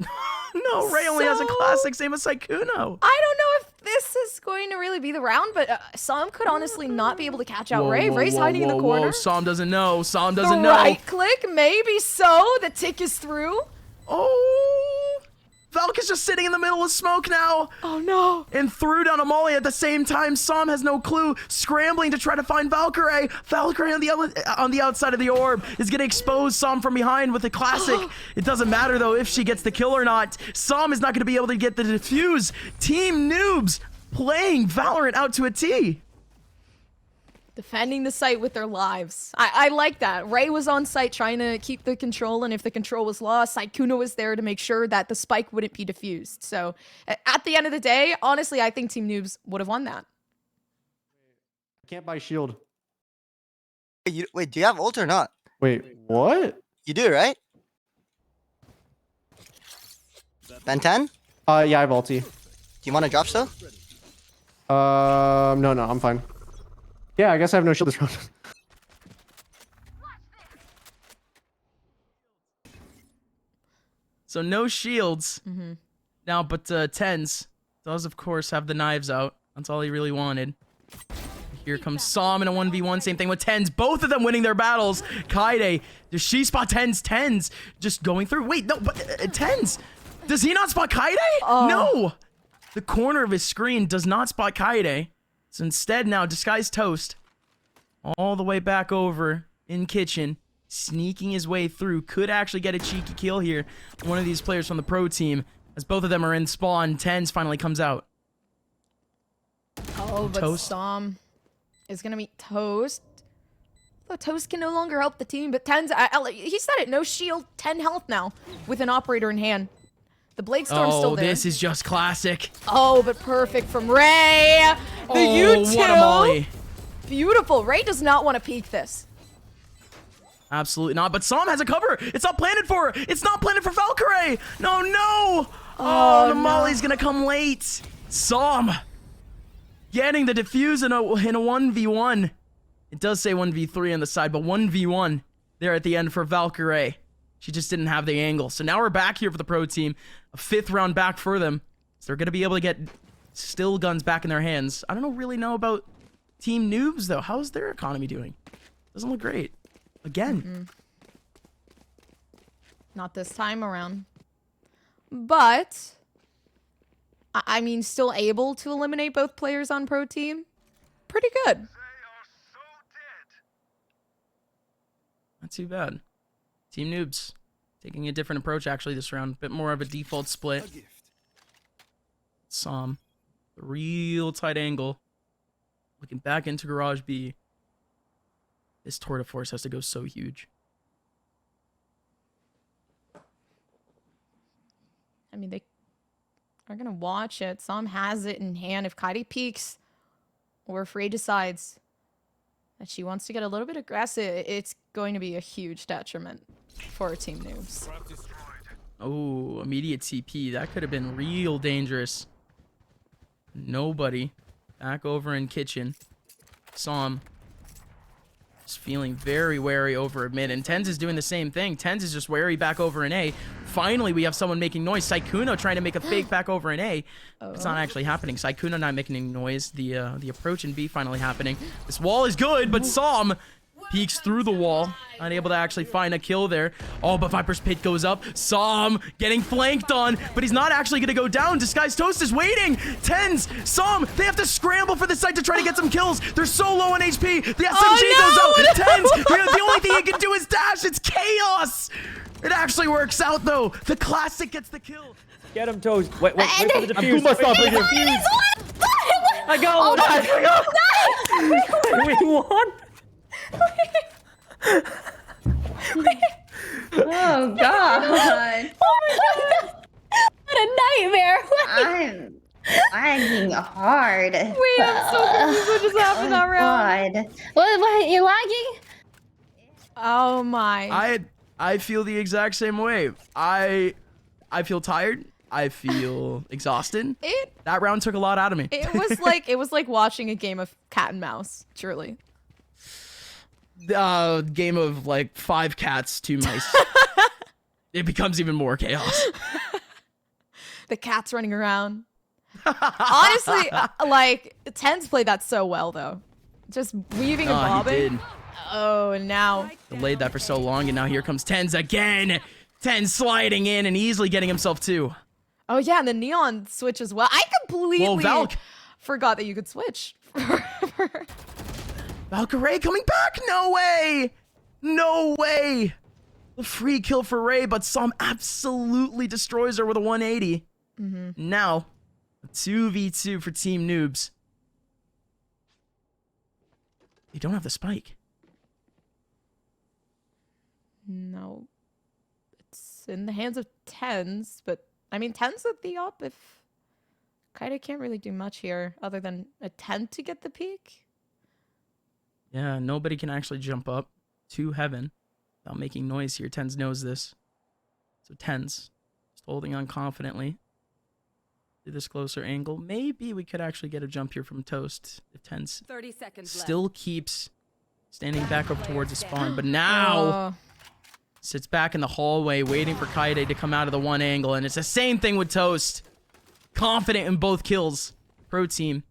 No, Ray only has a classic, same as Sykkuno. I don't know if this is going to really be the round, but Psalm could honestly not be able to catch out Ray. Ray's hiding in the corner. Psalm doesn't know. Psalm doesn't know. Right click, maybe so. The tick is through. Oh, Valk is just sitting in the middle of smoke now. Oh no. And threw down a molly at the same time. Psalm has no clue, scrambling to try to find Valkyrie. Valkyrie on the outside of the orb is going to expose Psalm from behind with a classic. It doesn't matter, though, if she gets the kill or not. Psalm is not going to be able to get the defuse. Team Noobs playing Valorant out to a T. Defending the site with their lives. I like that. Ray was on site trying to keep the control, and if the control was lost, Sykkuno was there to make sure that the spike wouldn't be diffused. So, at the end of the day, honestly, I think Team Noobs would have won that. I can't buy shield. Wait, do you have ult or not? Wait, what? You do, right? Ben 10? Yeah, I have ulti. Do you want to drop still? No, I'm fine. Yeah, I guess I have no shield this round. So no shields. Now, but Tens does, of course, have the knives out. That's all he really wanted. Here comes Psalm in a 1v1. Same thing with Tens. Both of them winning their battles. Kaide, does she spot Tens? Tens just going through. Wait, no, but Tens. Does he not spot Kaide? No. The corner of his screen does not spot Kaide. So instead now, Disguised Toast, all the way back over in kitchen, sneaking his way through, could actually get a cheeky kill here. One of these players from the pro team, as both of them are in spawn. Tens finally comes out. Oh, but Toast. Psalm is going to meet Toast. Though Toast can no longer help the team, but Tens, he said it, no shield, 10 health now, with an operator in hand. The Blade Storm's still there. Oh, this is just classic. Oh, but perfect from Ray. The U2. What a molly. Beautiful. Ray does not want to peek this. Absolutely not. But Psalm has a cover. It's not planted for her. It's not planted for Valkyrie. No. Oh, the molly's going to come late. Psalm getting the defuse in a 1v1. It does say 1v3 on the side, but 1v1 there at the end for Valkyrie. She just didn't have the angle. So now we're back here for the pro team. A 5th round back for them. So they're going to be able to get still guns back in their hands. I don't really know about Team Noobs, though. How's their economy doing? Doesn't look great. Again. Not this time around. But, I mean, still able to eliminate both players on pro team. Pretty good. Not too bad. Team Noobs taking a different approach actually this round. Bit more of a default split. Som. Real tight angle. Looking back into Garage B. This tour de force has to go so huge. I mean, they are going to watch it. Som has it in hand. If Kaidi peeks or if Ray decides that she wants to get a little bit aggressive, it's going to be a huge detriment for Team Noobs. Oh, immediate TP. That could have been real dangerous. Nobody. Back over in kitchen. Som. Just feeling very wary over mid. And Tens is doing the same thing. Tens is just wary back over in A. Finally, we have someone making noise. Saikuno trying to make a fake back over in A. It's not actually happening. Saikuno not making any noise. The approach in B finally happening. This wall is good, but Som peeks through the wall. Unable to actually find a kill there. Oh, but Viper's Pit goes up. Som getting flanked on, but he's not actually going to go down. Disguised Toast is waiting. Tens, Som, they have to scramble for the site to try to get some kills. They're so low on HP. The SMG goes out. Tens, the only thing he can do is dash. It's chaos. It actually works out, though. The classic gets the kill. Get him, Toast. Wait for the defuse. I got one. We won. Oh god. What a nightmare. I'm lagging hard. Wait, I'm so confused what just happened that round. God. What? You're lagging? Oh my. I feel the exact same way. I feel tired. I feel exhausted. That round took a lot out of me. It was like watching a game of cat and mouse, truly. Game of like 5 cats, 2 mice. It becomes even more chaos. The cat's running around. Honestly, like Tens played that so well though. Just weaving and bobbing. He did. Oh, and now Delayed that for so long, and now here comes Tens again. Tens sliding in and easily getting himself 2. Oh yeah, and the neon switch as well. I completely forgot that you could switch. Valkyrie coming back? No way! No way! The free kill for Ray, but Som absolutely destroys her with a 180. Now, a 2v2 for Team Noobs. They don't have the spike. No. It's in the hands of Tens, but I mean, Tens at the up if Kaida can't really do much here other than attempt to get the peak. Yeah, nobody can actually jump up to heaven without making noise here. Tens knows this. So Tens just holding on confidently to this closer angle. Maybe we could actually get a jump here from Toast if Tens 30 seconds still keeps standing back up towards the spawn. But now sits back in the hallway waiting for Kaide to come out of the one angle. And it's the same thing with Toast. Confident in both kills. Pro team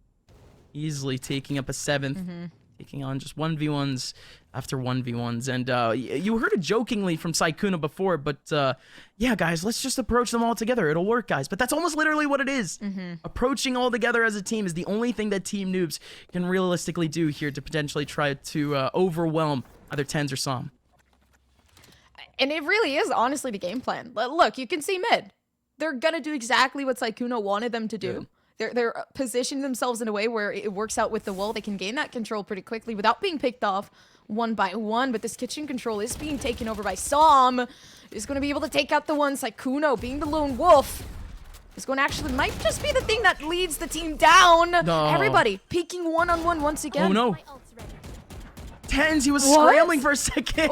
easily taking up a 7th. Taking on just 1v1s after 1v1s. And you heard it jokingly from Saikuno before, but yeah, guys, let's just approach them all together. It'll work, guys. But that's almost literally what it is. Approaching all together as a team is the only thing that Team Noobs can realistically do here to potentially try to overwhelm either Tens or Som. And it really is honestly the game plan. Look, you can see mid. They're going to do exactly what Saikuno wanted them to do. They're positioning themselves in a way where it works out with the wall. They can gain that control pretty quickly without being picked off one by one. But this kitchen control is being taken over by Som. Is going to be able to take out the one. Saikuno being the lone wolf is going to actually might just be the thing that leads the team down. No. Everybody peeking one-on-one once again. Oh no. Tens, he was scrambling for a second.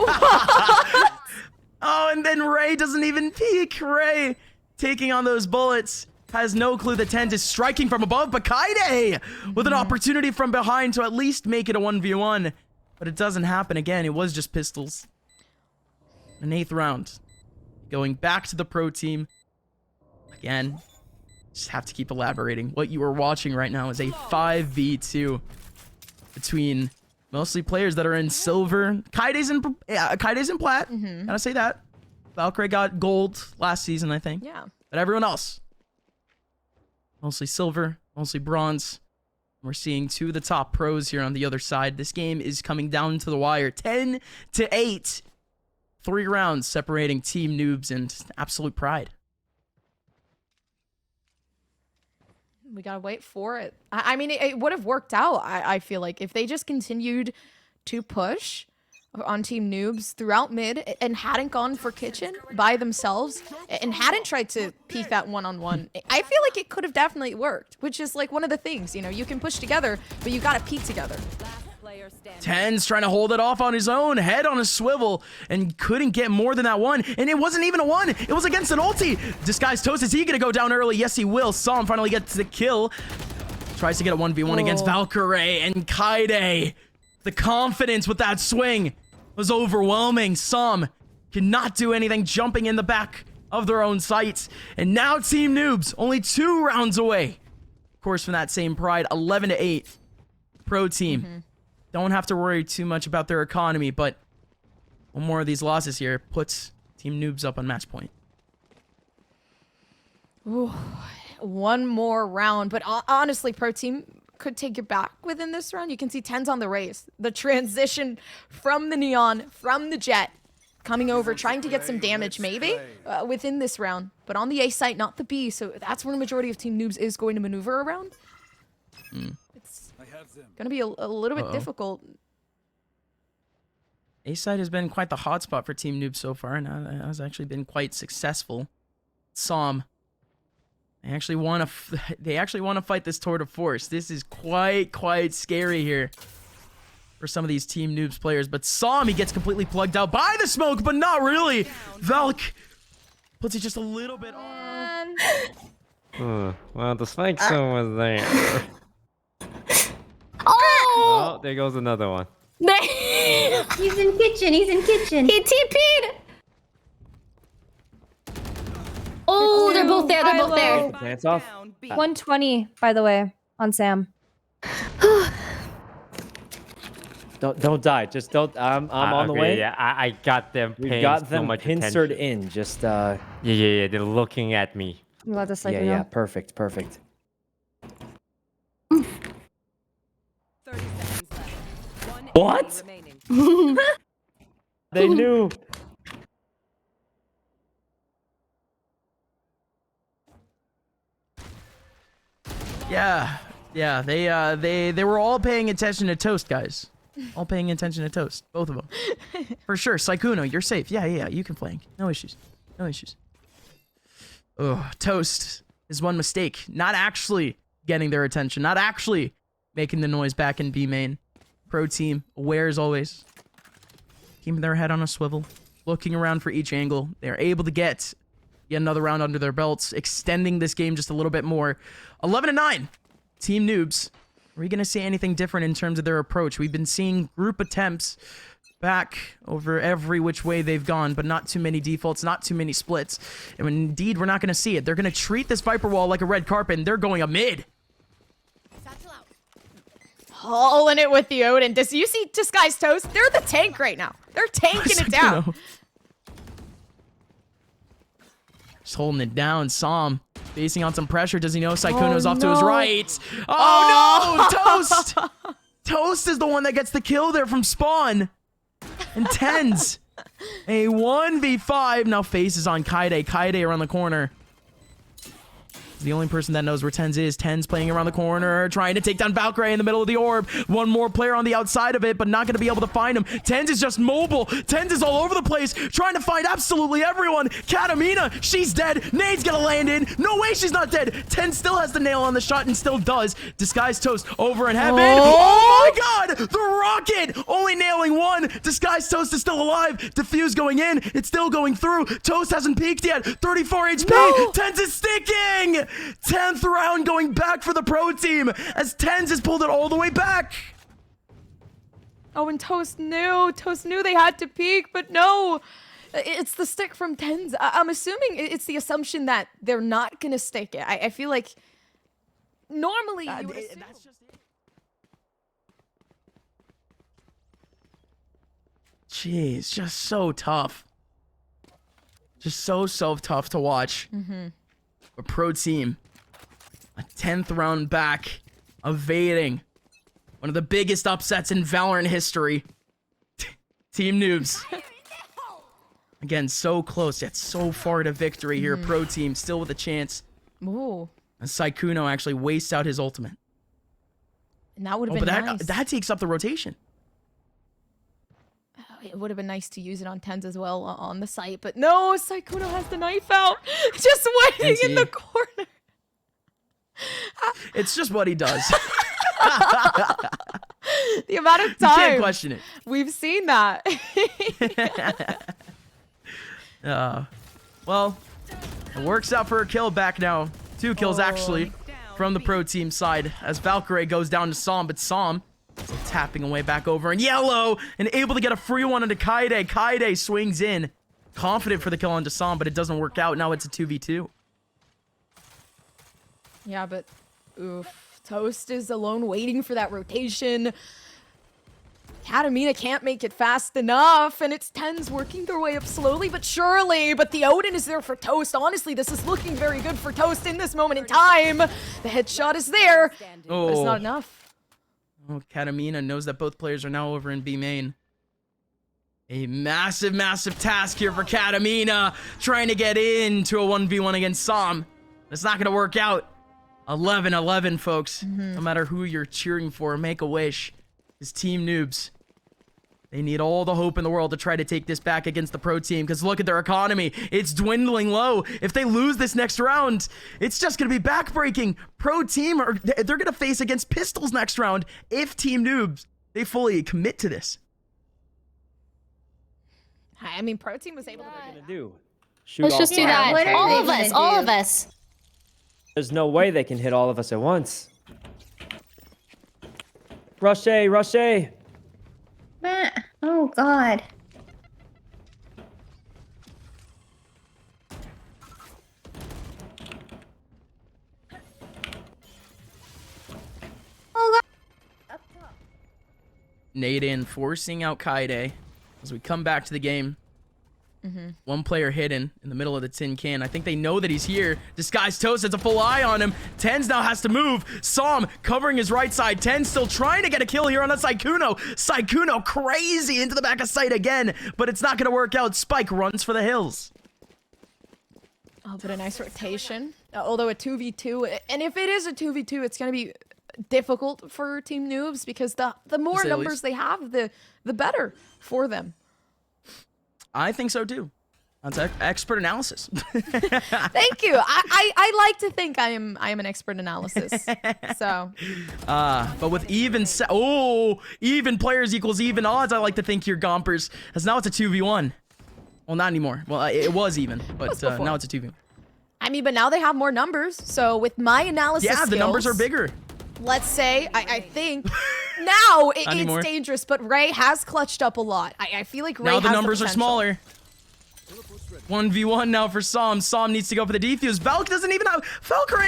Oh, and then Ray doesn't even peek. Ray taking on those bullets. Has no clue that Tens is striking from above, but Kaide with an opportunity from behind to at least make it a 1v1. but it doesn't happen again. It was just pistols. An 8th round. Going back to the pro team. Again, just have to keep elaborating. What you are watching right now is a 5v2 between mostly players that are in silver. Kaide's in plat. Gotta say that. Valkyrie got gold last season, I think. Yeah. But everyone else, mostly silver, mostly bronze. We're seeing 2 of the top pros here on the other side. This game is coming down to the wire. 10-8. 3 rounds separating Team Noobs and Absolute Pride. We gotta wait for it. I mean, it would have worked out, I feel like, if they just continued to push on Team Noobs throughout mid and hadn't gone for kitchen by themselves and hadn't tried to peek that one-on-one. I feel like it could have definitely worked, which is like one of the things, you know, you can push together, but you gotta peek together. Tens trying to hold it off on his own, head on a swivel, and couldn't get more than that one. And it wasn't even a 1. It was against an ulti. Disguised Toast, is he going to go down early? Yes, he will. Saw him finally get the kill. Tries to get a 1v1 against Valkyrie and Kaide. The confidence with that swing was overwhelming. Some cannot do anything, jumping in the back of their own sights. And now Team Noobs, only 2 rounds away. Of course, from that same Pride, 11-8. Pro team. Don't have to worry too much about their economy, but one more of these losses here puts Team Noobs up on match point. Ooh, one more round, but honestly, pro team could take it back within this round. You can see Tens on the race. The transition from the Neon, from the Jet, coming over, trying to get some damage maybe within this round. But on the A site, not the B, so that's where the majority of Team Noobs is going to maneuver around. Gonna be a little bit difficult. A side has been quite the hotspot for Team Noob so far, and has actually been quite successful. Som, they actually want to fight this tour de force. This is quite scary here for some of these Team Noobs players. But Som, he gets completely plugged out by the smoke, but not really. Valk puts it just a little bit on. Well, the spike zone was there. Oh! Oh, there goes another one. He's in kitchen. He's in kitchen. He TP'd. Oh, they're both there. They're both there. Dance off. 120, by the way, on Sam. Don't die. Just don't. I'm on the way. Yeah, I got them. We've got them so much pincered attention. in. Just Yeah. They're looking at me. I'm about to slide you yeah. now. Perfect. 30 seconds left. One What? enemy remaining. They knew. Yeah, they were all paying attention to Toast, guys. All paying attention to Toast, both of them, for sure. Saikuno, you're safe. Yeah, you can flank. No issues. Oh, Toast is one mistake. Not actually getting their attention. Not actually making the noise back in B main. Pro team, aware as always. Keeping their head on a swivel. Looking around for each angle. They're able to get yet another round under their belts. Extending this game just a little bit more. 11-9. Team Noobs. Are we going to see anything different in terms of their approach? We've been seeing group attempts back over every which way they've gone, but not too many defaults, not too many splits. And indeed, we're not going to see it. They're going to treat this Viper wall like a red carpet, and they're going a mid. Hauling it with the Odin. Do you see Disguised Toast? They're the tank right now. They're tanking it down. Just holding it down. Som facing on some pressure. Does he know Saikuno's off to his right? Oh no! Toast! Toast is the one that gets the kill there from spawn. And Tens. A 1v5. Now FaZe is on Kaide. Kaide around the corner. The only person that knows where Tens is. Tens playing around the corner, trying to take down Valkyrie in the middle of the orb. One more player on the outside of it, but not going to be able to find him. Tens is just mobile. Tens is all over the place, trying to find absolutely everyone. Katamina, she's dead. Nade's going to land in. No way she's not dead. Tens still has the nail on the shot and still does. Disguised Toast over in heaven. Oh my god! The rocket! Only nailing one. Disguised Toast is still alive. Diffuse going in. It's still going through. Toast hasn't peaked yet. 34 HP. No. Tens is sticking. 10th round going back for the pro team as Tens has pulled it all the way back. Oh, and Toast knew they had to peek, but no. It's the stick from Tens. I'm assuming it's the assumption that they're not gonna stick it. I feel like normally you would assume. That's just it. Jeez, just so tough. Just so tough to watch. A pro team, a 10th round back, evading one of the biggest upsets in Valorant history. Team Noobs. Again, so close, yet so far to victory here. Pro team still with a chance. Ooh. And Sykkuno actually wastes out his ultimate. And that would have been nice. That takes up the rotation. It would have been nice to use it on Tens as well on the site, but no, Sykkuno has the knife out, just waiting in the corner. It's just what he does. The amount of time you can't question it. We've seen that. Well, it works out for a kill back now. 2 kills actually from the pro team side as Valkyrie goes down to Som, but Som still tapping away back over in yellow and able to get a free one onto Kaide. Kaide swings in, confident for the kill onto Som, but it doesn't work out. Now it's a 2v2. Yeah, but oof. Toast is alone waiting for that rotation. Katamina can't make it fast enough, and it's Tens working their way up slowly but surely. But the Odin is there for Toast. Honestly, this is looking very good for Toast in this moment in time. The headshot is there, but it's not enough. Oh, Katamina knows that both players are now over in B main. A massive task here for Katamina, trying to get into a 1v1 against Som. It's not going to work out. 11-11, folks. No matter who you're cheering for, make a wish. Is Team Noobs. They need all the hope in the world to try to take this back against the pro team, because look at their economy. It's dwindling low. If they lose this next round, it's just going to be backbreaking. Pro team, they're going to face against Pistols next round if Team Noobs, they fully commit to this. I mean, pro team was able to do. Let's just do that. All of us. There's no way they can hit all of us at once. Rush A, rush A. Oh God. Naden forcing out Kaide as we come back to the game. One player hidden in the middle of the tin can. I think they know that he's here. disguisedtoast has a full eye on him. Tens now has to move. Som covering his right side. Tens still trying to get a kill here on a Sykkuno. Sykkuno crazy into the back of sight again, but it's not going to work out. Spike runs for the hills. Oh, but a nice rotation. Although a 2v2, and if it is a 2v2, it's going to be difficult for Team Noobs because the more numbers they have, the better for them. I think so too. That's expert analysis. Thank you. I like to think I am an expert analysis. So. But with even even players equals even odds, I like to think you're Gompers. As now it's a 2v1. Well, not anymore. Well, it was even, but now it's a 2v1. I mean, but now they have more numbers. So with my analysis skills, the numbers are bigger. Let's say, I think now it's dangerous, but Ray has clutched up a lot. I feel like Ray now has the numbers are potential. smaller. 1v1 now for Som. Som needs to go for the defuse. Valkyrie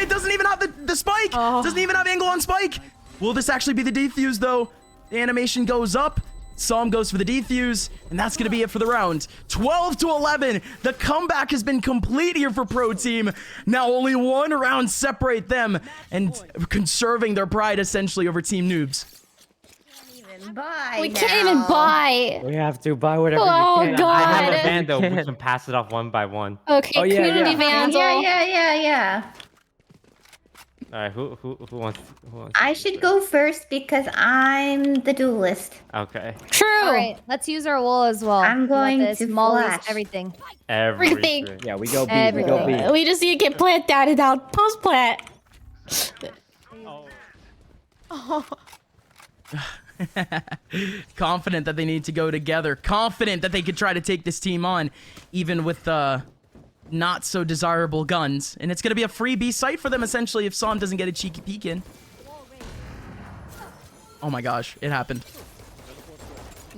doesn't even have the spike. Doesn't even have angle on spike. Will this actually be the defuse though? The animation goes up. Som goes for the defuse, and that's going to be it for the round. 12-11. The comeback has been complete here for Pro Team. Now only one round separate them, and conserving their pride essentially over Team Noobs. We can't even buy. We have to buy whatever you can. God. I have a vandal. We can pass it off one by one. Okay, community vandal. Yeah. All right, who wants? I should go first because I'm the duelist. Okay. True. All right, let's use our wall as well. I'm going to mollies, flash. everything. Everything. Yeah, we go B. We go B. We just need to get plant down and down. Post plant. Confident that they need to go together. Confident that they could try to take this team on, even with not so desirable guns. And it's going to be a free B site for them, essentially, if Som doesn't get a cheeky peek in. Oh my gosh, it happened.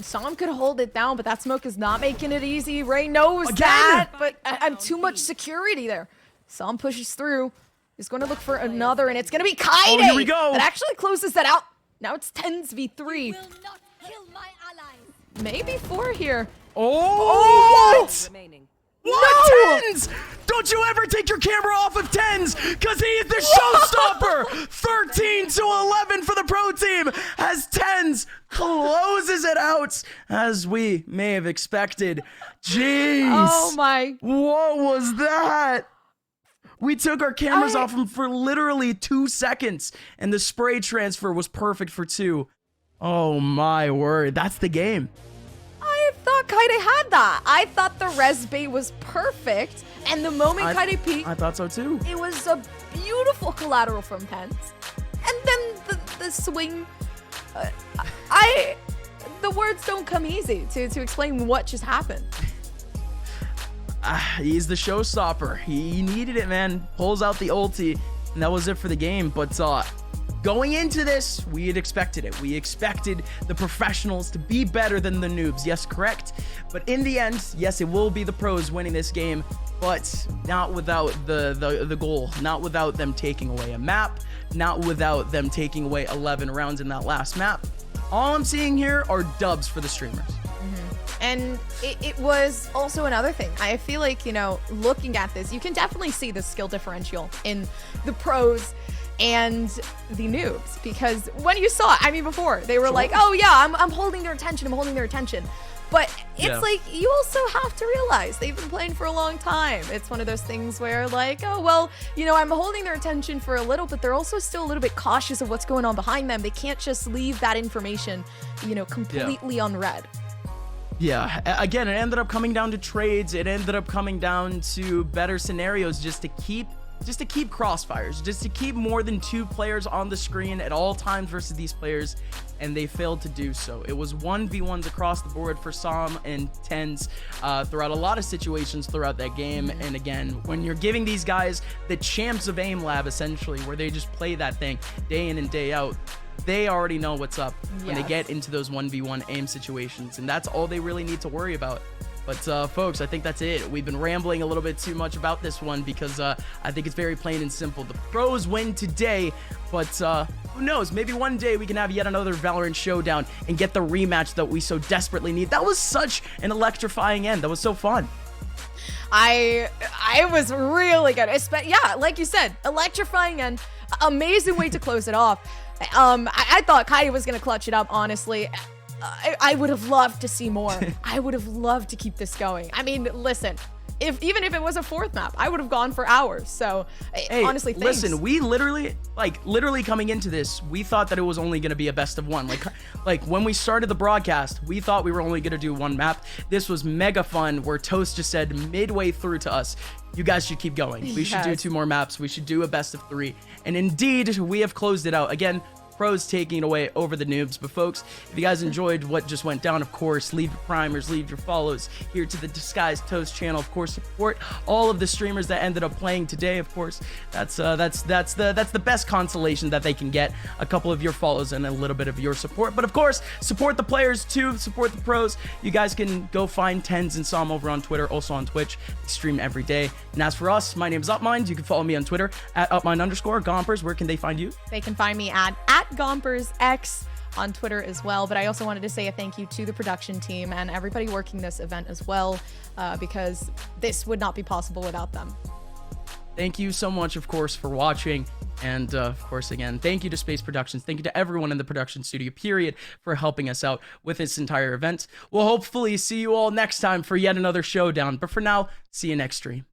Someone could hold it down, but that smoke is not making it easy. Ray knows that, but I'm too much security there. Some pushes through. He's going to look for another, and it's going to be Kaide. Oh, here we go. That actually closes that out. Now it's 10s v 3. Maybe 4 here. Oh! What? Remaining. What? Tens? Don't you ever take your camera off of Tens, because he is the showstopper. 13 to 11 for the pro team as Tens closes it out as we may have expected. Jeez. Oh my. What was that? We took our cameras off him for literally 2 seconds, and the spray transfer was perfect for 2. Oh my word, that's the game. I thought Kaide had that. I thought the res bait was perfect, and the moment Kaide peeked, I thought so too. it was a beautiful collateral from Tens. And then the swing, the words don't come easy to explain what just happened. He's the showstopper. He needed it, man. Pulls out the ulti, and that was it for the game. But going into this, we had expected it. We expected the professionals to be better than the noobs. Yes, correct. But in the end, yes, it will be the pros winning this game, but not without the goal. Not without them taking away a map. Not without them taking away 11 rounds in that last map. All I'm seeing here are dubs for the streamers. And it was also another thing. I feel like, you know, looking at this, you can definitely see the skill differential in the pros and the noobs, because when you saw it, I mean, before they were like, oh yeah, I'm holding their attention, but it's like, you also have to realize they've been playing for a long time. It's one of those things where like, oh well, you know, I'm holding their attention for a little, but they're also still a little bit cautious of what's going on behind them. They can't just leave that information, you know, completely unread. Yeah, again, it ended up coming down to trades. It ended up coming down to better scenarios just to keep crossfires, just to keep more than 2 players on the screen at all times versus these players, and they failed to do so. It was 1v1s across the board for Som and Tens throughout a lot of situations throughout that game. And again, when you're giving these guys the champs of aim lab, essentially, where they just play that thing day in and day out, they already know what's up when they get into those 1v1 aim situations, and that's all they really need to worry about. But folks, I think that's it. We've been rambling a little bit too much about this one because I think it's very plain and simple. The pros win today, but who knows? Maybe one day we can have yet another Valorant showdown and get the rematch that we so desperately need. That was such an electrifying end. That was so fun. I was really good. Yeah, like you said, electrifying and amazing way to close it off. I thought Kaide was gonna clutch it up, honestly. I would have loved to see more. I would have loved to keep this going. I mean, listen, even if it was a 4th map, I would have gone for hours. So hey, honestly, thanks. Listen, we literally coming into this, we thought that it was only going to be a best of 1. Like when we started the broadcast, we thought we were only going to do 1 map. This was mega fun, where Toast just said midway through to us, you guys should keep going. We should do 2 more maps. We should do a best of 3. And indeed, we have closed it out. Again, pros taking it away over the noobs. But folks, if you guys enjoyed what just went down, of course, leave your primers, leave your follows here to the Disguised Toast channel. Of course, support all of the streamers that ended up playing today. Of course, that's the best consolation that they can get. A couple of your follows and a little bit of your support. But of course, support the players too, support the pros. You guys can go find Tens and Som over on Twitter, also on Twitch. They stream every day. And as for us, my name is Upmind. You can follow me on Twitter at Upmind_Gompers. Where can they find you? They can find me at GompersX on Twitter as well. But I also wanted to say a thank you to the production team and everybody working this event as well, because this would not be possible without them. Thank you so much, of course, for watching. And of course, again, thank you to Space Productions. Thank you to everyone in the production studio, period, for helping us out with this entire event. We'll hopefully see you all next time for yet another showdown. But for now, see you next stream.